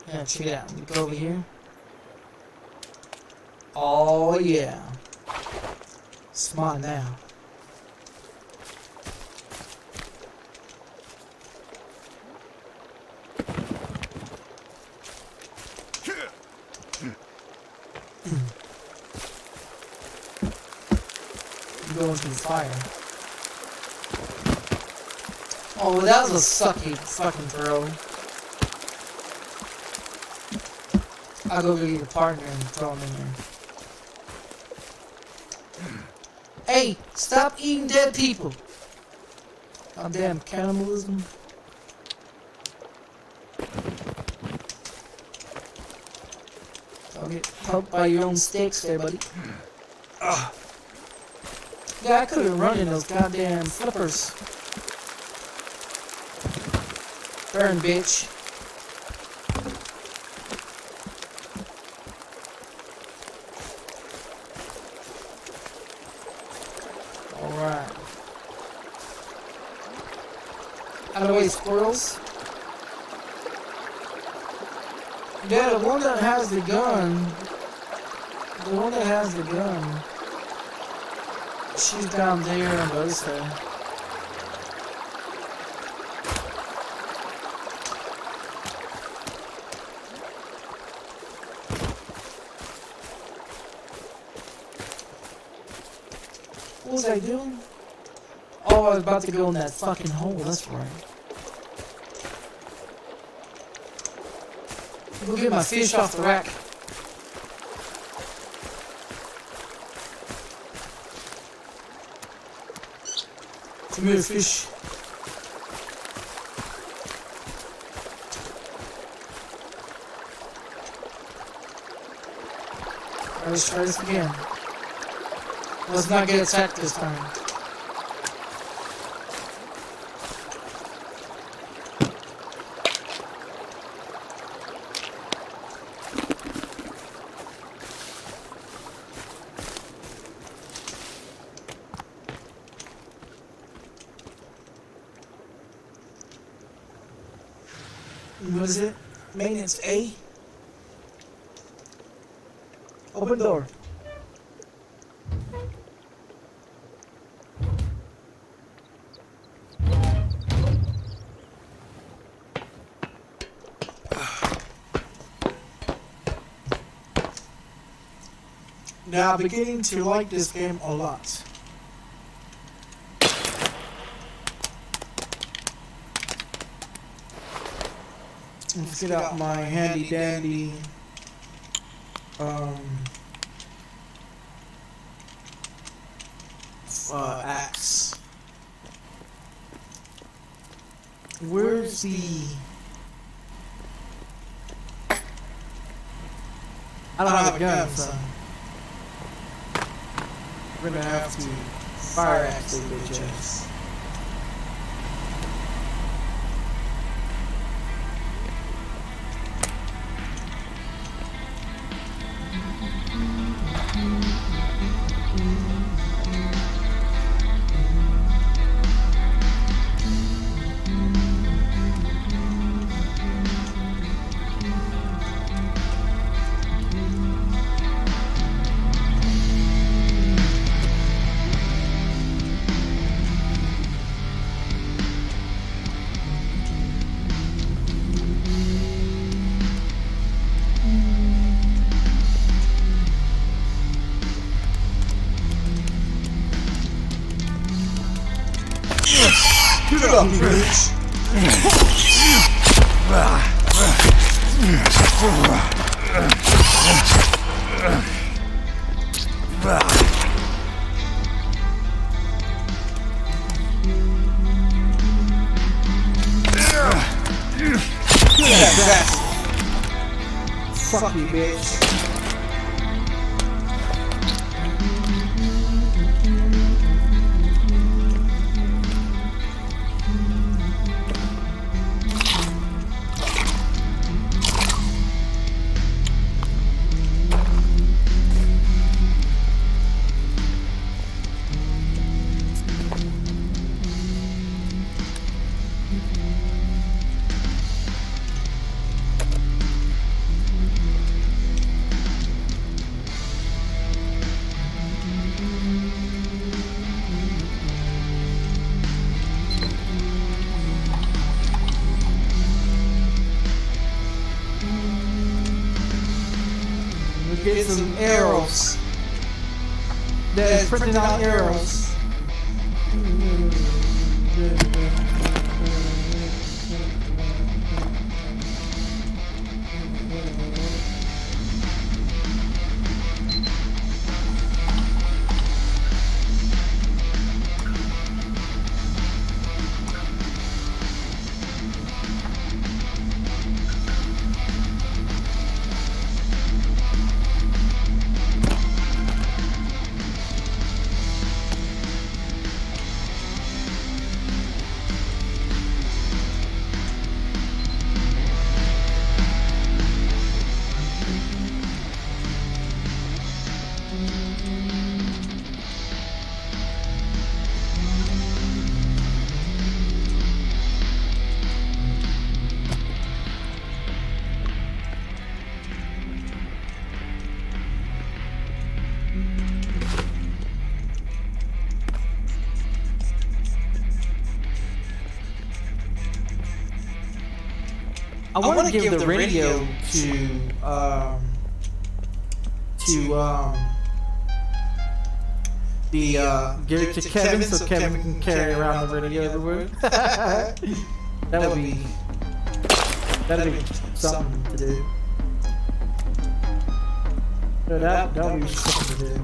Yeah, check it out. Let me go over here. Oh yeah. Smart now. Go into the fire. Oh, well, that was a sucky fucking throw. I'll go get your partner and throw him in there. Hey, stop eating dead people. Goddamn cannibalism. Don't get poked by your own sticks there, buddy. Ugh. Yeah, I could have run in those goddamn flippers. Burn, bitch. Alright. Out of the way, squirrels. Yeah, the one that has the gun. She's down there on the other side. What was I doing? Oh, I was about to go in that fucking hole, that's right. Go get my fish off the rack. Come here, fish. Alright, let's try this again. Let's not get attacked this time. What is it? Maintenance A? Open door. Now I'm beginning to like this game a lot. Let's get out my handy dandy axe. Where's the... I don't have a gun, son. We're gonna have to fire axe the bitch ass. Get up, bitch! bitch. Get some arrows. They're printing out arrows. I want to give the radio give it to Kevin so Kevin can carry around the radio everywhere. That'd be something to do. That would be something to do.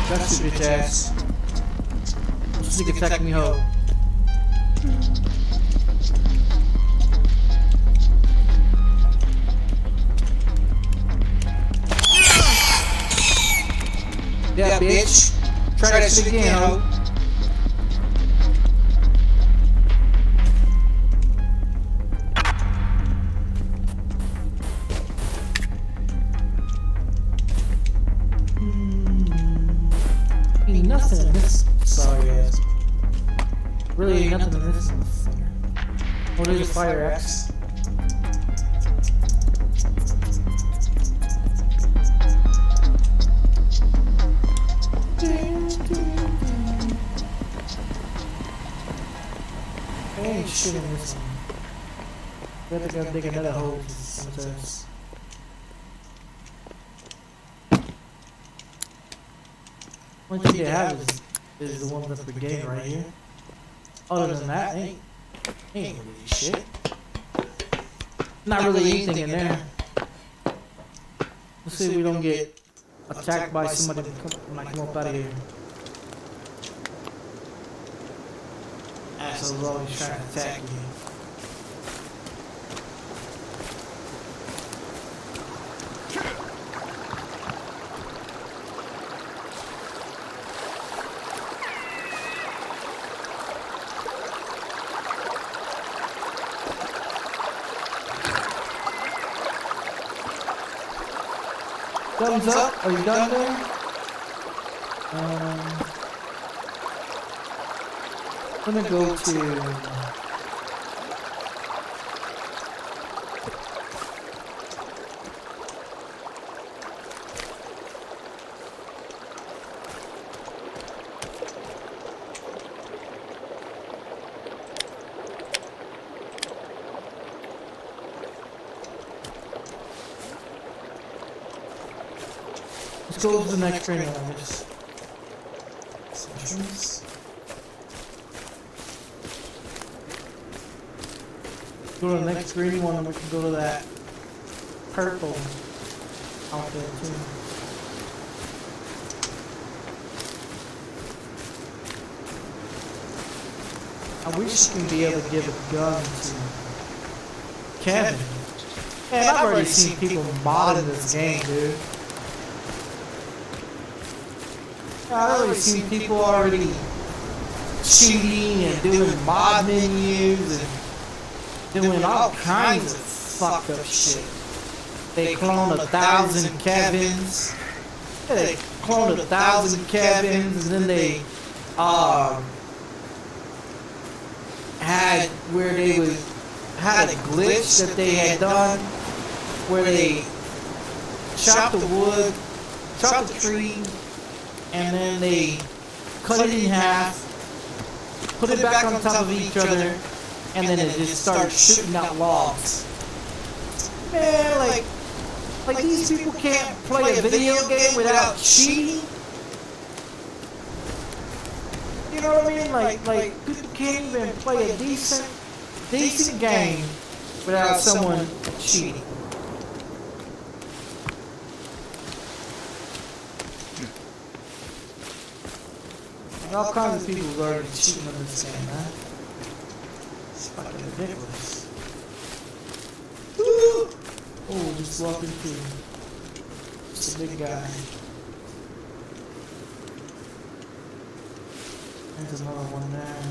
That's your bitch ass. This nigga attacked me, ho. Yeah, bitch. Try that shit again, ho. Ain't nothing in this sorry ass. Really ain't nothing in this motherfucker. Oh, there's a fire axe. Ain't shit in this one. Better go dig another hole sometimes. One thing they have is the one that's the game right here. Other than that, ain't really shit. Not really anything in there. Let's see if we don't get attacked by somebody when I come up out of here. Assholes always trying to attack you. Thumbs up? Are you done there? I'm gonna go to... Let's go to the next training one. Just go to the next green one, and we can go to that purple out there too. I wish you can be able to give a gun to Kevin. Man, I've already seen people modding this game, dude. I've already seen people already cheating and doing mod menus and doing all kinds of fucked up shit. They clone 1,000 Kevins. They cloned 1,000 Kevins, and then they had where they had a glitch that they had done where they chopped the wood, chopped the tree, and then they cut it in half, put it back on top of each other, and then it just started shooting out logs. Man, like these people can't play a video game without cheating. You know what I mean? Like people can't even play a decent game without someone cheating. And all kinds of people are already cheating on this game, man. It's fucking ridiculous. Woo! Oh, just walking through. It's a big guy. There's another one there.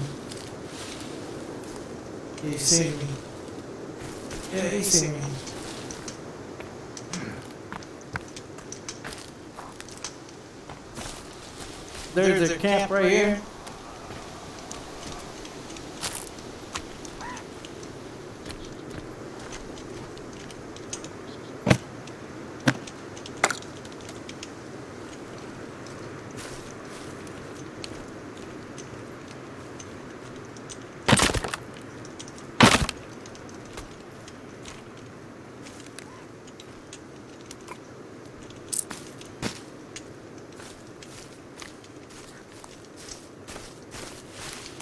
Yeah, he see me. Yeah, he see me. There's a camp right here.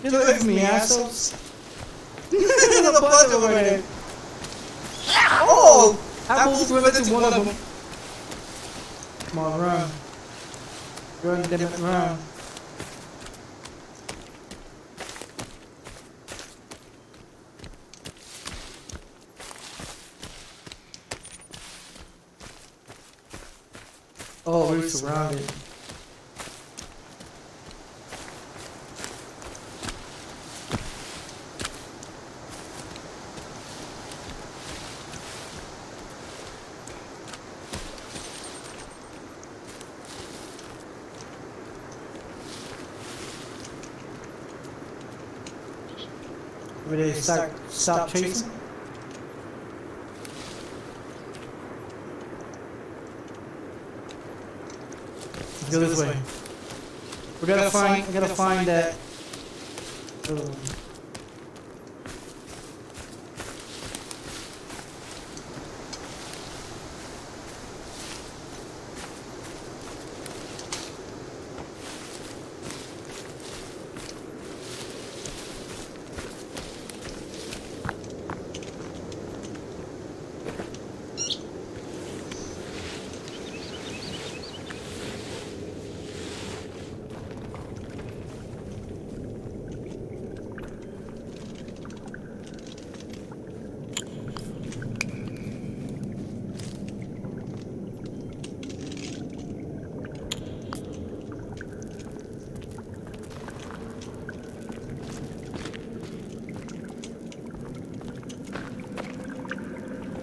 Get away from me, assholes. There's a bunch over there. Oh! I moved into one of them. Come on, run. Run, damn it, run. Oh, we're surrounded. Ready to stop chasing? Let's go this way. We gotta find that.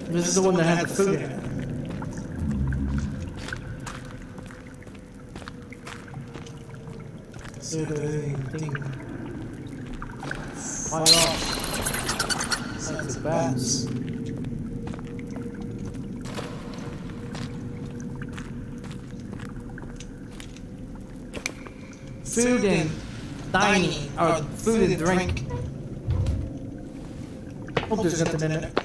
This is the one that had the food in it. So the thing. Fire off. Like the bats. Food and dining, or food and drink. Hope there's nothing in it.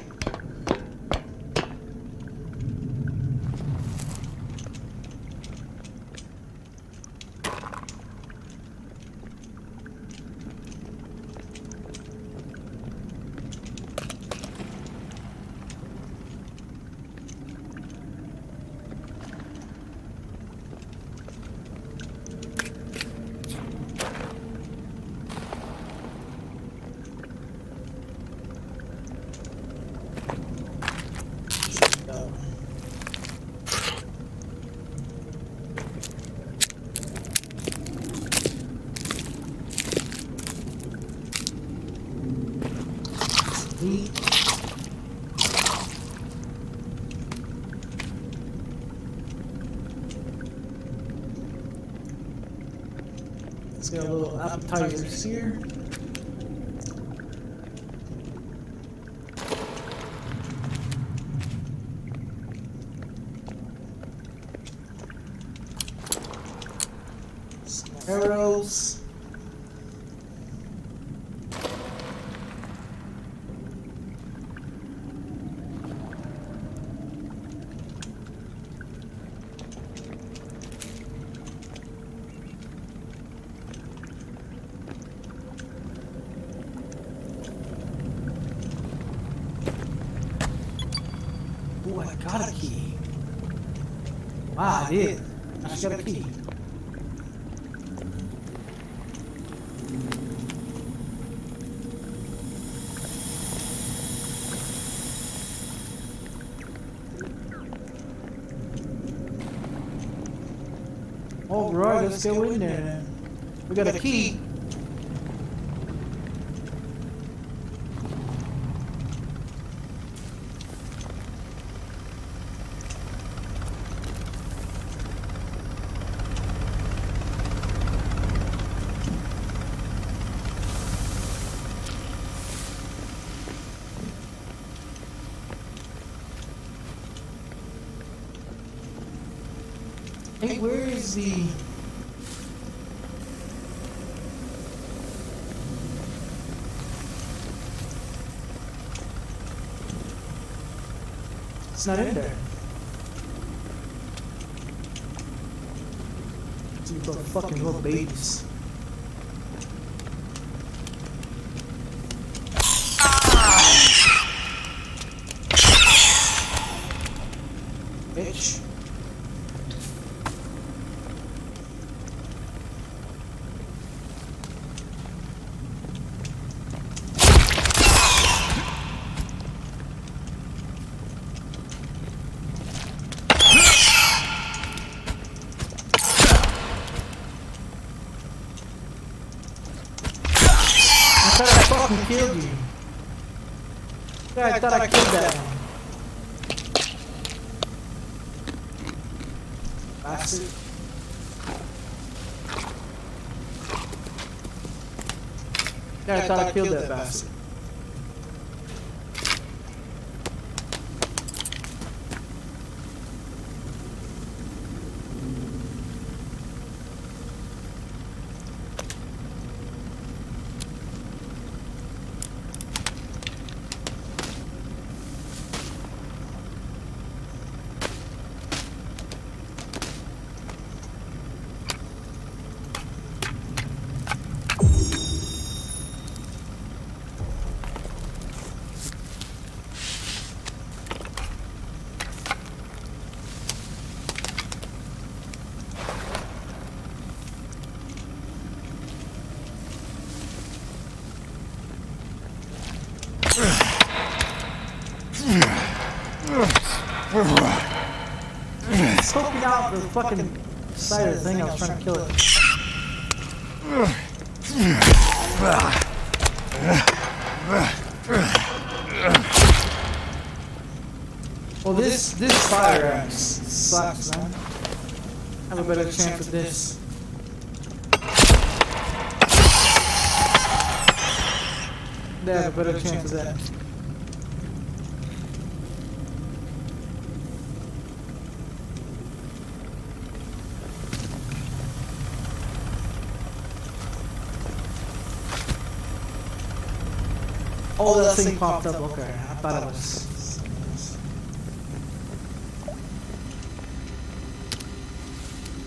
Delete. Let's get a little appetizers here. Some arrows. Ooh, I got a key. Wow, I did. I just got a key. Alright, let's go in there then. We got a key. Hey, where is the... It's not in there. These little fucking little babies. Bitch. I thought I fucking killed you. Yeah, I thought I killed that one. Bastard. Yeah, I thought I killed that bastard. It's poking out the fucking side of the thing. I was trying to kill it. Well, this fire axe sucks, man. I have a better chance of this. They have a better chance of that. Oh, that thing popped up. Okay, I thought it was.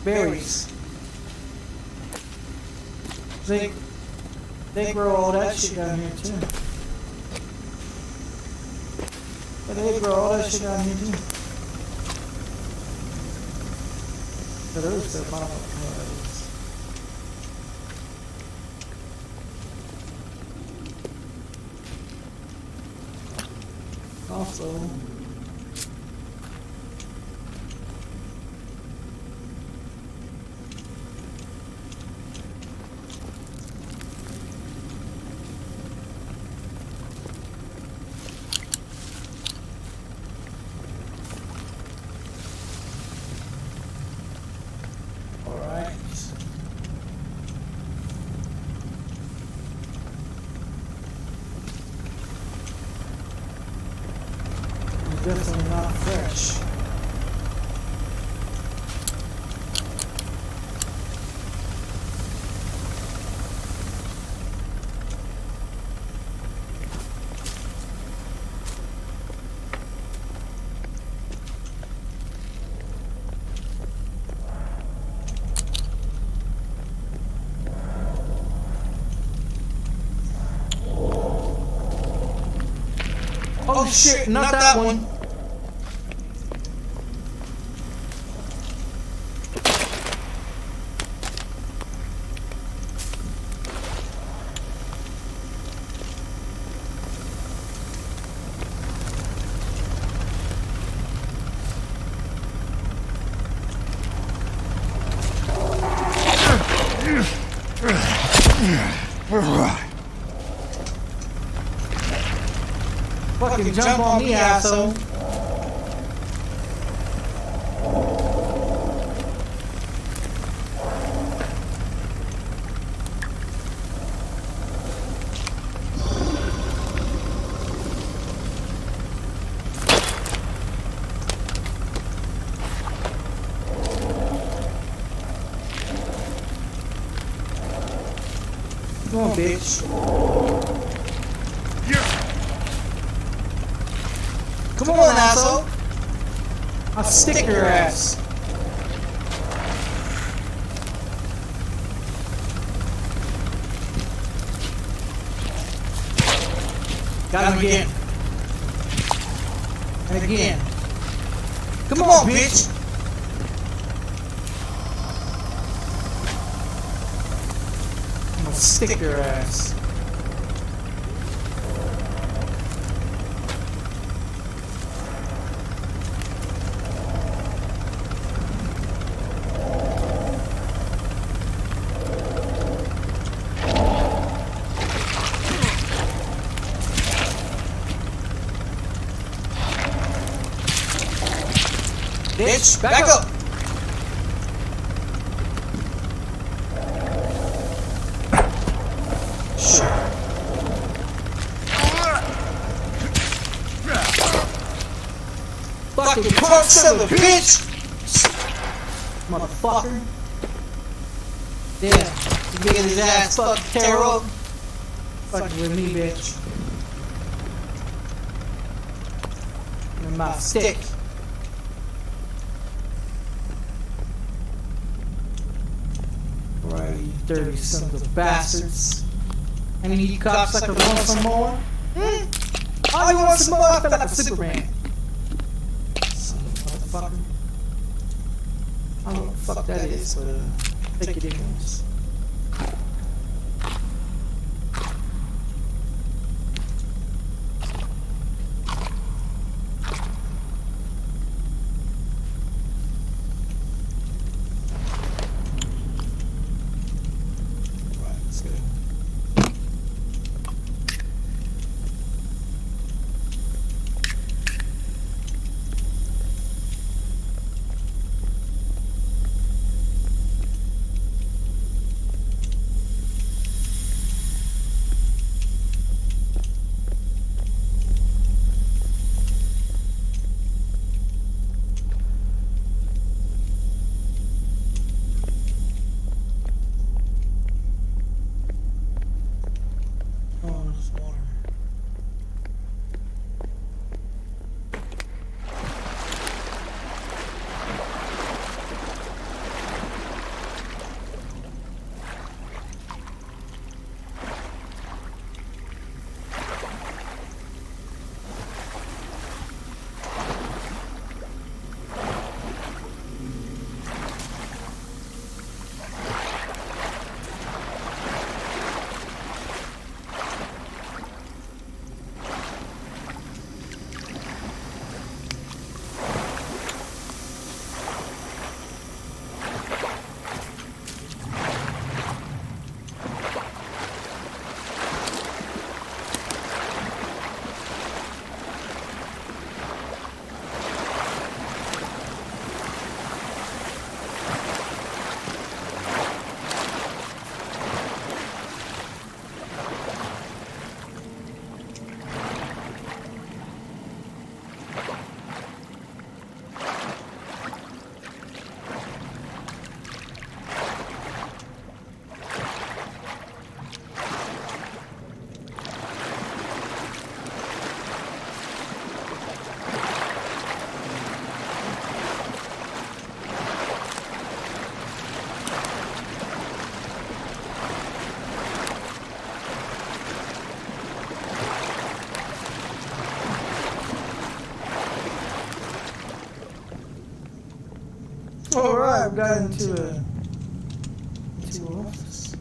Berries. They grow all that shit down here too. But they grow all that shit down here too. So those still pop up. Also, Definitely not fresh. Oh shit, not that one. Fucking jump on me, asshole. Come on, bitch. Come on, asshole. I'll stick your ass. Got him again. And again. Come on, bitch. I'm gonna stick your ass. Bitch, back up! Shit. Fucking punk son of a bitch! Motherfucker. Yeah, you get his ass fucking tear up. Fucking with me, bitch. In my stick. Right, you dirty sons of bastards. And you cocksucker want some more? Oh, you want some more? I feel like a Superman. Son of a motherfucker. I don't know what the fuck that is, but take it anyways. Alright, we got into an office.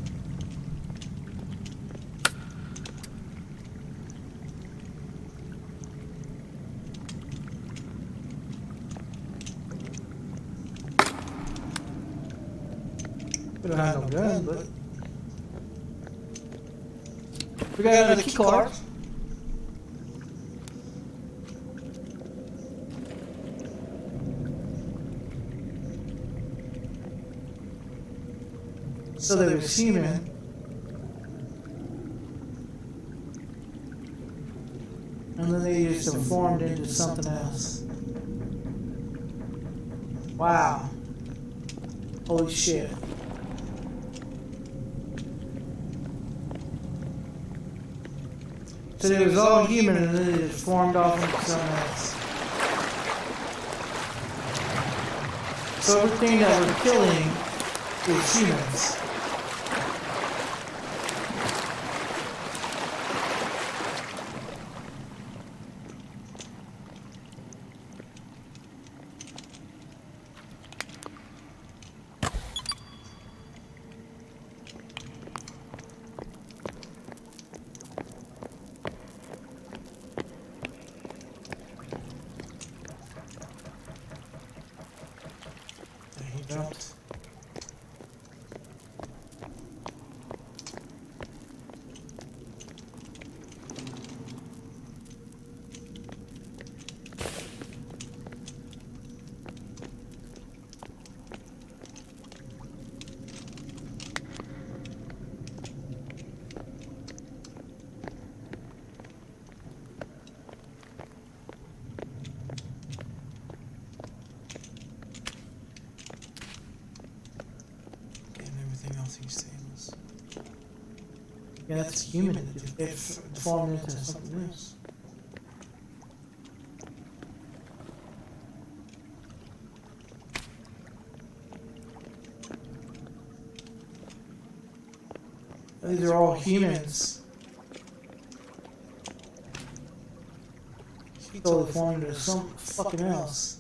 We don't have no gun, but we got another key card. So they were human. And then they just transformed into something else. Wow. Holy shit. So they was all human and then they just formed off into something else. So everything that we're killing is humans. He jumped. He's saying is, yeah, that's human. It formed into something else. These are all humans. He totally formed into something fucking else.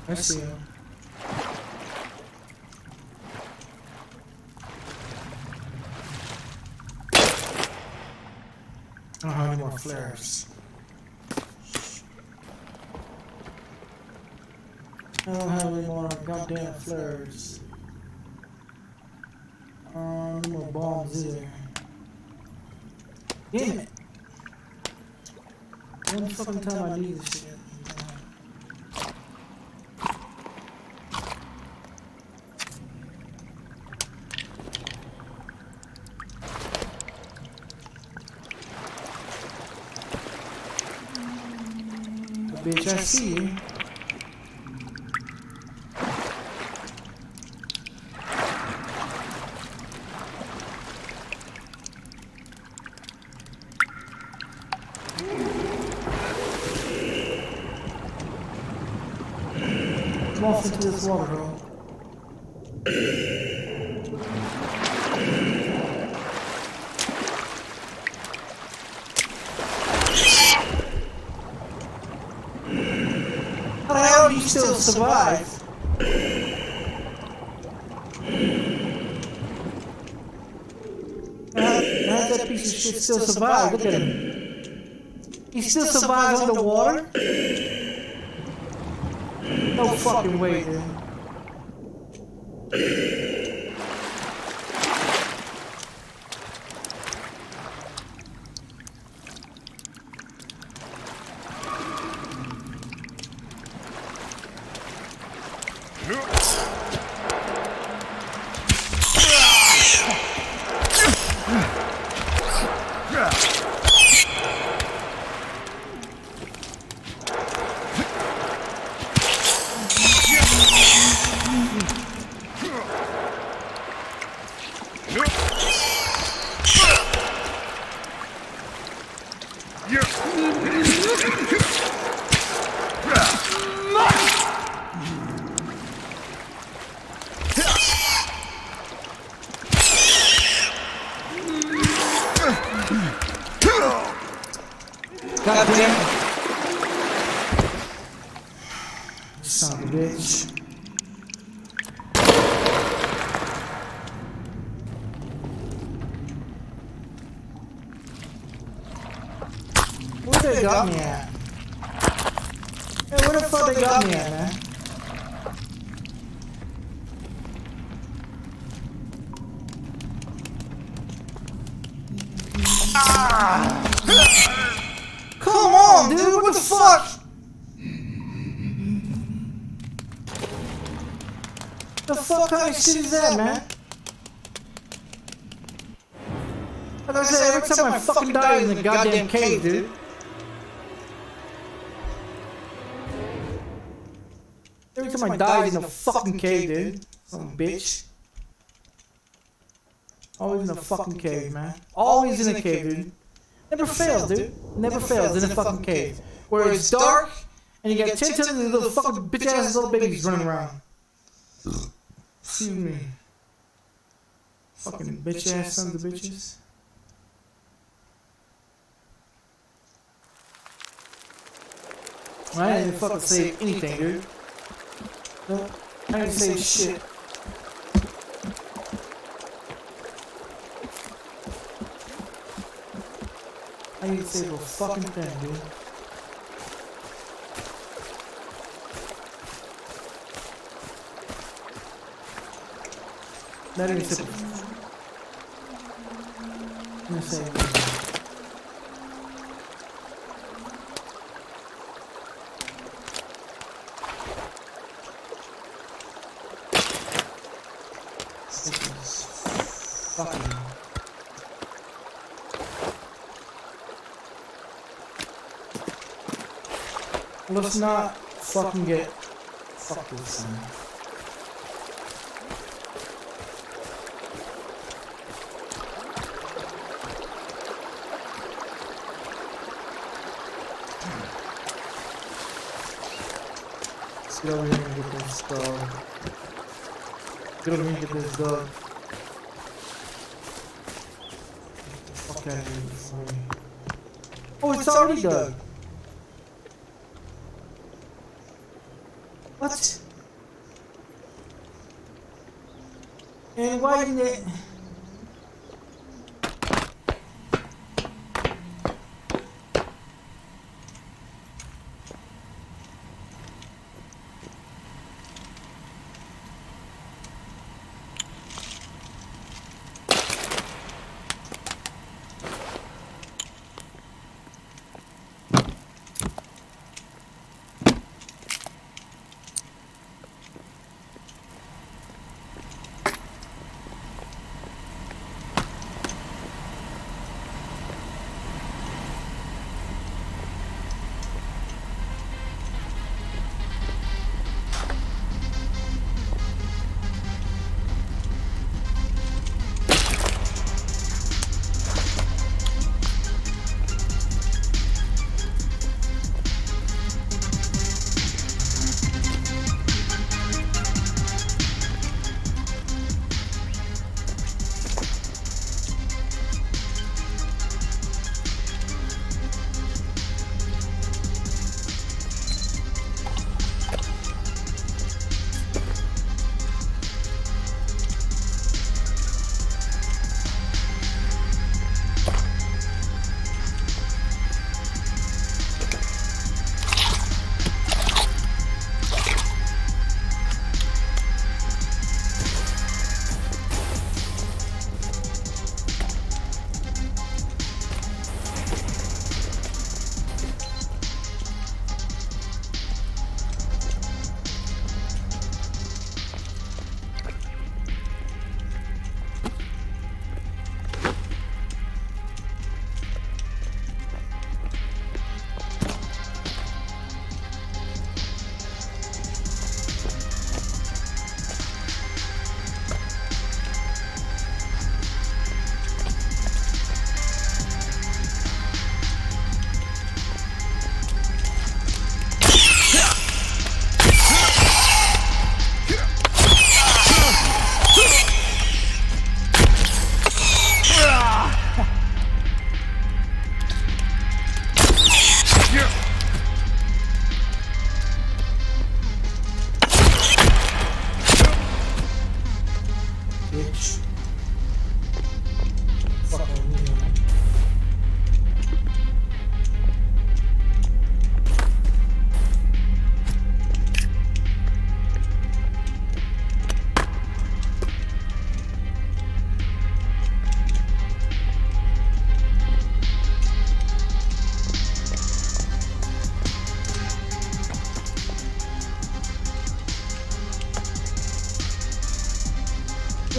I see him. I don't have any more flares. I don't have any more goddamn flares. No more bombs either. Damn it! One fucking time I need this shit. Bitch, I see you. Come off into this water hole. How the hell do you still survive? How's that piece of shit still survive? Look at him. He still survives underwater? No fucking way, dude. God damn it. Son of a bitch. Where they got me at? Hey, where the fuck they got me at, man? Come on, dude, what the fuck? The fuck kind of shit is that, man? Like I said, every time I fucking die in the goddamn cave, dude. Every time I die in a fucking cave, dude. Some bitch. Always in a fucking cave, man. Always in a cave, dude. Never fails, dude. Never fails in a fucking cave. Where it's dark, and you got 10 tons of little fucking bitch-ass little babies running around. Excuse me. Fucking bitch-ass sons of bitches. I didn't fucking say anything, dude. No, I didn't say shit. I didn't say a fucking thing, dude. That didn't say. I'm just saying. Fucking. Let's not fucking get. Fuck this thing. Let's get over here and get this dog. Get over here and get this dog. Fuck out of here before me. Oh, it's already dug. What? And why didn't it?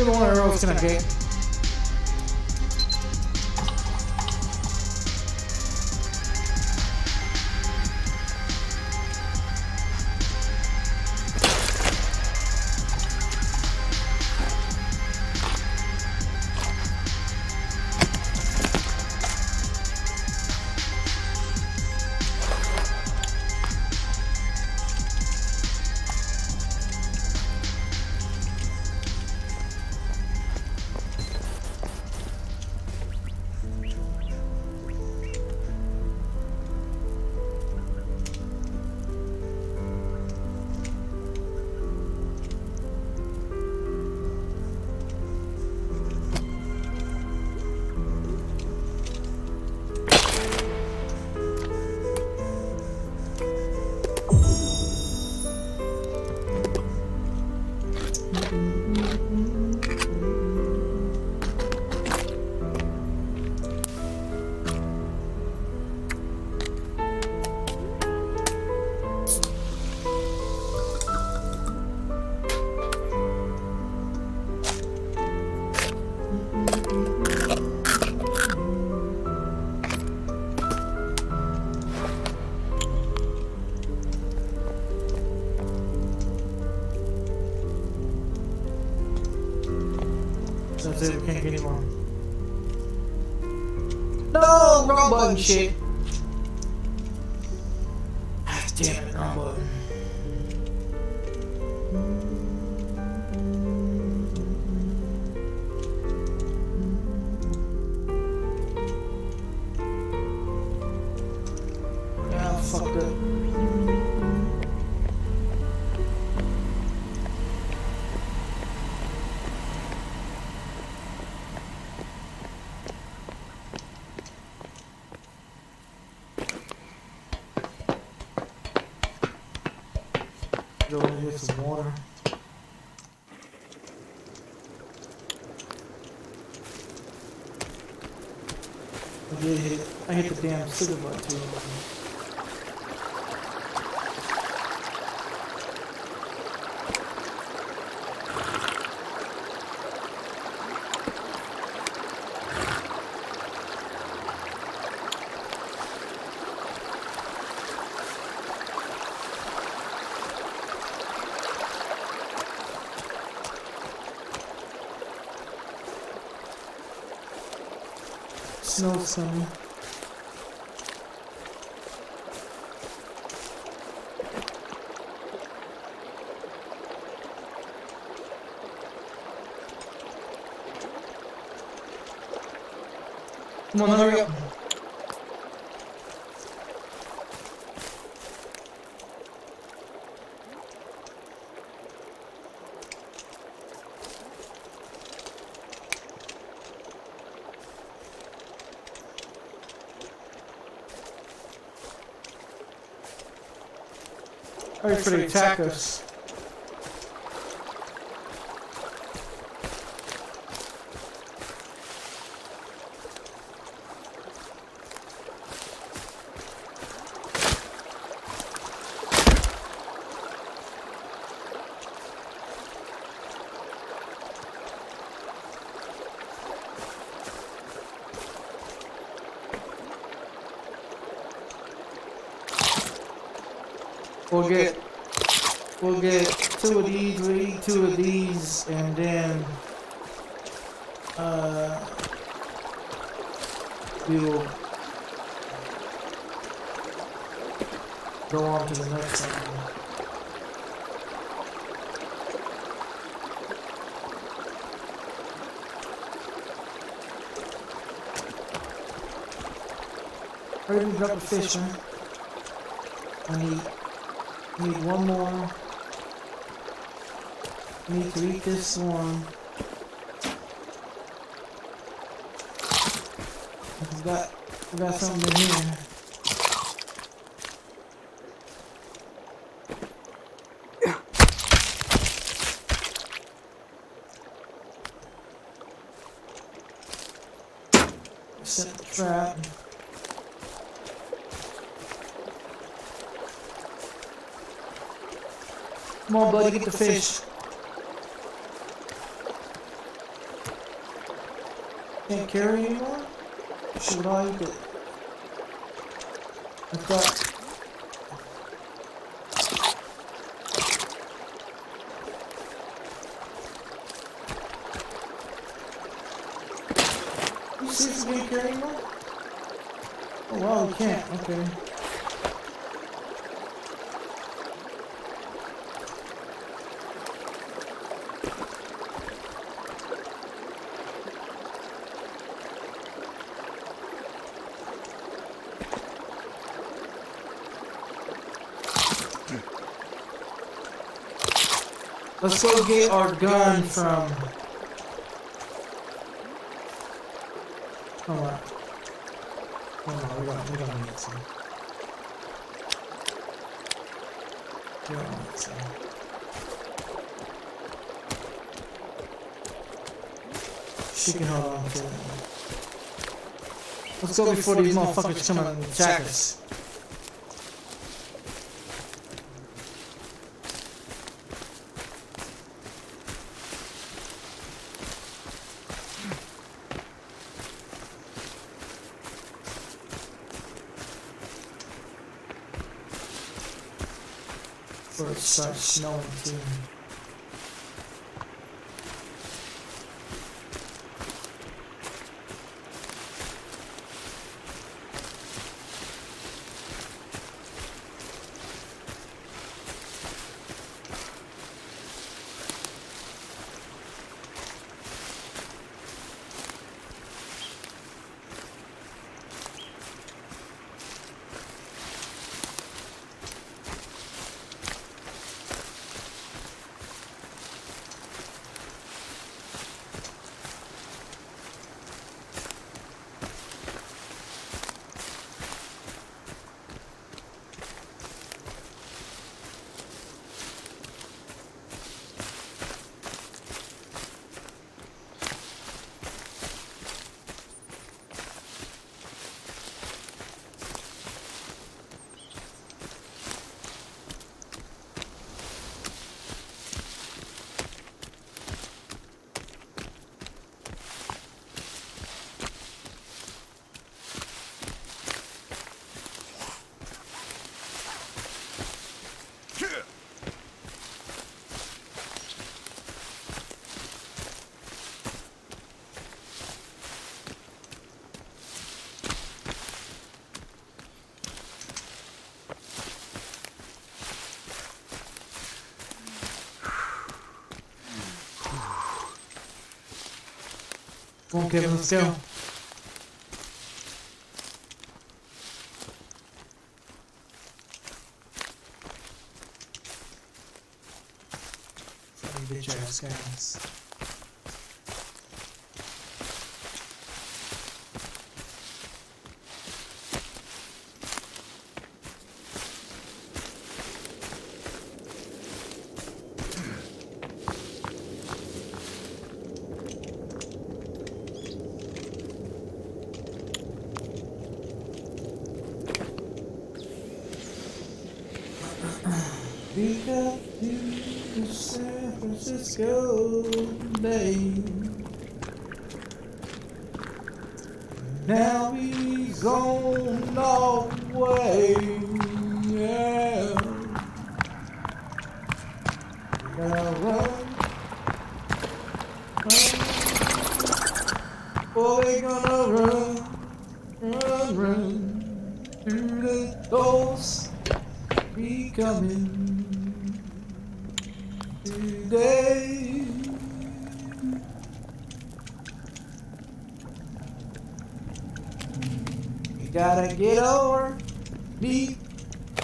Which one of those can I get? That's it, we can't get anymore. No, wrong button, shit. Ah, damn it, wrong button. Yeah, fucked up. Go and get some water. I hit the damn sugar button too. Snow's coming. Come on, hurry up. Hurry for the attack us. We'll get two of these, we'll eat two of these, and then we'll go on to the next one. Hurry and drop the fish, man. I need one more. I need to eat this one. We got something in here. Set the trap. Come on, buddy, get the fish. Can't carry anymore? Should I get... I thought... You seriously can't carry anymore? Oh wow, you can't. Okay. Let's go get our gun from... Hold on. Hold on, we're gonna need some. We're gonna need some. She can hold on to it. Let's go before these motherfuckers come and attack us. Before it starts snowing too. Come on, Kevin, let's go. Bitch ass guys. We got you to San Francisco Bay. Now he's on our way. Yeah. We gotta run. Oh, we gonna run through the doors. We coming today. We gotta get over, meet,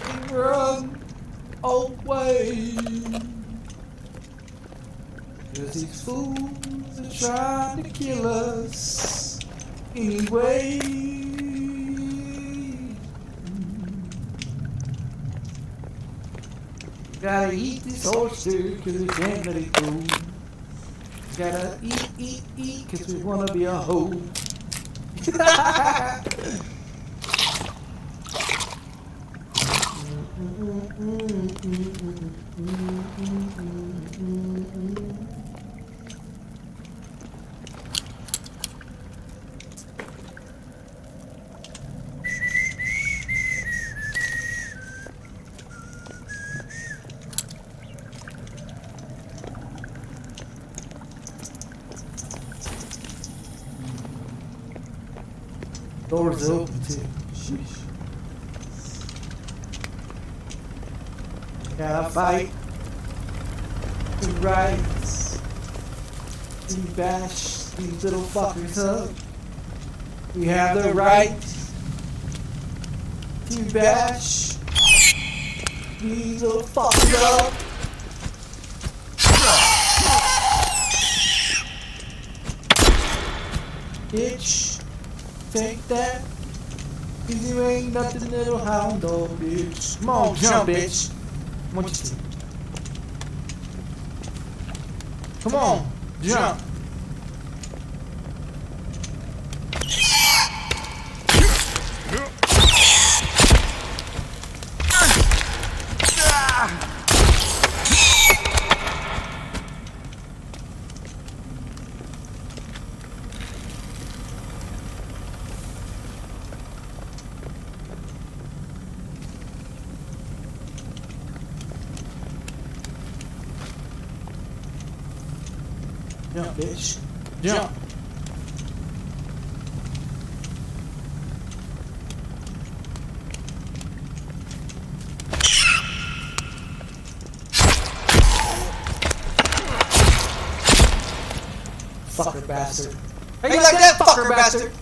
and run away. Cause these fools are trying to kill us anyway. Gotta eat this oyster cause we can't let it go. Gotta eat cause we wanna be a hoe. Doors open too. Sheesh. Gotta fight to rise, to bash these little fuckers up. We have the right to bash these little fuckers up. Bitch, take that. 'Cause you ain't nothing little hound dog, bitch. Come on, jump, bitch. I want you to. Come on, jump. Jump, bitch. Jump. Fucker bastard. How you like that, fucker bastard?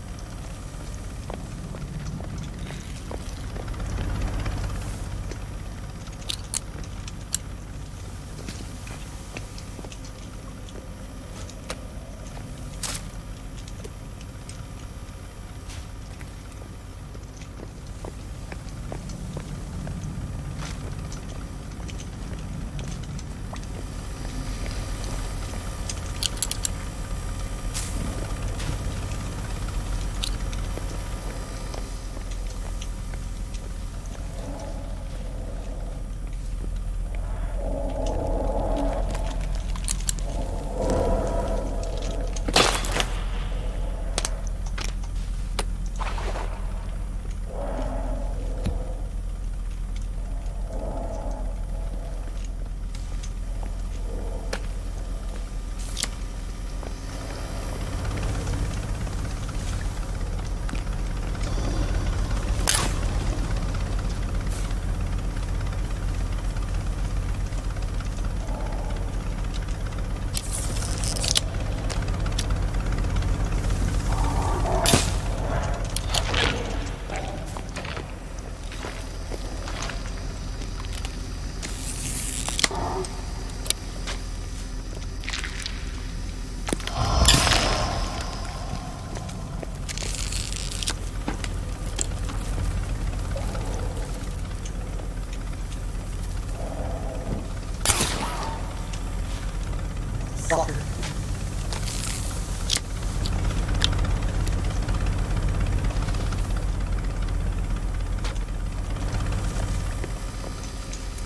Fucker.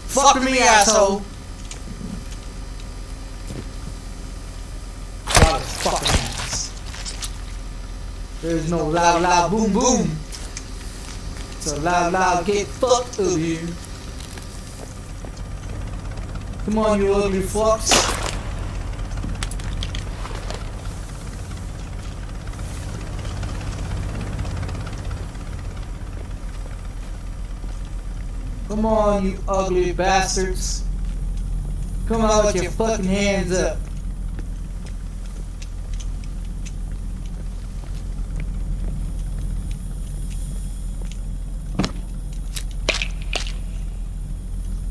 Fuck me, asshole. Got a fucking ass. There's no loud, loud, boom, boom. So loud, loud, get fucked up here. Come on, you ugly fucks. Come on, you ugly bastards. Come on with your fucking hands up.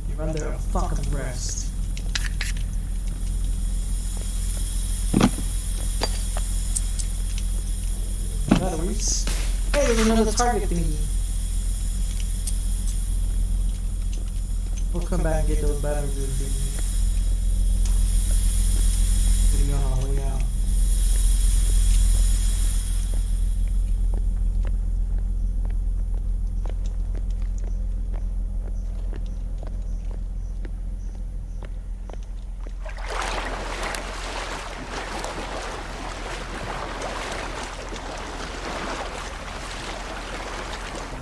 You're under a fucking arrest. Batteries. Hey, there's another target thingy. We'll come back and get those batteries if we need. We're on our way out.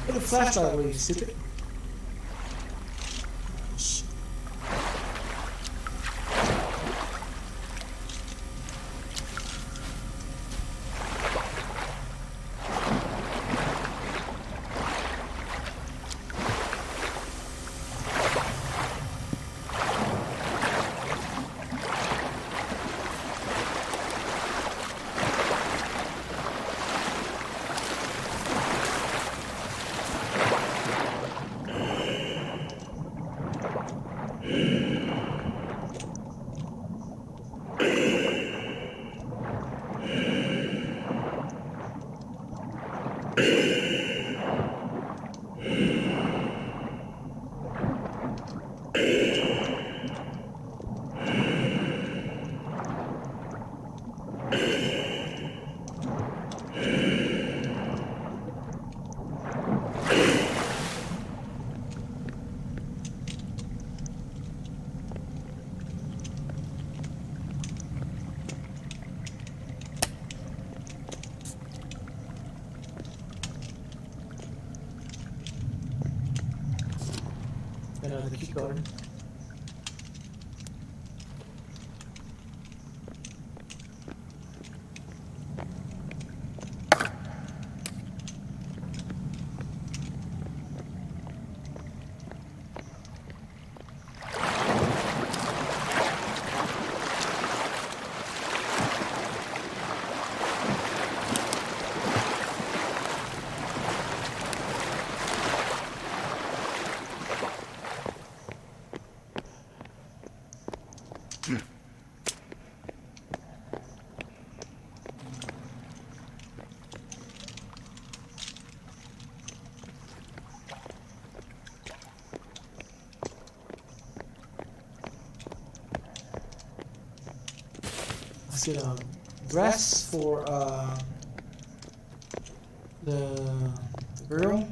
Get a flashlight away, you stupid. Another key card. Let's get a dress for the girl.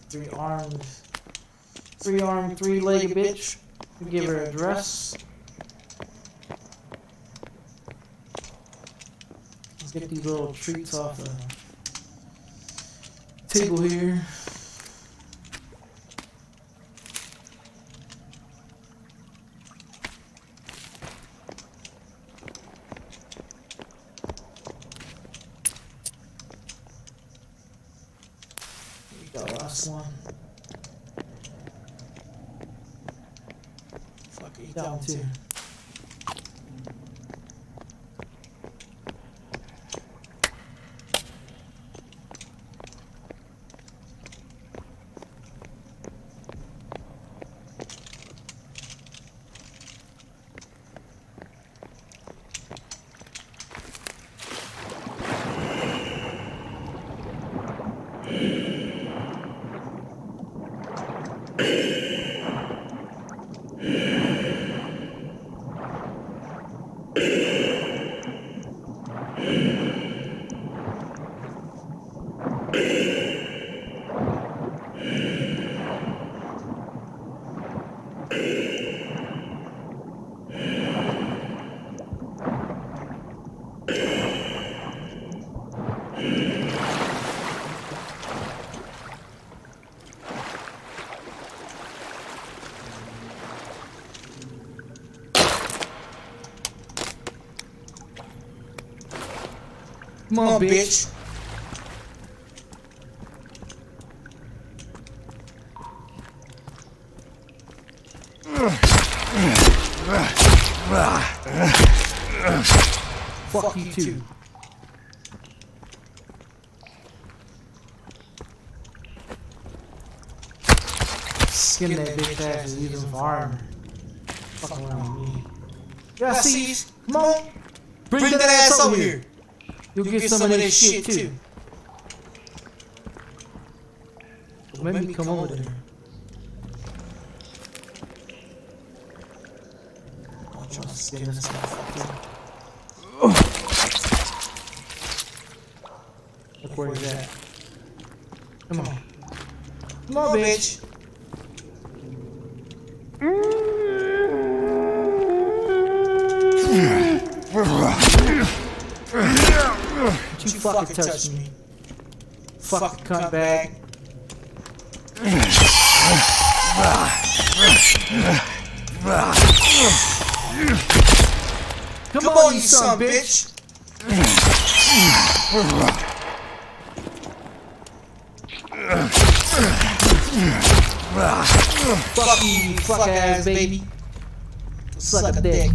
Three-armed, three-legged bitch. We give her a dress. Let's get these little treats off the table here. Last one. Fuck it, that one too. Come on, bitch. Fuck you too. Skin that bitch ass and use them for armor. Fuck around with me. Yeah, see? Come on. Bring that ass over here. You'll get some of this shit too. Let me come over there. I'm trying to skin this motherfucker. Look where he's at. Come on. Come on, bitch. Don't you fucking touch me. Fucking cunt bag. Come on, you son of a bitch. Fuck you, fuck ass baby. Suck a dick.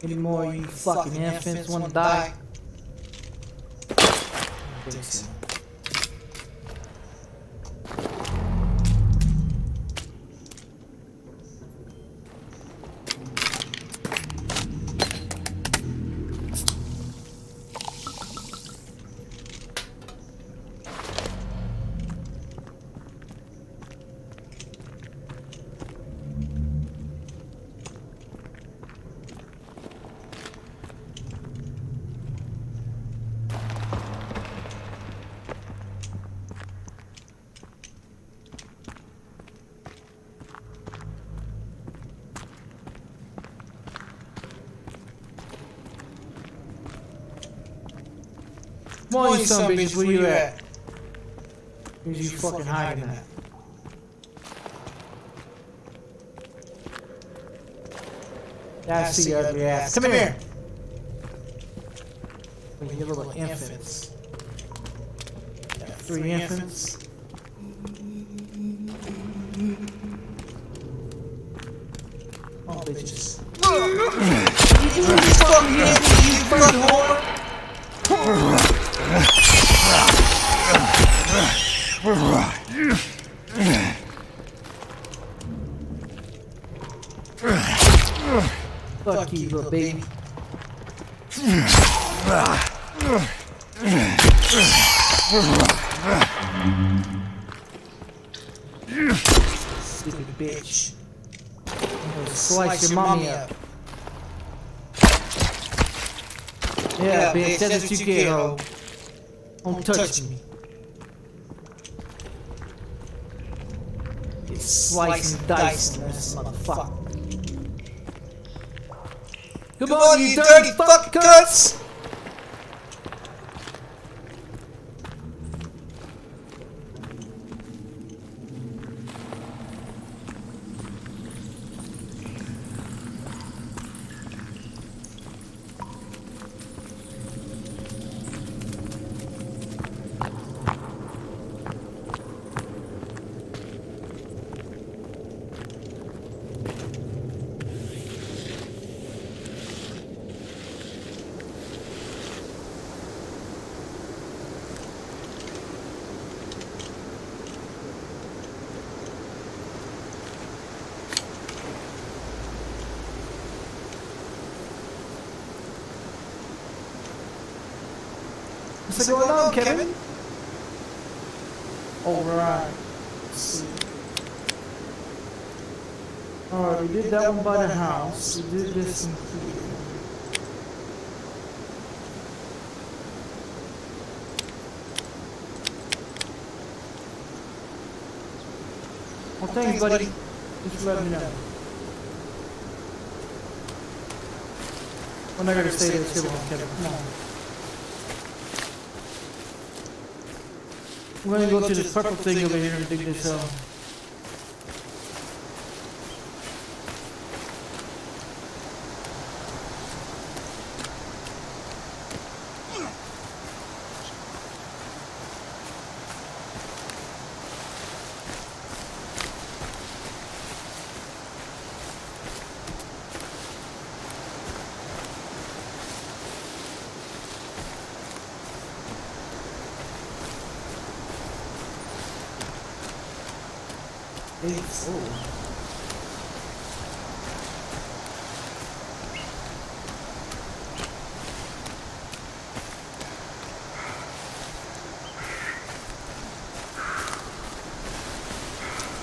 Any more of you fucking infants wanna die? I think so. Come on, you son of bitches, where you at? Where's you fucking hiding at? Yeah, I see your ugly ass. Come here! Look at your little infants. Got 3 infants. Oh, bitches. You fucking hit me, you fucking whore! Fuck you, little baby. Stupid bitch. I'm gonna slice your mommy up. Yeah, bitch, that's what you get, ho. Don't touch me. Get sliced and diced in this motherfucker. Come on, you dirty fuck cunts! What's going on, Kevin? Alright. Let's see. Alright, we did that one by the house. We did this one here. Well, thanks, buddy. Just let me know. I'm not gonna stay there still on Kevin. Come on. We're gonna go to this purple thing over here and dig this out.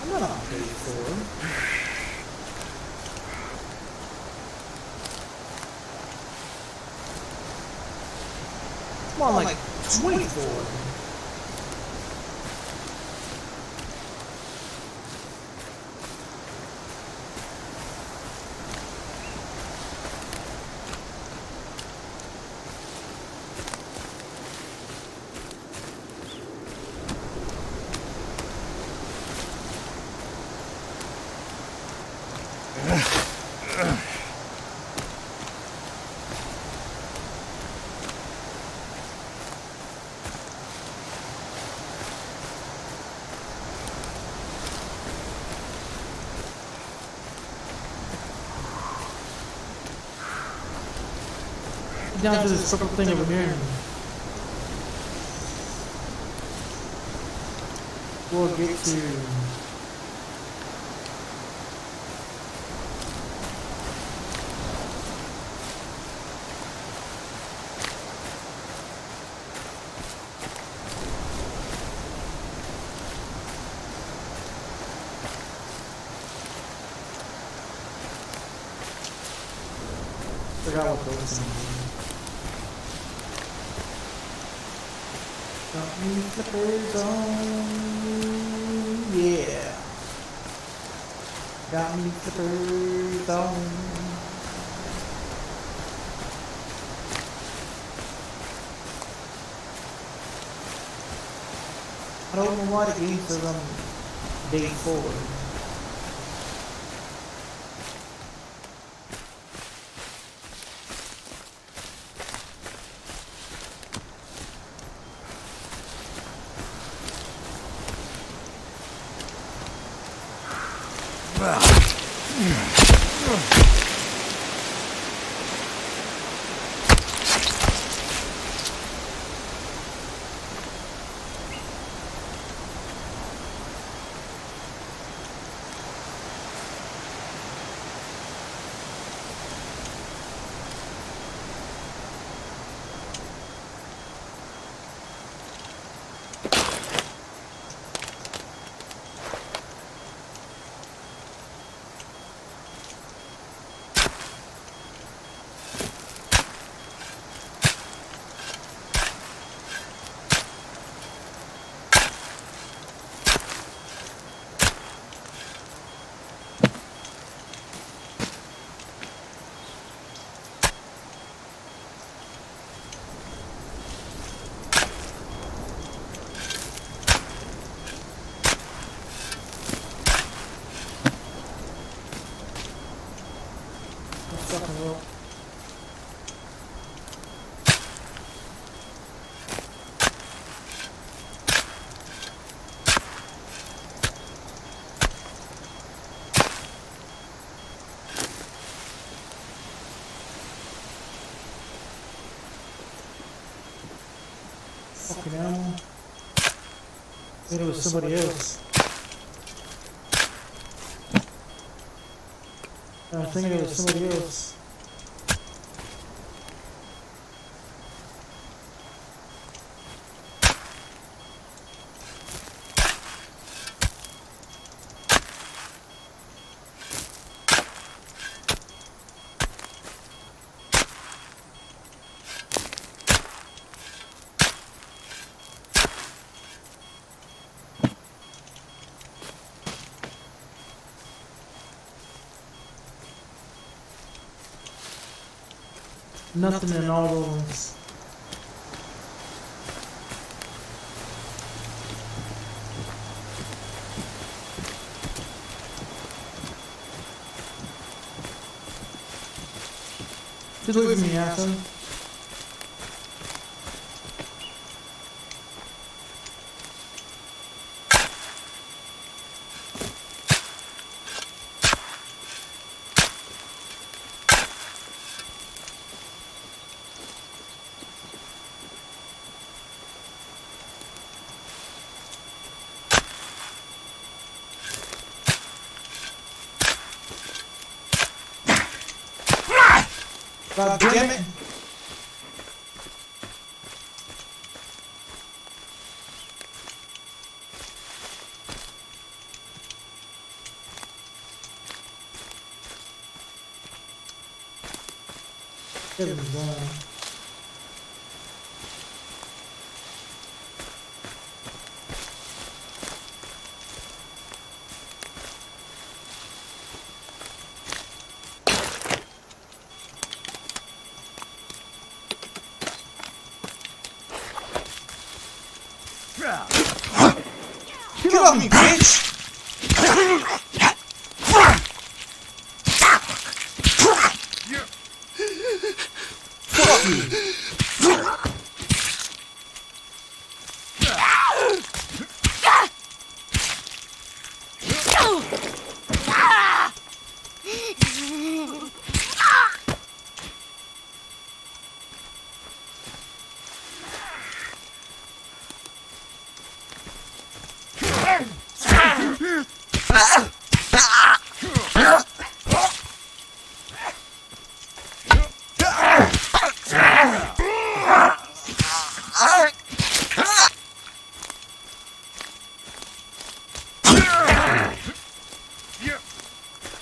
I'm not on page 4. Come on, like 24. Down to this purple thing over here. We'll get to... Forgot what those things are. Got me flippers on, yeah. Got me flippers on. I don't know why the game says I'm day 4. Fucking hell. I thought it was somebody else. I think it was somebody else. Nothing in all those. Just leave me, asshole. God damn it! Get him down. Get off me, bitch! Fuck you!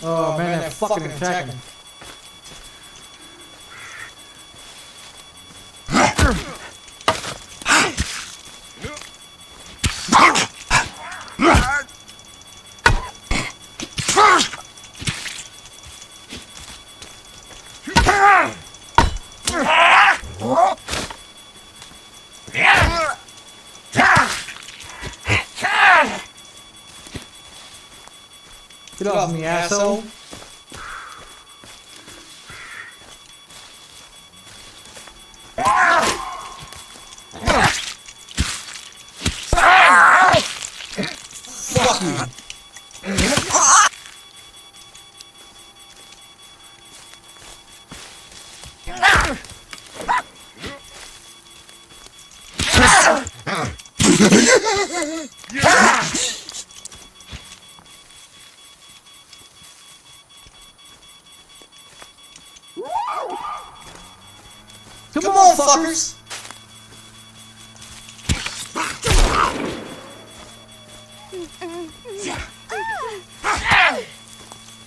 Oh man, they're fucking attacking. Get off me, asshole. Fuck you. Come on, fuckers!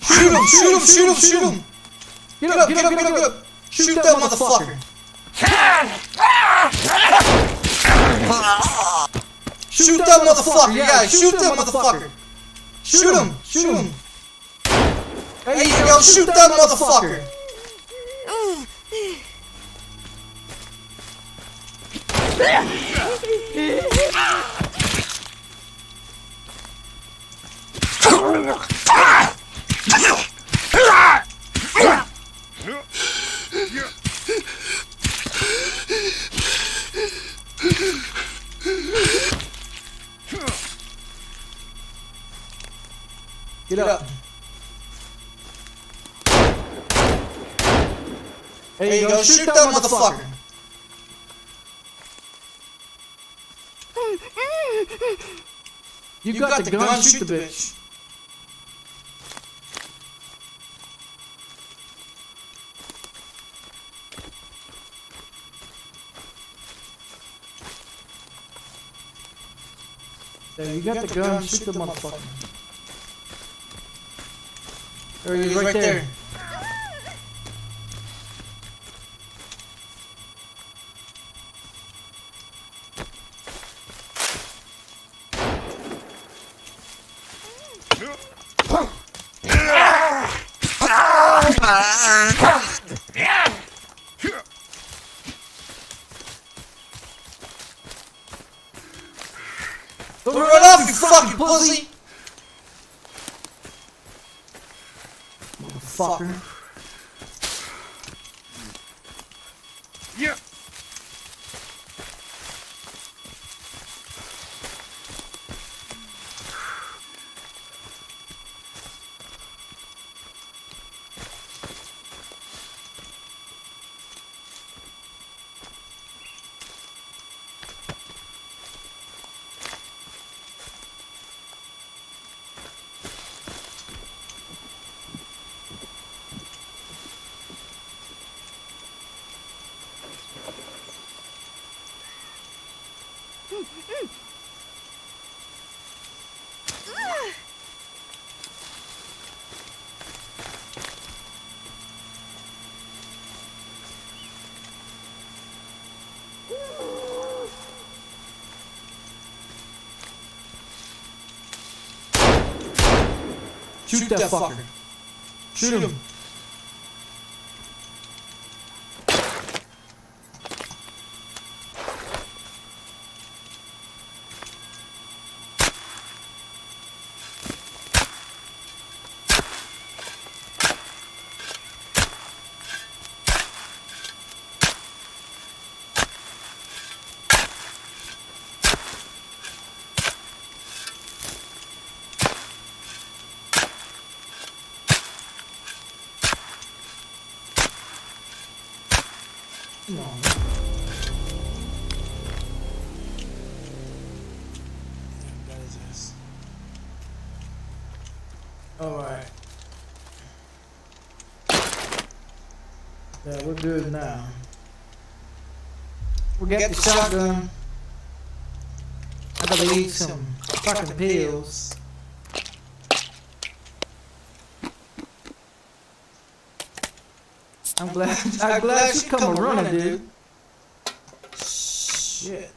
Shoot him! Shoot him! Shoot him! Shoot him! Get up! Get up! Get up! Get up! Shoot that motherfucker! Shoot that motherfucker! Yeah, shoot that motherfucker! Shoot him! Shoot him! There you go! Shoot that motherfucker! Get up. There you go. Shoot that motherfucker. You got the gun. Shoot the bitch. There, you got the gun. Shoot the motherfucker. There he is, right there. Don't run off, you fucking pussy! Motherfucker. Yeah. Shoot that fucker. Shoot him. Come on. What is this? Alright. Yeah, we're good now. We got the shotgun. I gotta eat some fucking pills. I'm glad she come running, dude. Shit.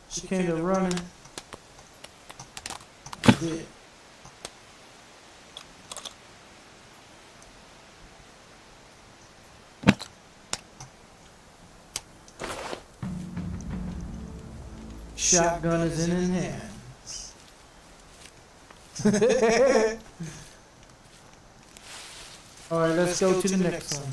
She came to running. I did. Shotgun is in his hands. Alright, let's go to the next one.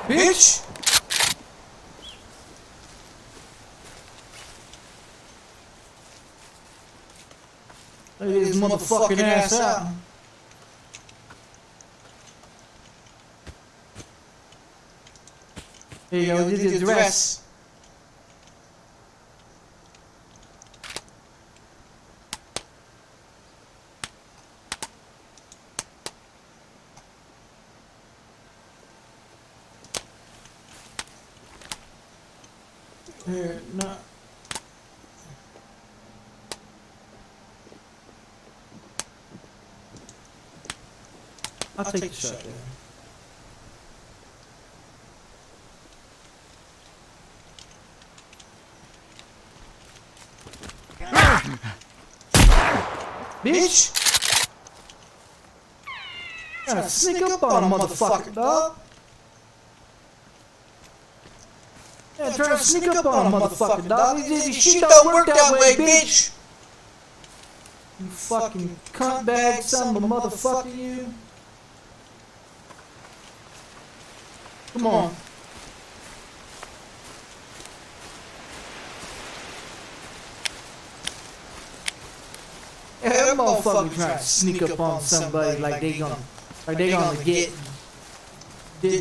Bitch! Look at his motherfucking ass out. There you go, this is the dress. Here, no. I'll take the shot there. Bitch! Trying to sneak up on a motherfucker, dog. Yeah, trying to sneak up on a motherfucker, dog. This shit don't work that way, bitch! You fucking cuntbag, son of a motherfucker, you. Come on. Yeah, that motherfucker trying to sneak up on somebody like they gonna get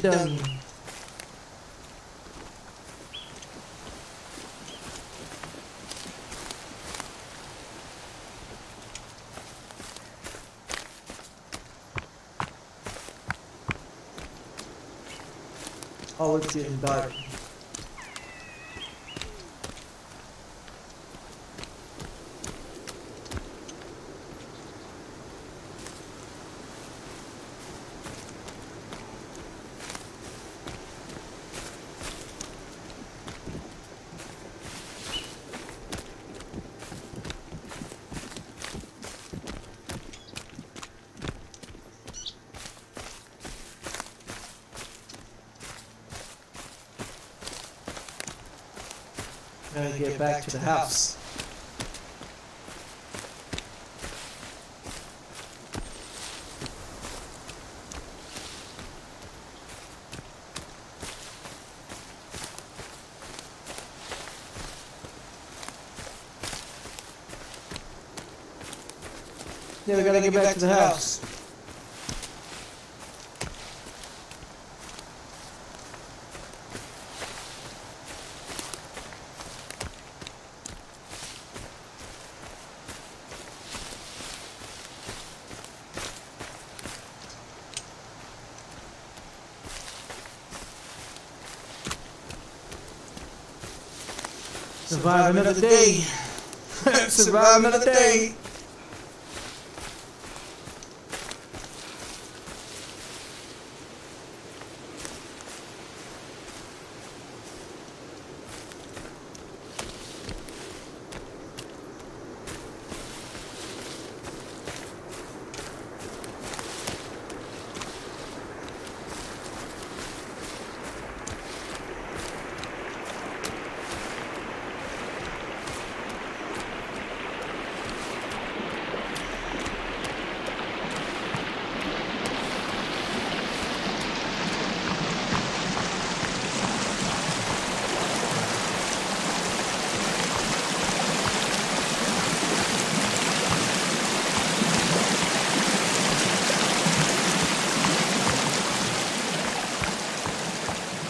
done. Oh, it's getting dark. Gotta get back to the house. Yeah, we gotta get back to the house. Survive another day. Survive another day.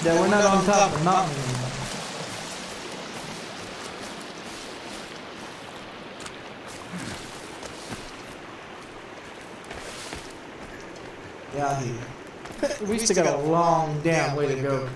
Yeah, we're not on top of the mountain anymore. Yeah, here. We still got a long damn way to go.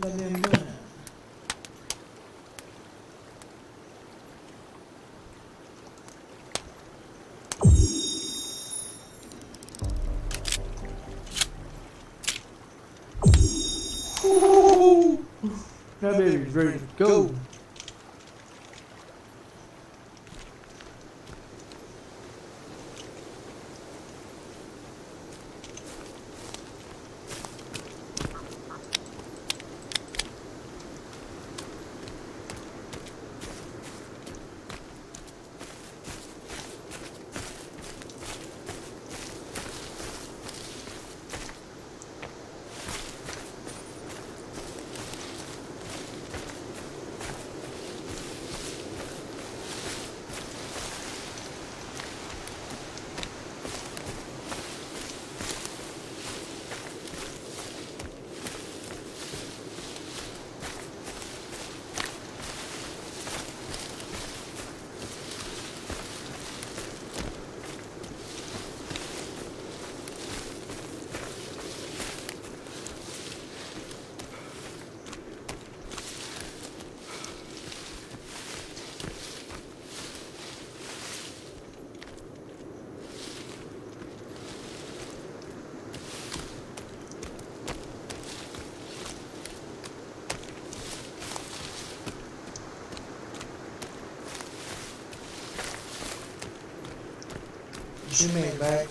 Goddamn doing that. Ooh, that baby's ready to go. She made back.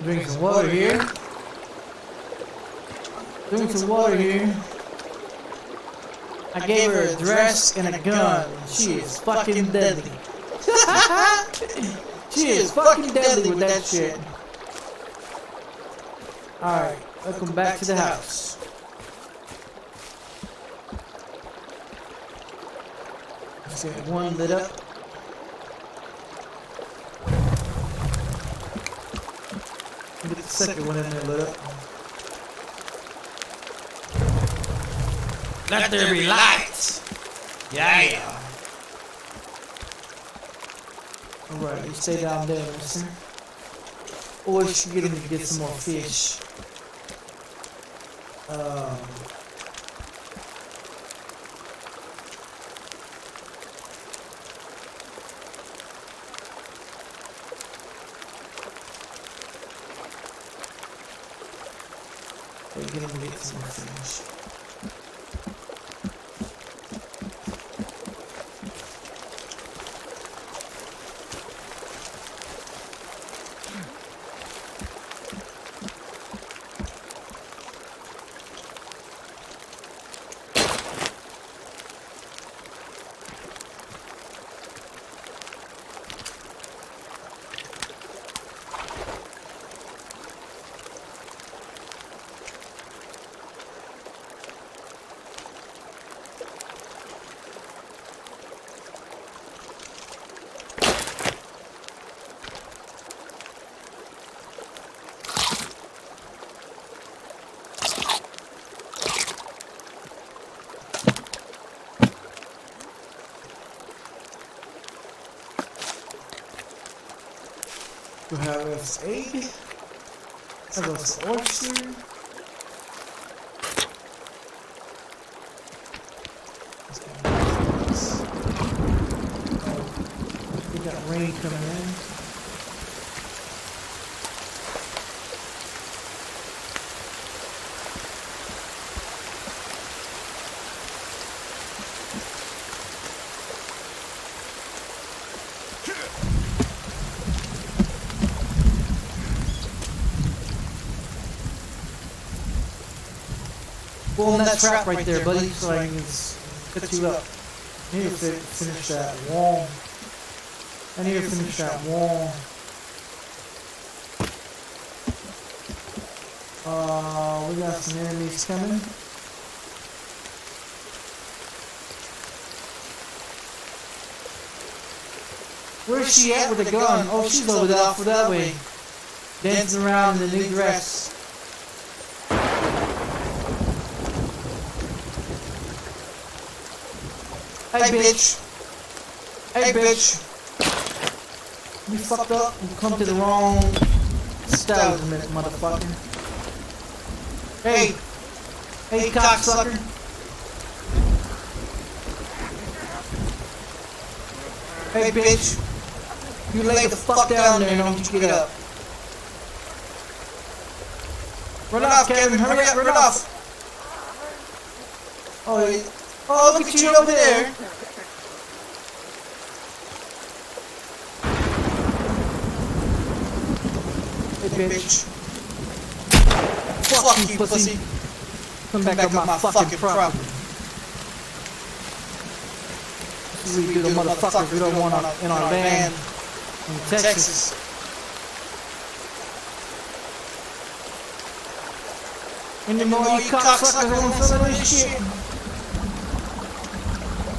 Drink some water here. Drink some water here. I gave her a dress and a gun. She is fucking deadly. She is fucking deadly with that shit. Alright, welcome back to the house. Let's get one lit up. Get the second one in there lit up. Let there be light! Yeah! Alright, you stay down there, mister. Or you should get him to get some more fish. Get him to get some more fish. We have S8. I got some oyster. We got rain coming in. pull in that trap right there, buddy, so I can get you up. I need to finish that wall. I need to finish that wall. We got some enemies coming. Where's she at with the gun? Oh, she's over there, off that way. Dancing around in the new dress. Hey, bitch. Hey, bitch. You fucked up. You come to the wrong establishment, motherfucker. Hey. Hey, cocksucker. Hey, bitch. You lay the fuck down there and don't you get up. Run off, Kevin. Hurry up, run off. Oh, look at you over there. Hey, bitch. Fuck you, pussy. Come back on my fucking property. This is what you do to motherfuckers we don't want in our land in Texas. And you know you cocksuckers on some of this shit.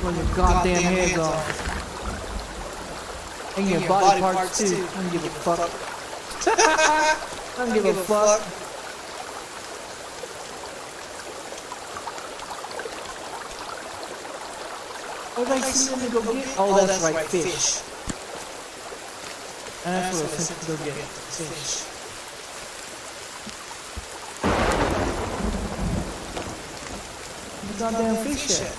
Run your goddamn heads off. And your body parts too. I don't give a fuck. I don't give a fuck. What did I see them to go get? Oh, that's right, fish. And that's what I sent to go get. Fish. The goddamn fish at?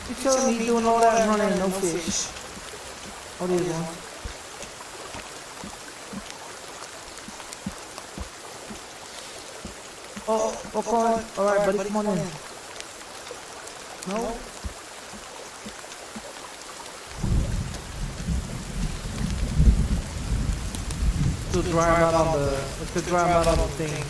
You telling me doing all that running and no fish? Oh, there's one. Oh, okay. Alright, buddy, come on in. No? To dry out on the thing.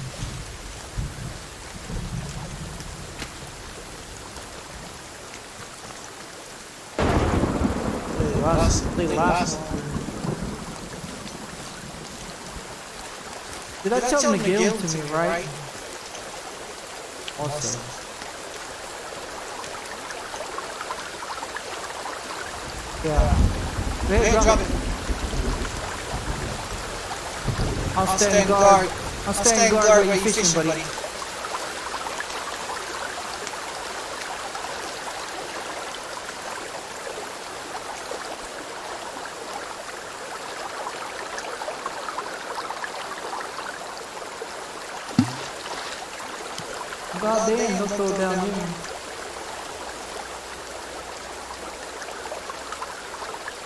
They last. Did I tell them to give them to me, right? Awesome. Yeah. Hey, drop it. I'll stand guard. I'll stand guard while you fishing, buddy. God damn, don't throw it down here.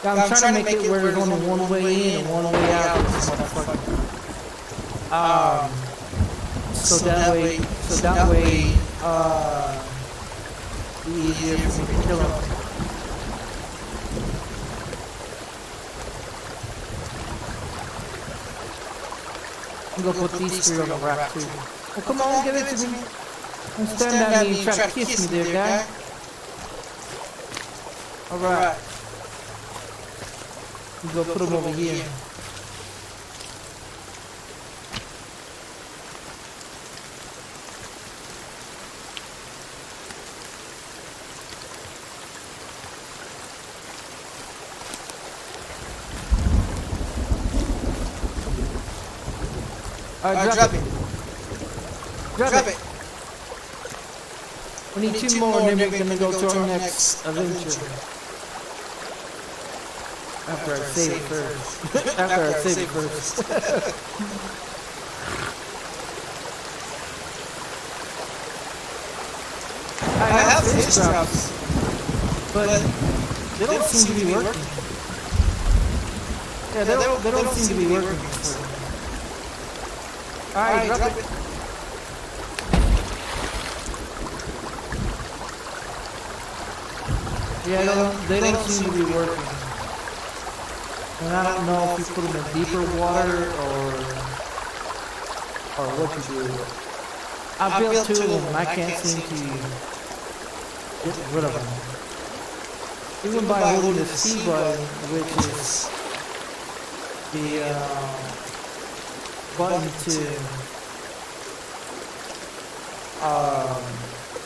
Yeah, I'm trying to make it where there's only one way in and one way out of this motherfucker. So that way, it'll be easier for me to kill him. I'm gonna put these three on the rack too. Well, come on, give it to me. Don't stand at me and try to kiss me there, guy. Alright. We go put him over here. Alright, drop it. Drop it. We need two more and then we're gonna go to our next adventure. After I save it first. After I save it first. I have fish traps, but they don't seem to be working. Yeah, they don't seem to be working. Alright, drop it. Yeah, they don't seem to be working. And I don't know if you put them in deeper water or what you do. I built two of them. I can't seem to get rid of them. Even by holding the C button, which is the button to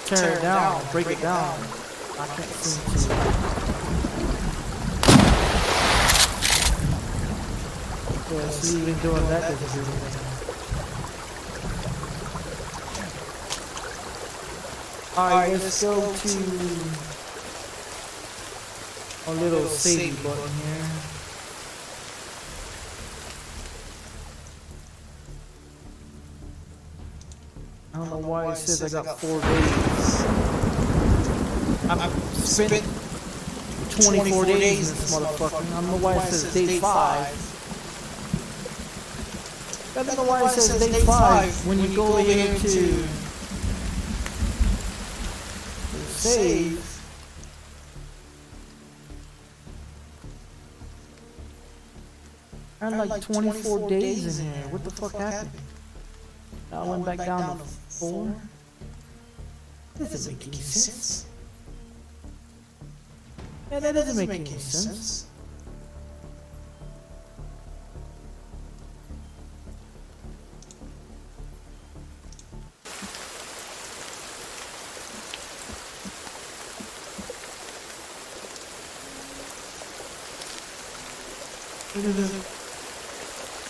tear it down, break it down, I can't seem to. Yeah, see, even doing that doesn't do anything. Alright, let's go to a little save button here. I don't know why it says I got 4 days. I've spent 24 days in this motherfucker. I don't know why it says day 5. I don't know why it says day 5 when you go over here to save. I had like 24 days in here. What the fuck happened? I went back down to 4. That doesn't make any sense. Yeah, that doesn't make any sense.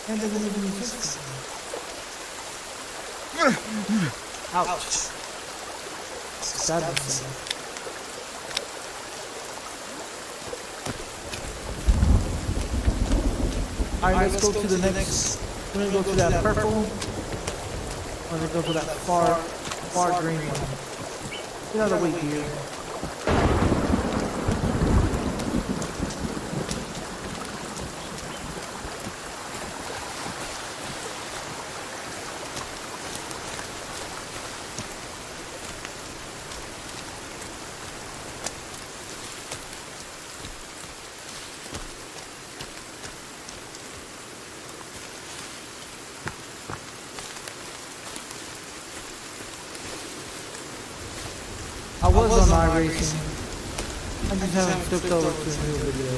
That doesn't make any sense. Ouch. Sad to say. Alright, let's go to the next. We're gonna go to that purple. We're gonna go to that far green one. Get out of the way, dear. I was on iRacing. I just haven't flipped over to a new video.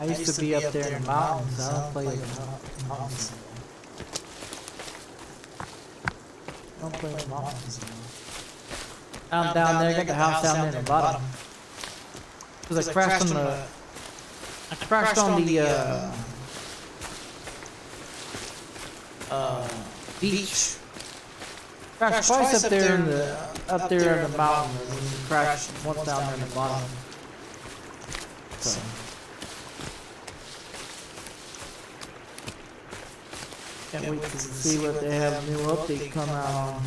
used to be up there in the mountains. I don't play in the mountains anymore. I don't play in the mountains anymore. I'm down there, got the house down there in the bottom. Cause I crashed on the beach. Crashed twice up there in the mountain, and then crashed once down there in the bottom. So. Can't wait to see what they have a new update come out on.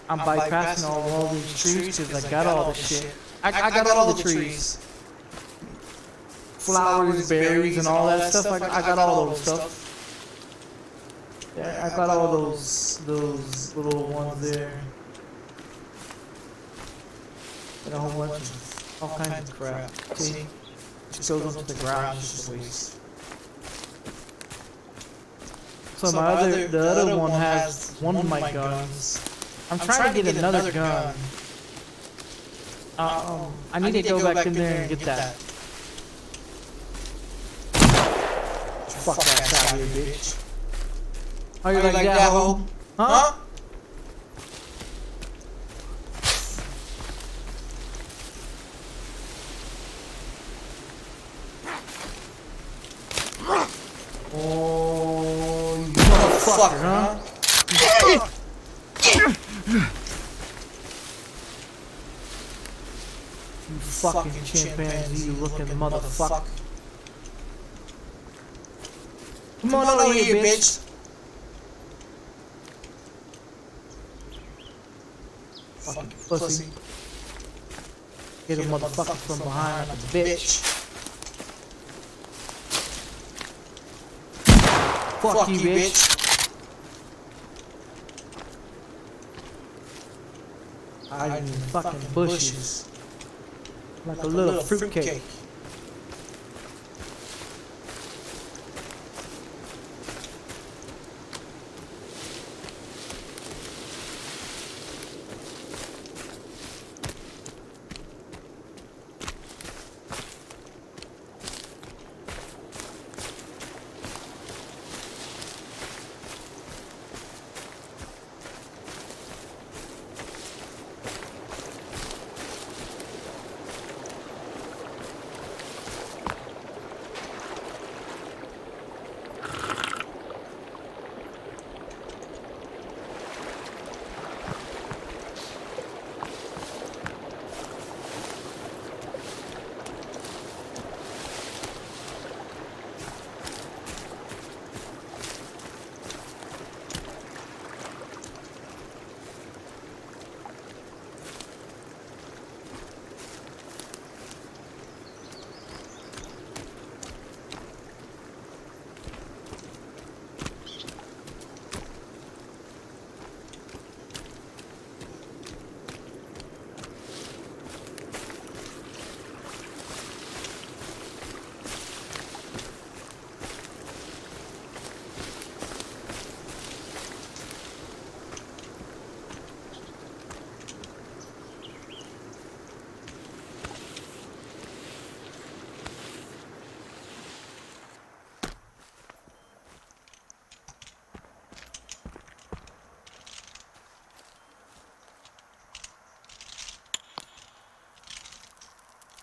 I'm bypassing all these trees because I got all the shit. I got all the trees. Flowers, berries, and all that stuff. I got all those stuff. Yeah, I got all those little ones there. And a whole bunch of all kinds of crap. See? Just goes into the ground, it's just a waste. So the other one has one of my guns. I'm trying to get another gun. I need to go back in there and get that. Fuck that out here, bitch. Oh, you like that, ho? Huh? Oh, you motherfucker, huh? You fucking chimpanzee looking motherfucker. Come on over here, bitch. Fucking pussy. Get a motherfucker from behind like a bitch. Fuck you, bitch. I in fucking bushes. Like a little fruitcake.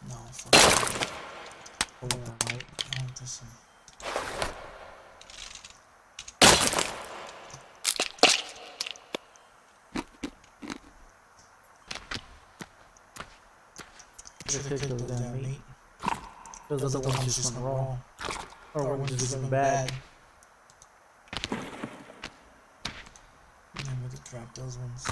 No, fuck that. Oh, right. I want this one. Take those down, meat. Those other ones just went raw. Or ones just went bad. And then we'll just drop those ones.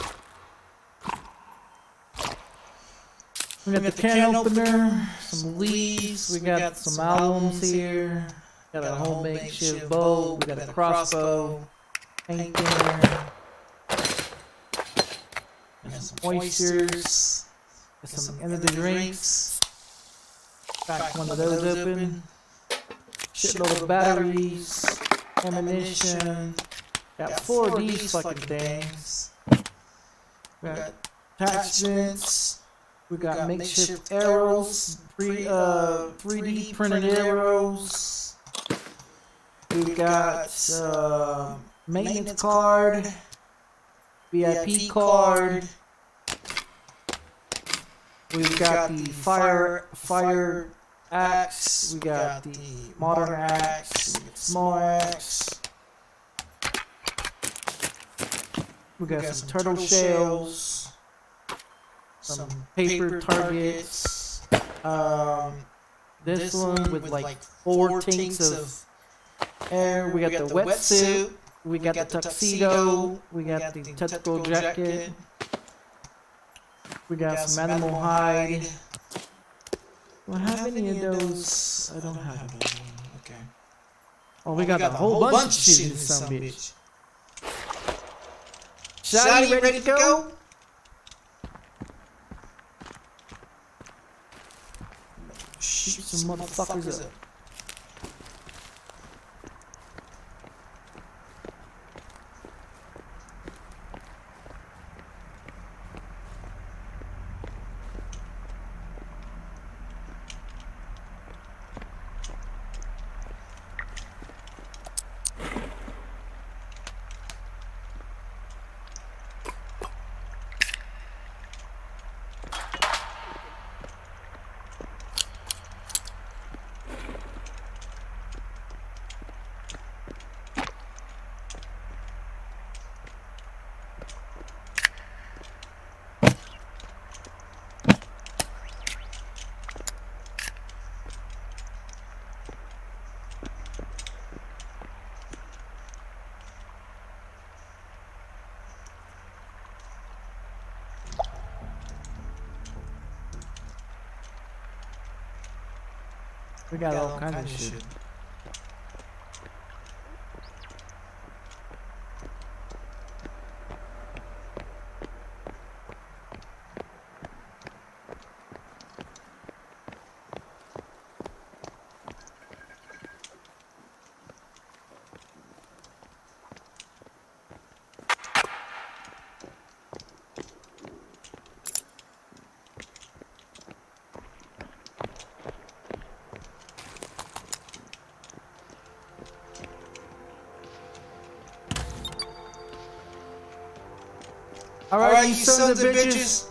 We got the can opener, some leaves, we got some albums here, got a whole makeshift bow, we got a crossbow, paint there, and some oysters, got some energy drinks, crack one of those open, shitload of batteries, ammunition, got 4 of these fucking things, we got attachments. We got makeshift arrows, 3D printed arrows. We've got maintenance card, VIP card. We've got the fire axe. We got the modern axe, small axe. We got some turtle shells, some paper targets. This one with like 4 tanks of air. We got the wetsuit. We got the tuxedo. We got the tactical jacket. We got some animal hide. Do I have any of those? I don't have any. Okay. Oh, we got a whole bunch of shit in this son bitch. Shotty, ready to go? Shoot some motherfuckers up. We got all kinds of shit. Alright, you sons of bitches,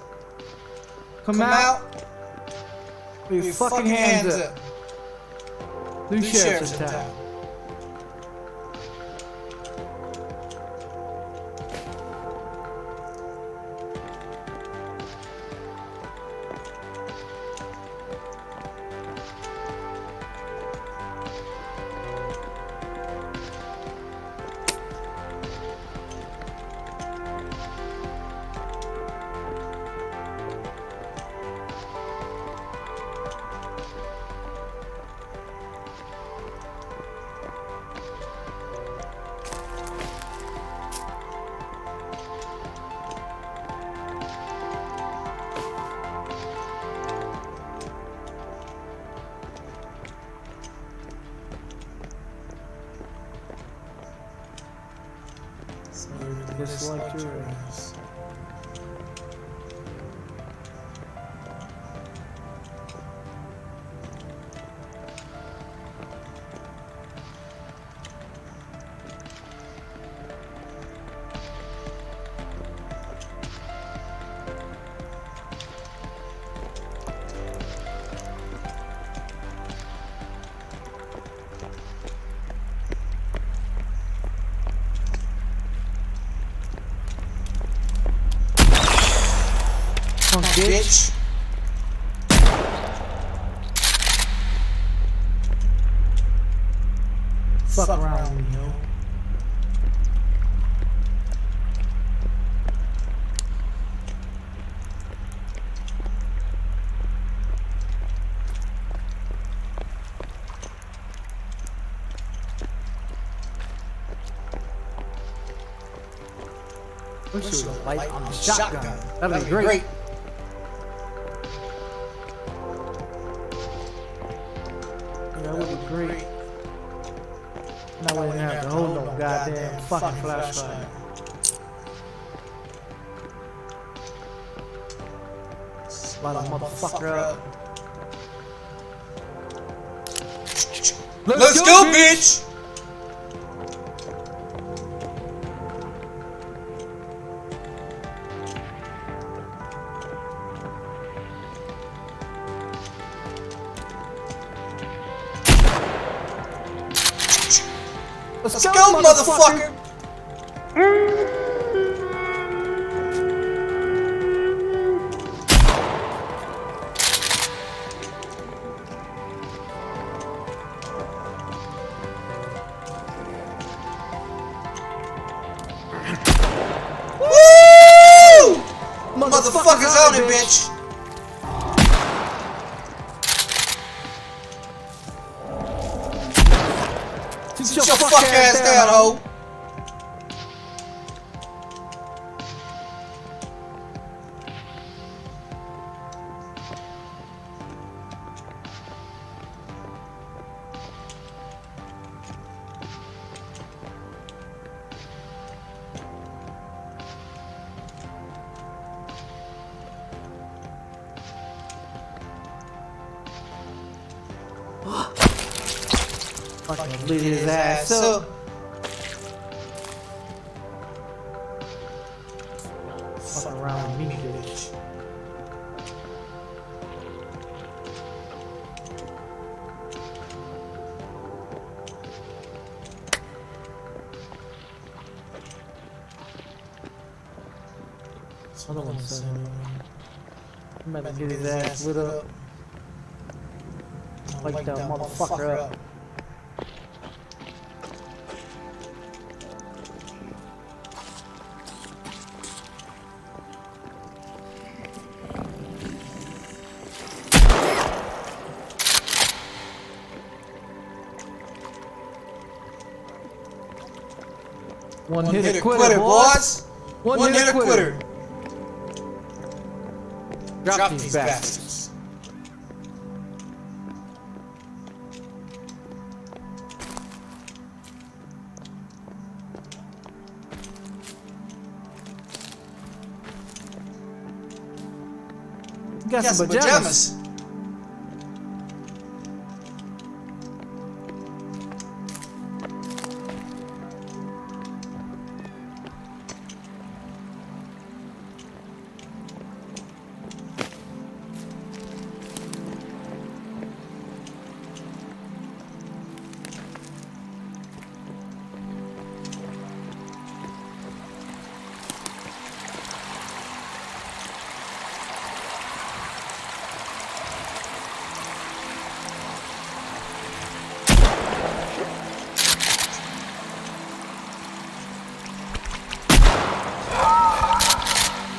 come out with your fucking hands up. New sheriff's in town. Just like your ass. Bitch. Fuck around with me, yo. Wish there was a light on the shotgun. That'd be great. That would be great. And I wouldn't have to hold no goddamn fucking flashlight. Light a motherfucker up. Let's go, bitch! Let's go, motherfucker! Woo! Motherfuckers on it, bitch! Sit your fuck ass down, ho! Fucking lit his ass up. Fuck around with me, bitch. Another one said, I'm about to get his ass lit up. Like that motherfucker up. One hitter quitter, boys! One hitter quitter! Drop these bastards. You got some pajamas.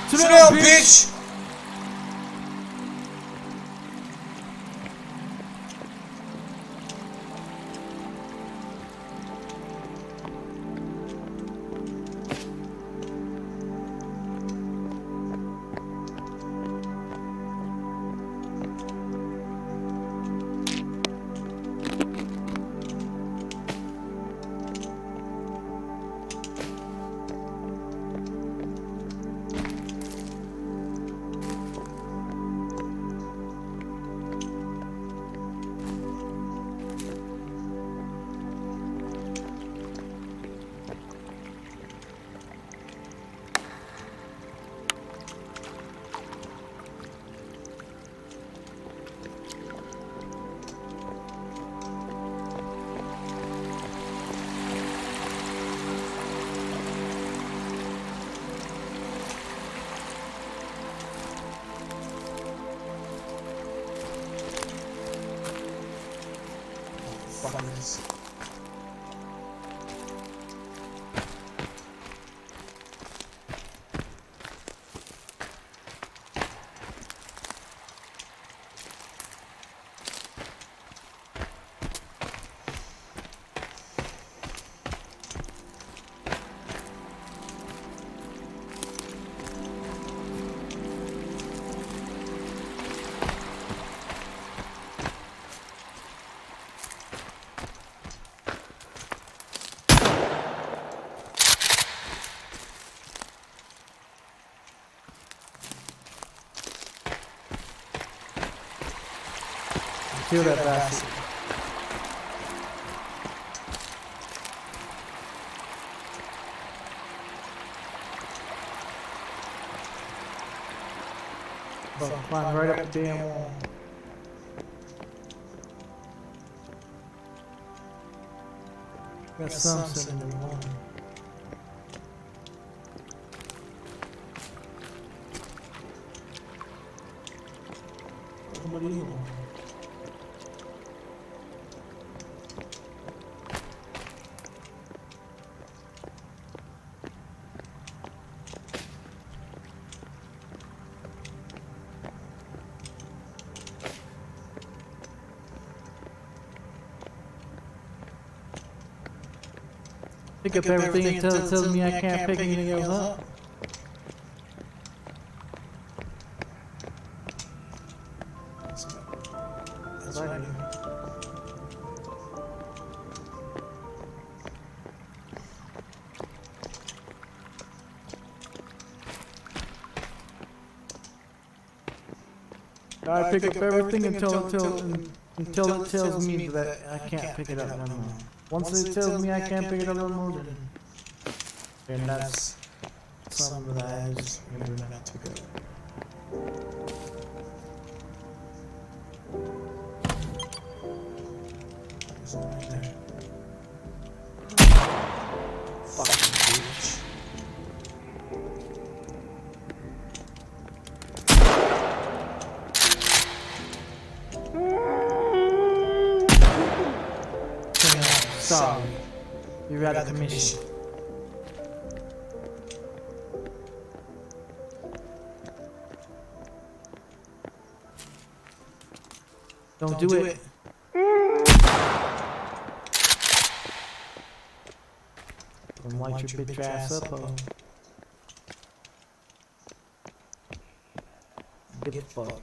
Sit down, bitch! Kill that bastard. But climb right up the damn wall. Got some sitting in the wall. What do you want? Pick up everything until it tells me I can't pick anything else up. That's what I do. I pick up everything until it tells me that I can't pick it up no more. Once it tells me I can't pick it up no more, then that's something that I just remember not to pick up. There's one right there. Fucking bitch. Sorry, you're out of commission. Don't do it. Don't light your bitch ass up, oh. Get fucked.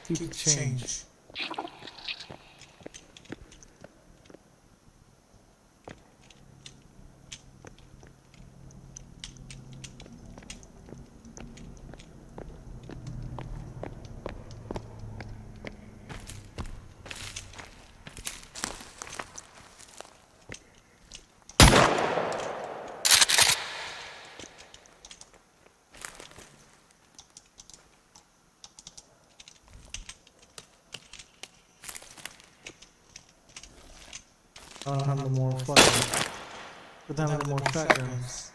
Keep it change. I don't have no more fucking. But I have no more shotguns.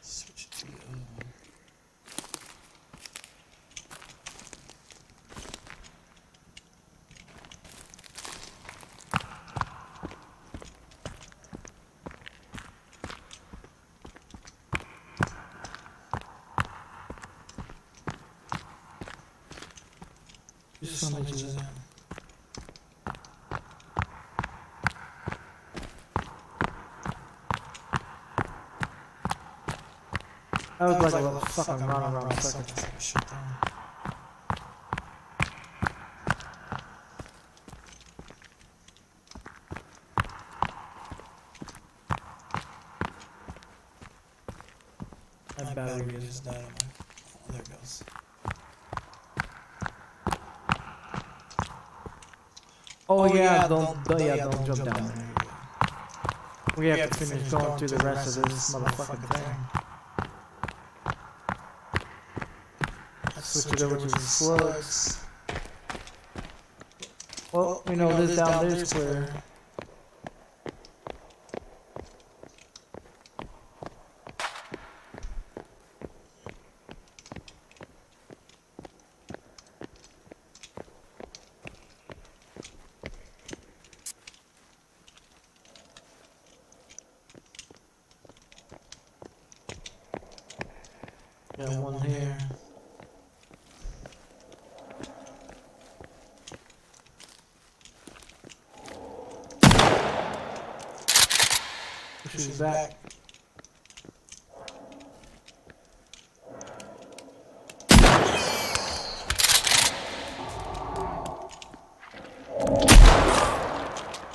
Switch to the other one. Just some images in. I was like a little fucking run around seconds. Shit down. That battery is died on my. Oh, there it goes. Oh yeah, don't jump down there. We have to finish going through the rest of this motherfucking thing. Switch it over to the slugs. Well, we know this down there is clear. Got one here. Push his back.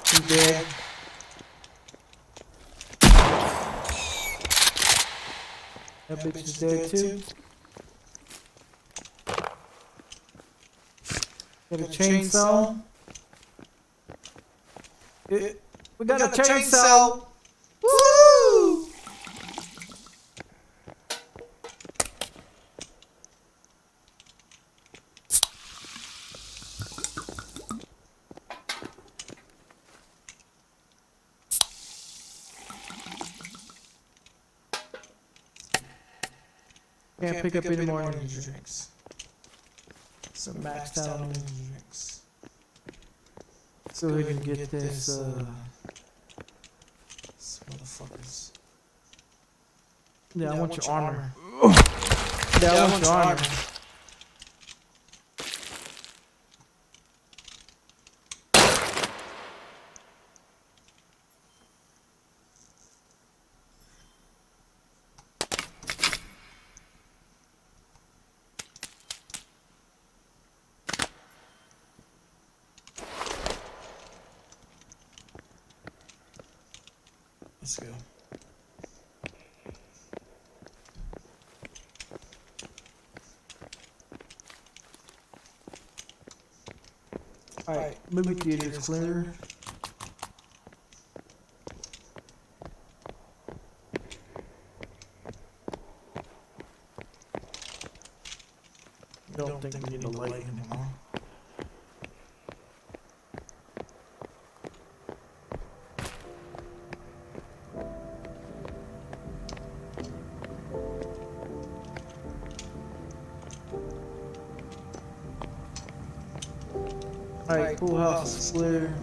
He's dead. That bitch is dead too. Got a chainsaw. We got a chainsaw. Woo! Can't pick up any more energy drinks. Some maxed out energy drinks. So we can get this, motherfuckers. Yeah, I want your armor. Yeah, I want your armor. Let's go. Alright, movie theater's clear. Don't think we need a light anymore. Alright, pool house is clear.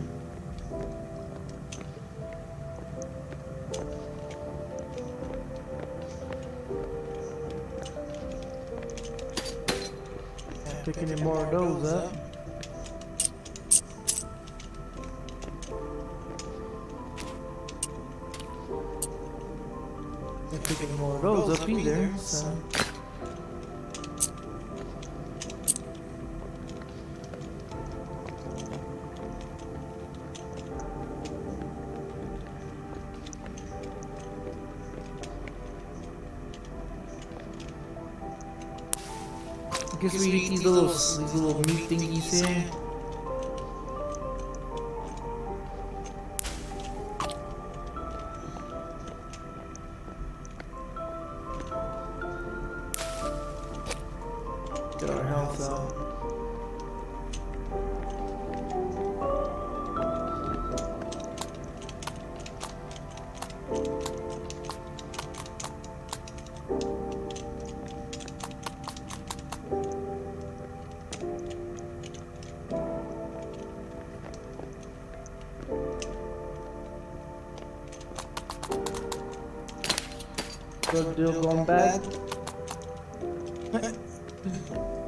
Can't pick any more of those up. Can't pick any more of those up either, so. I guess we eat these little meat thingies here. Get our health out. Drug deal going bad.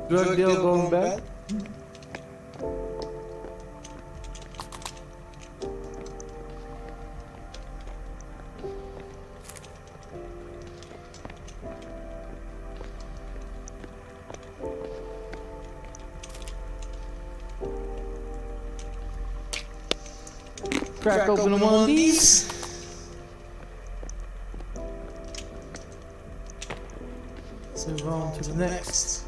Drug deal going bad. Crack open one of these. Let's move on to the next.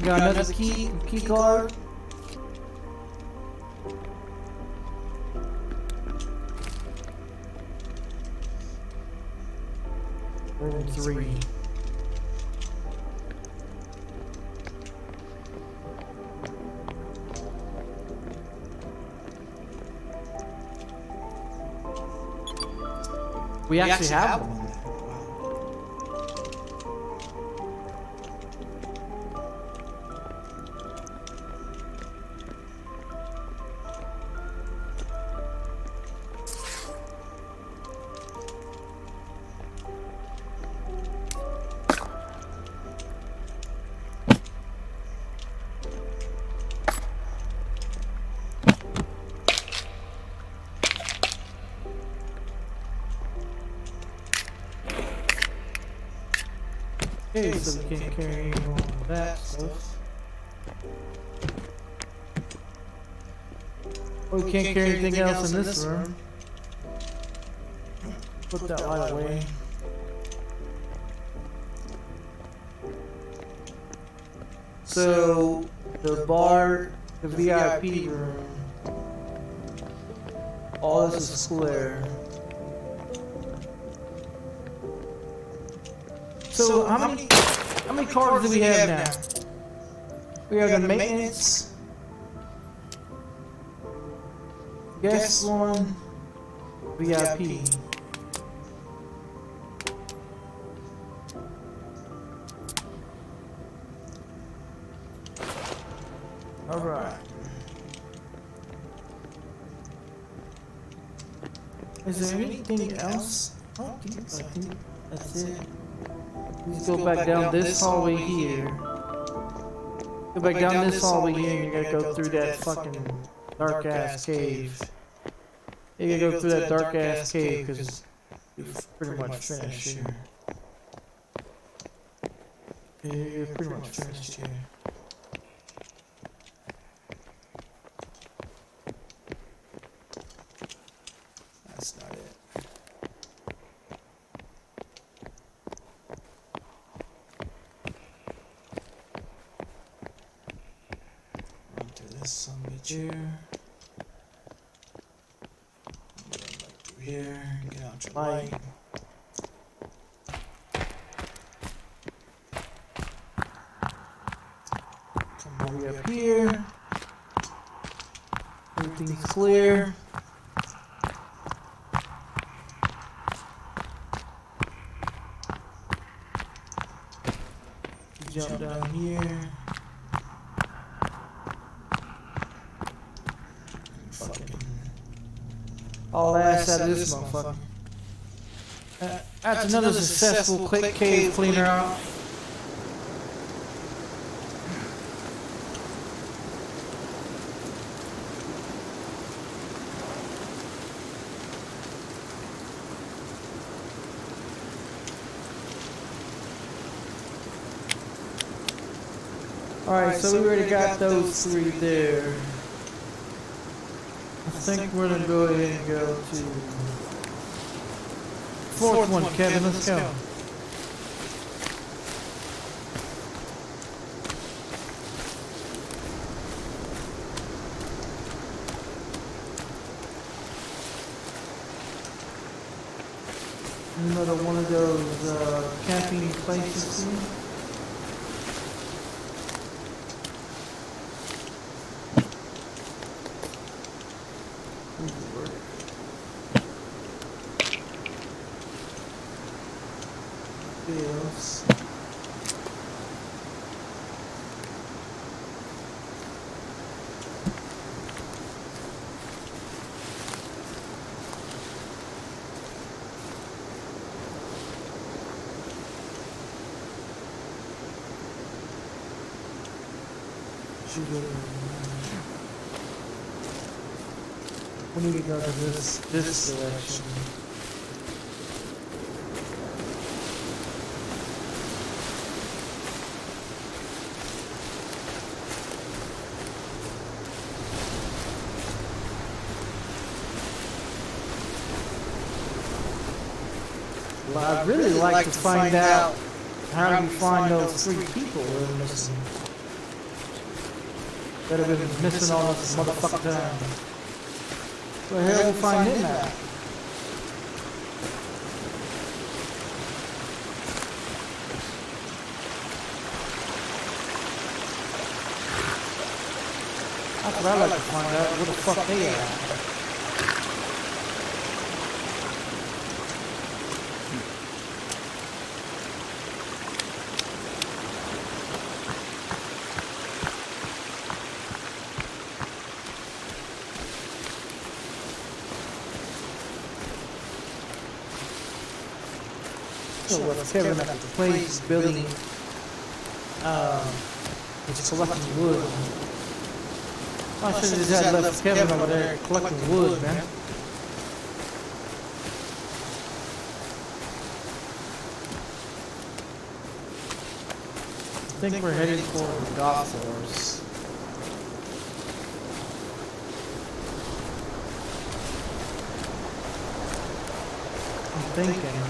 Got another key card. Room 3. We actually have one. Wow. Okay, so we can't carry all of that stuff. We can't carry anything else in this room. Put that light away. So, the bar, the VIP room, all this is clear. So how many cards do we have now? We have the maintenance, guest one, VIP. All right. Is there anything else? I think that's it. Let's go back down this hallway here. Go back down this hallway here and you gotta go through that fucking dark ass cave. You gotta go through that dark ass cave because you've pretty much finished here. You're pretty much finished here. That's not it. Some bitch here. Through here. Get out your light. Come all the way up here. Everything's clear. Jump down here. All ass out of this motherfucker. That's another successful cave cleaner out. Alright, so we already got those three there. I think we're gonna go ahead and go to fourth one, Kevin. Let's go. Another one of those camping places here. We need to go to this direction. Well, I'd really like to find out how we find those three people that are missing. That have been missing all this motherfucking time. Where the hell do we find them at? That's what I'd like to find out, where the fuck they at. So with Kevin at the place building, he's collecting wood. I should have just had left Kevin over there collecting wood, man. I think we're heading for the golf course. I'm thinking.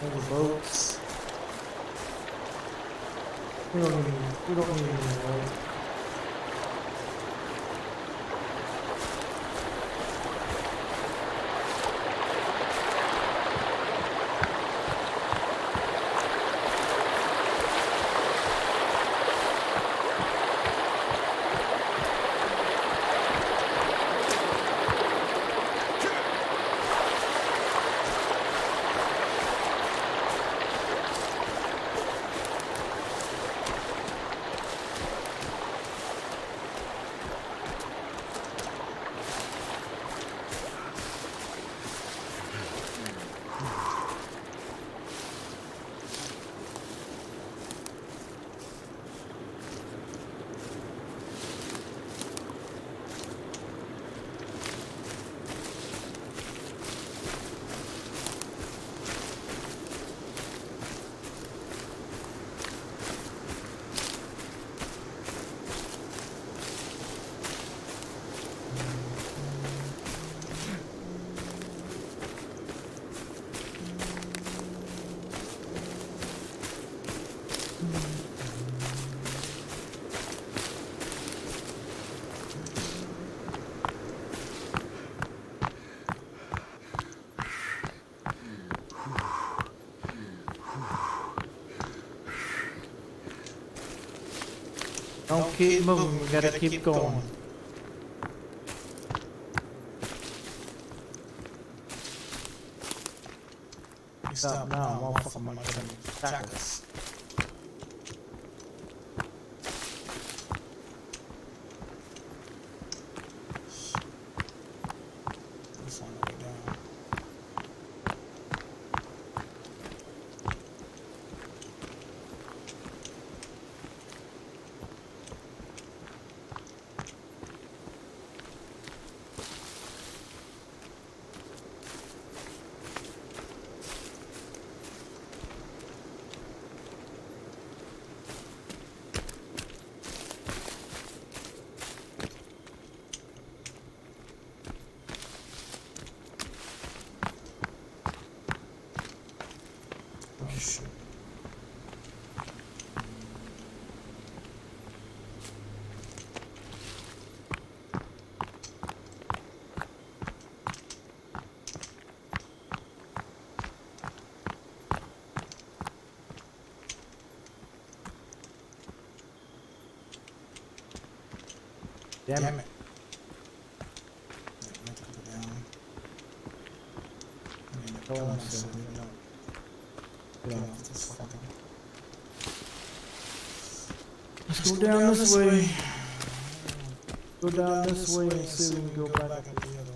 All the boats. We don't need any boat. Don't keep moving, we gotta keep going. Stop now, motherfucker might come attack us. This one way down. Damn it. Get off this fucking... Let's go down this way. Go down this way and see if we can go back up the other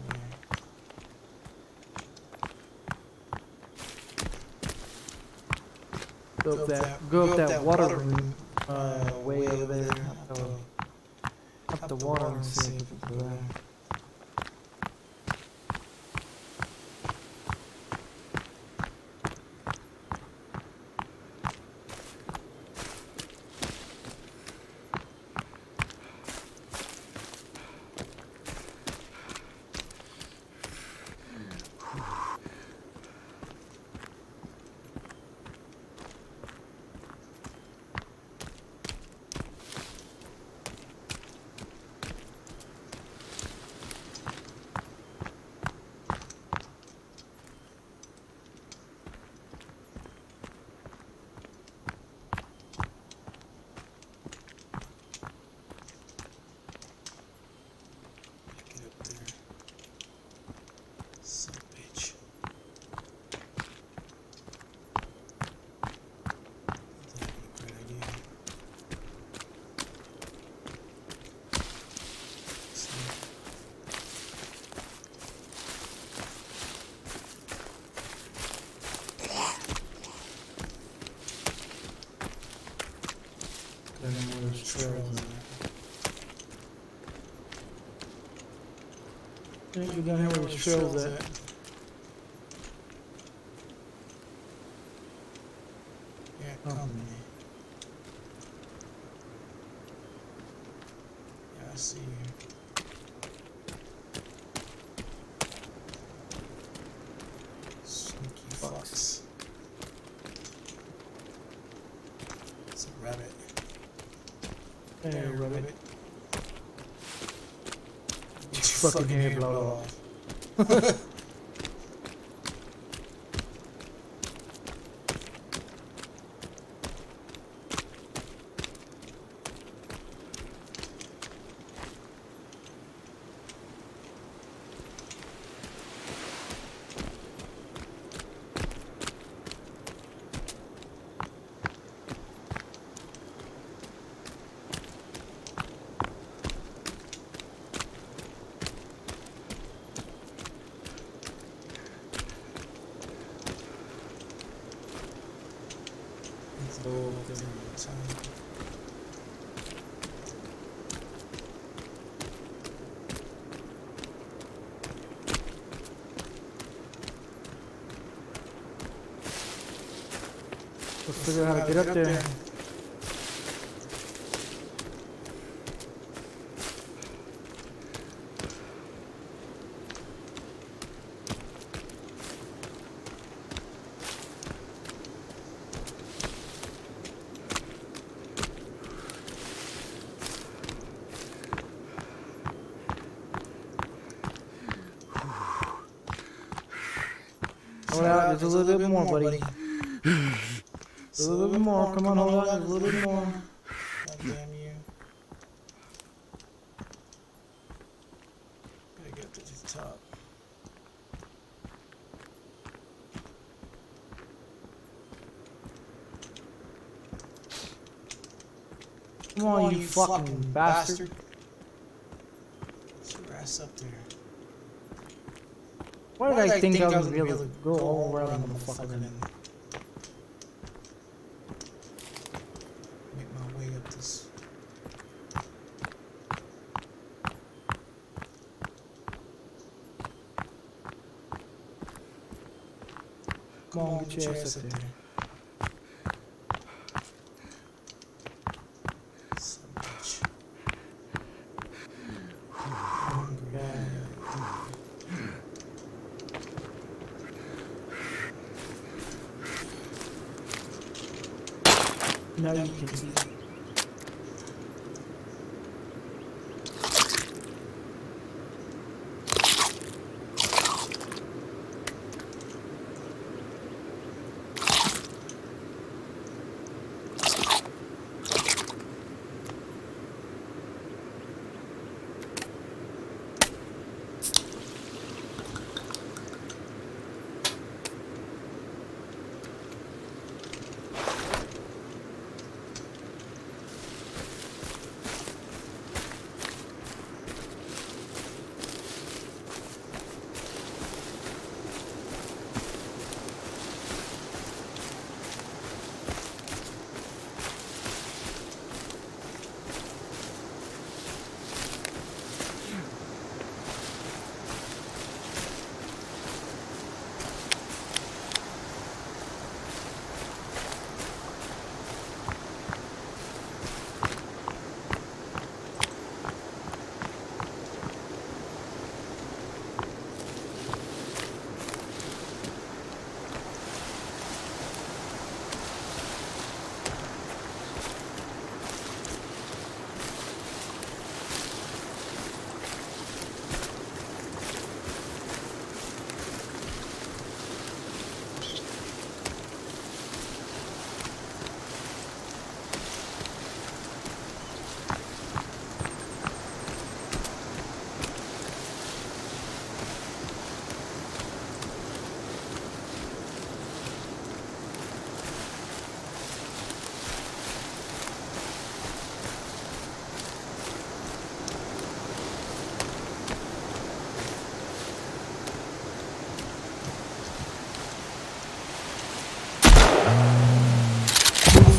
way. Go up that water room way over there. Up the water and see if we can go there. I think we're gonna have where the trails at. Yeah, come Yeah, I see you. Sneaky fox. It's a rabbit. Hey, rabbit. Get your fucking hair blown off. Let's figure out how to get up there. Hold out, there's a little bit more, buddy. A little bit more, come on, hold on, a little bit more. God damn you. Gotta get up to the top. Come on, you fucking bastard. Get your ass up there. Why did I think I was gonna be able to go all around the motherfucker then? Make my way up this. Come on, get your ass up there. Son of a bitch. Now you can see.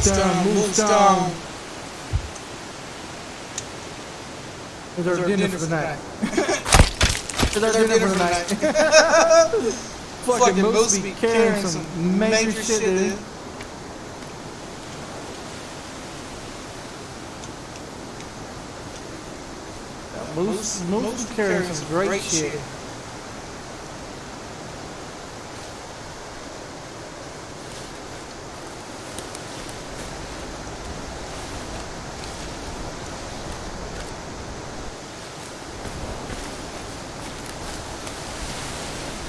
Moonstone. It's our dinner for the night. It's our dinner for the night. Fucking Moose be carrying some major shit, dude. Moose be carrying some great shit.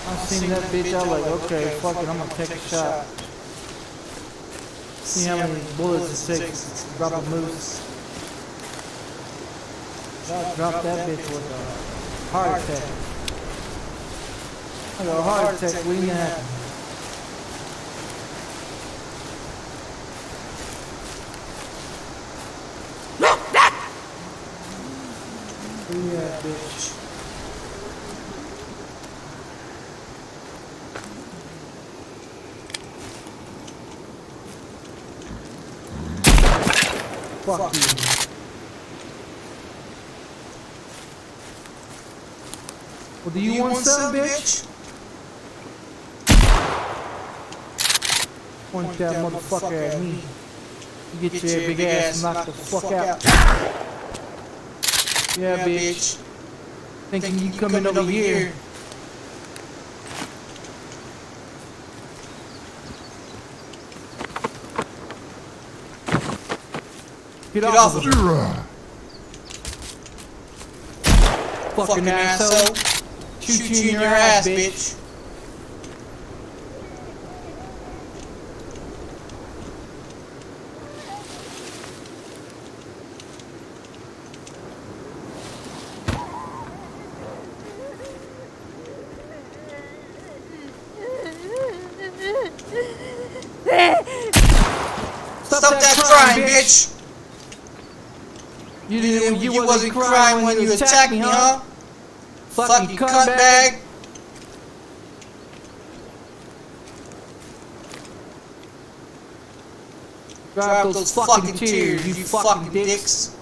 I seen that bitch, I was like, okay, fuck it, I'm gonna take a shot. See how many bullets it takes to drop a moose. Drop that bitch with a heart attack. I got a heart attack waiting to happen. Yeah, bitch. Fuck you. Well, do you want some, bitch? Point that motherfucker at me. You get your big ass knocked the fuck out. Yeah, bitch. Thinking you coming over here. Get off of her. Fucking asshole. Shoot you in your ass, bitch. Stop that crying, bitch. You wasn't crying when you attacked me, huh? Fucking cuntbag. Dry up those fucking tears, you fucking dicks.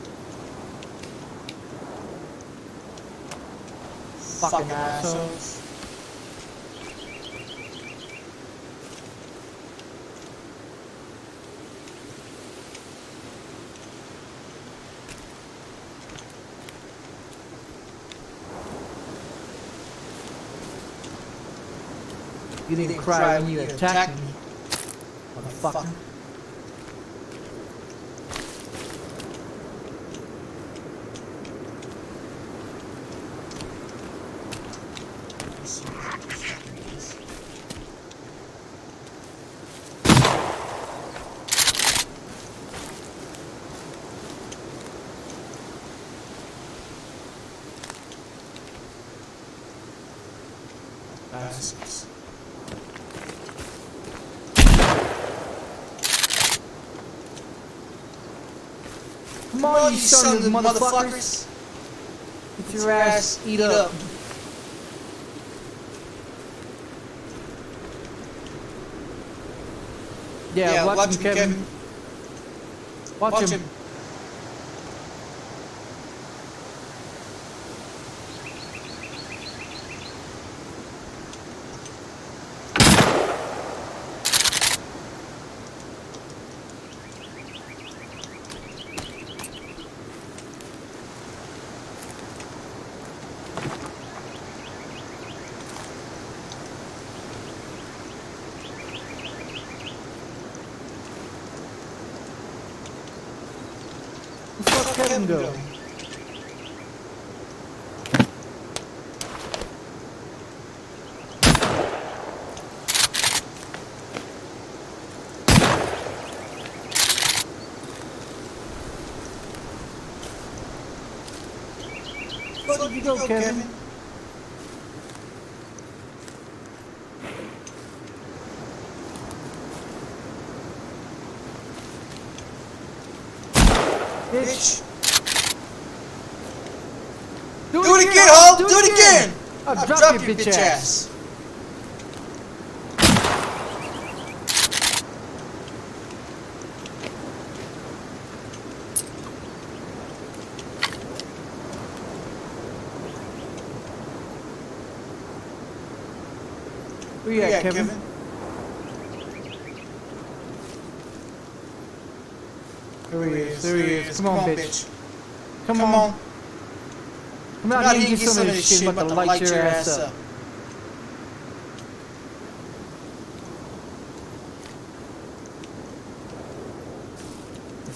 Fucking assholes. You didn't cry when you attacked me, motherfucker. Bastards. Come on, you son of motherfuckers. Get your ass eat up. Yeah, watch him, Kevin. Watch him. Where's Kevin go? Where did you go, Kevin? Bitch. Do it again, ho! Do it again! I'll drop your bitch ass. Where you at, Kevin? There he is. There he is. Come on, bitch. Come on. Come out here and get some of this shit. I'm about to light your ass up.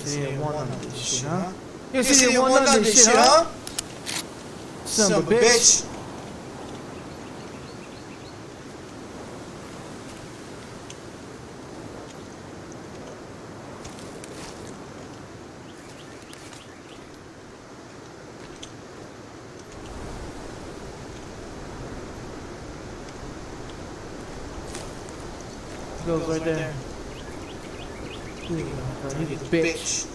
You want none of this shit, huh? You see, want none of this shit, huh? Son of a bitch. Goes right there. Here you go, he's a bitch.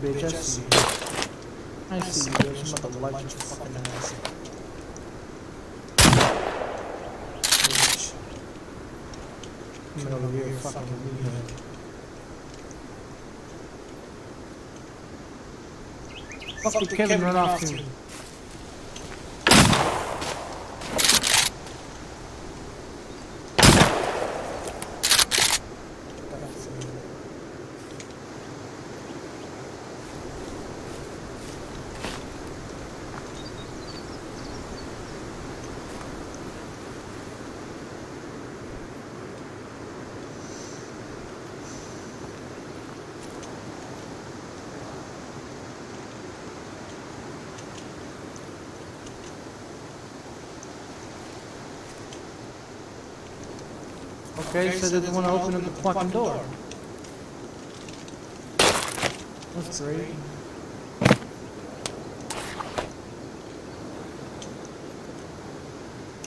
Bitch, I see you. I see you, bitch. I'm about to light your fucking ass up. Bitch. Coming over here fucking with me. Fuck did Kevin run off to? Okay, so they didn't want to open up the fucking door. That's great.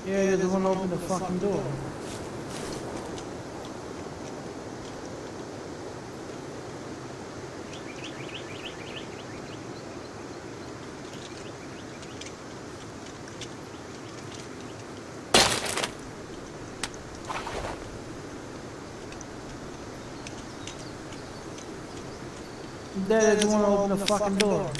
Yeah, they didn't want to open the fucking door. They just want to open the fucking door.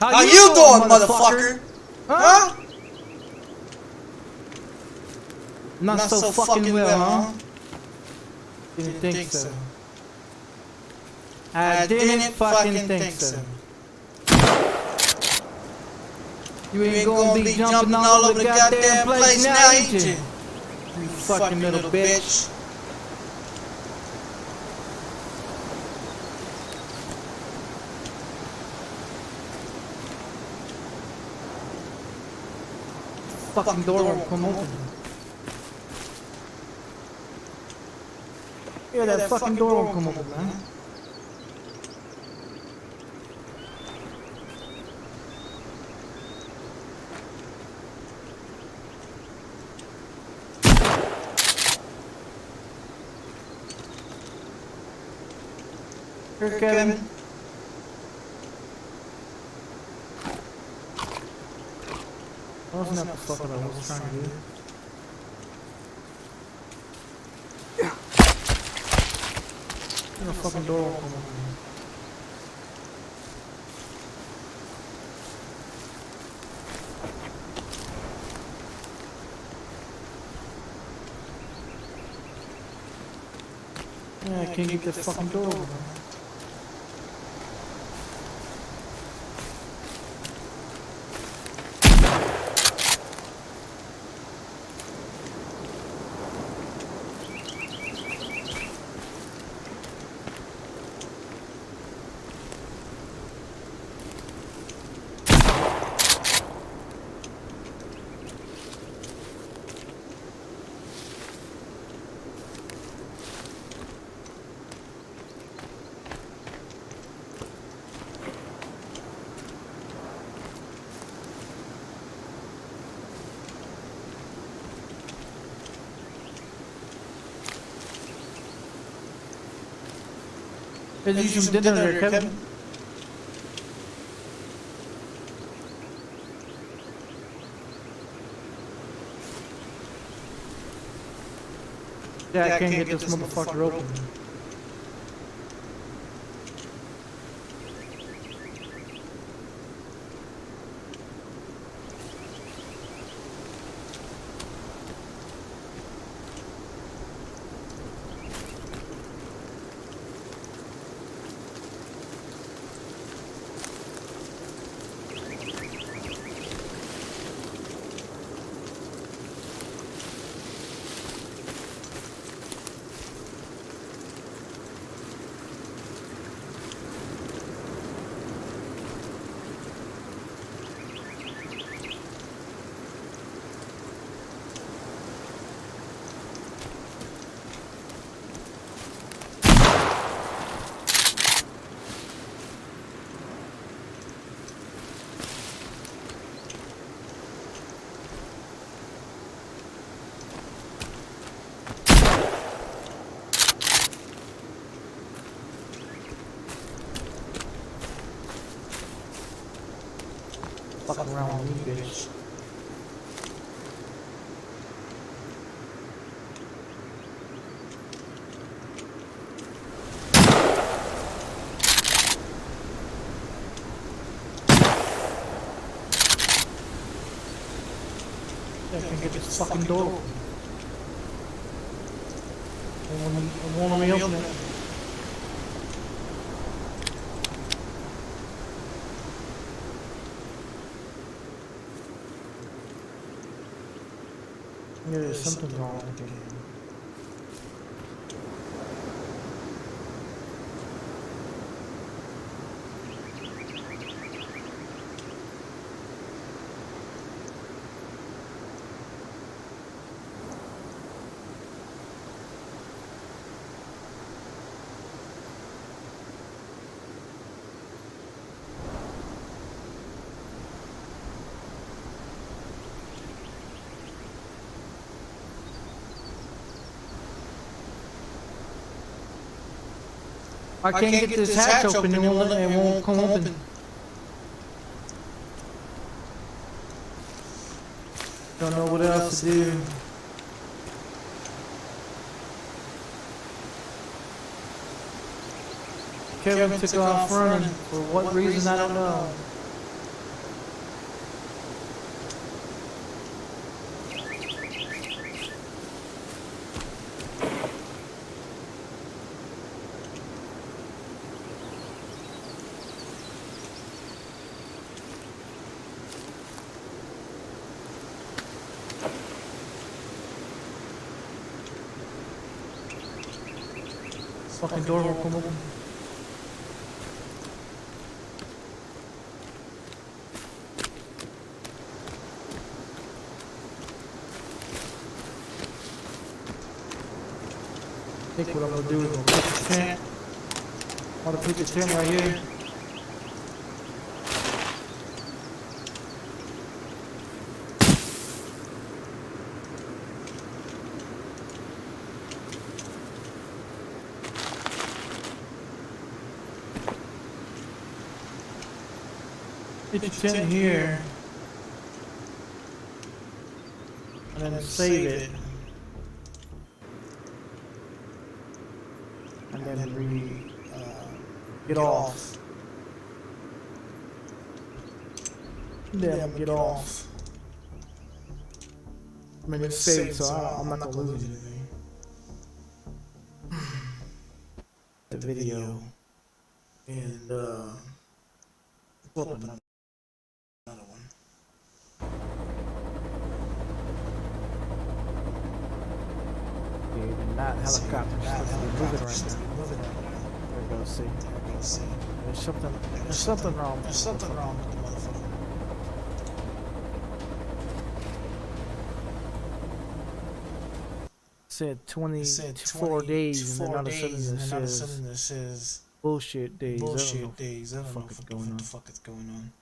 How you doing, motherfucker? Huh? Not so fucking well, huh? Didn't think so. I didn't fucking think so. You ain't gonna be jumping all over the goddamn place now, ain't you? You fucking little bitch. fucking door won't come open. Yeah, that fucking door won't come open, man. Here, Kevin. Wasn't that the fuck what I was trying to do? The fucking door won't come open. Yeah, I can't get this fucking door open. There's you some dinner there, Kevin. Yeah, I can't get this motherfucker open. Fucking around with me, bitch. I can get this fucking door open. I won't let me open it. Yeah, there's something wrong with the game. I can't get this hatch open, it won't come open. Don't know what else to do. Kevin took off running, for what reason I don't know. Fucking door won't come open. think what I'm gonna do is I'm gonna put the tent. I'm gonna put the tent right here. Put the tent here. And then save it. And then get off. Then get off. I mean, it's saved, so I'm not gonna lose anything. The video. And, pull up another one. Not helicopter. There we go. See. There's something wrong. There's something wrong with the motherfucker. Said 24 days, and then all of a sudden it says bullshit days. I don't know what the fuck is going on.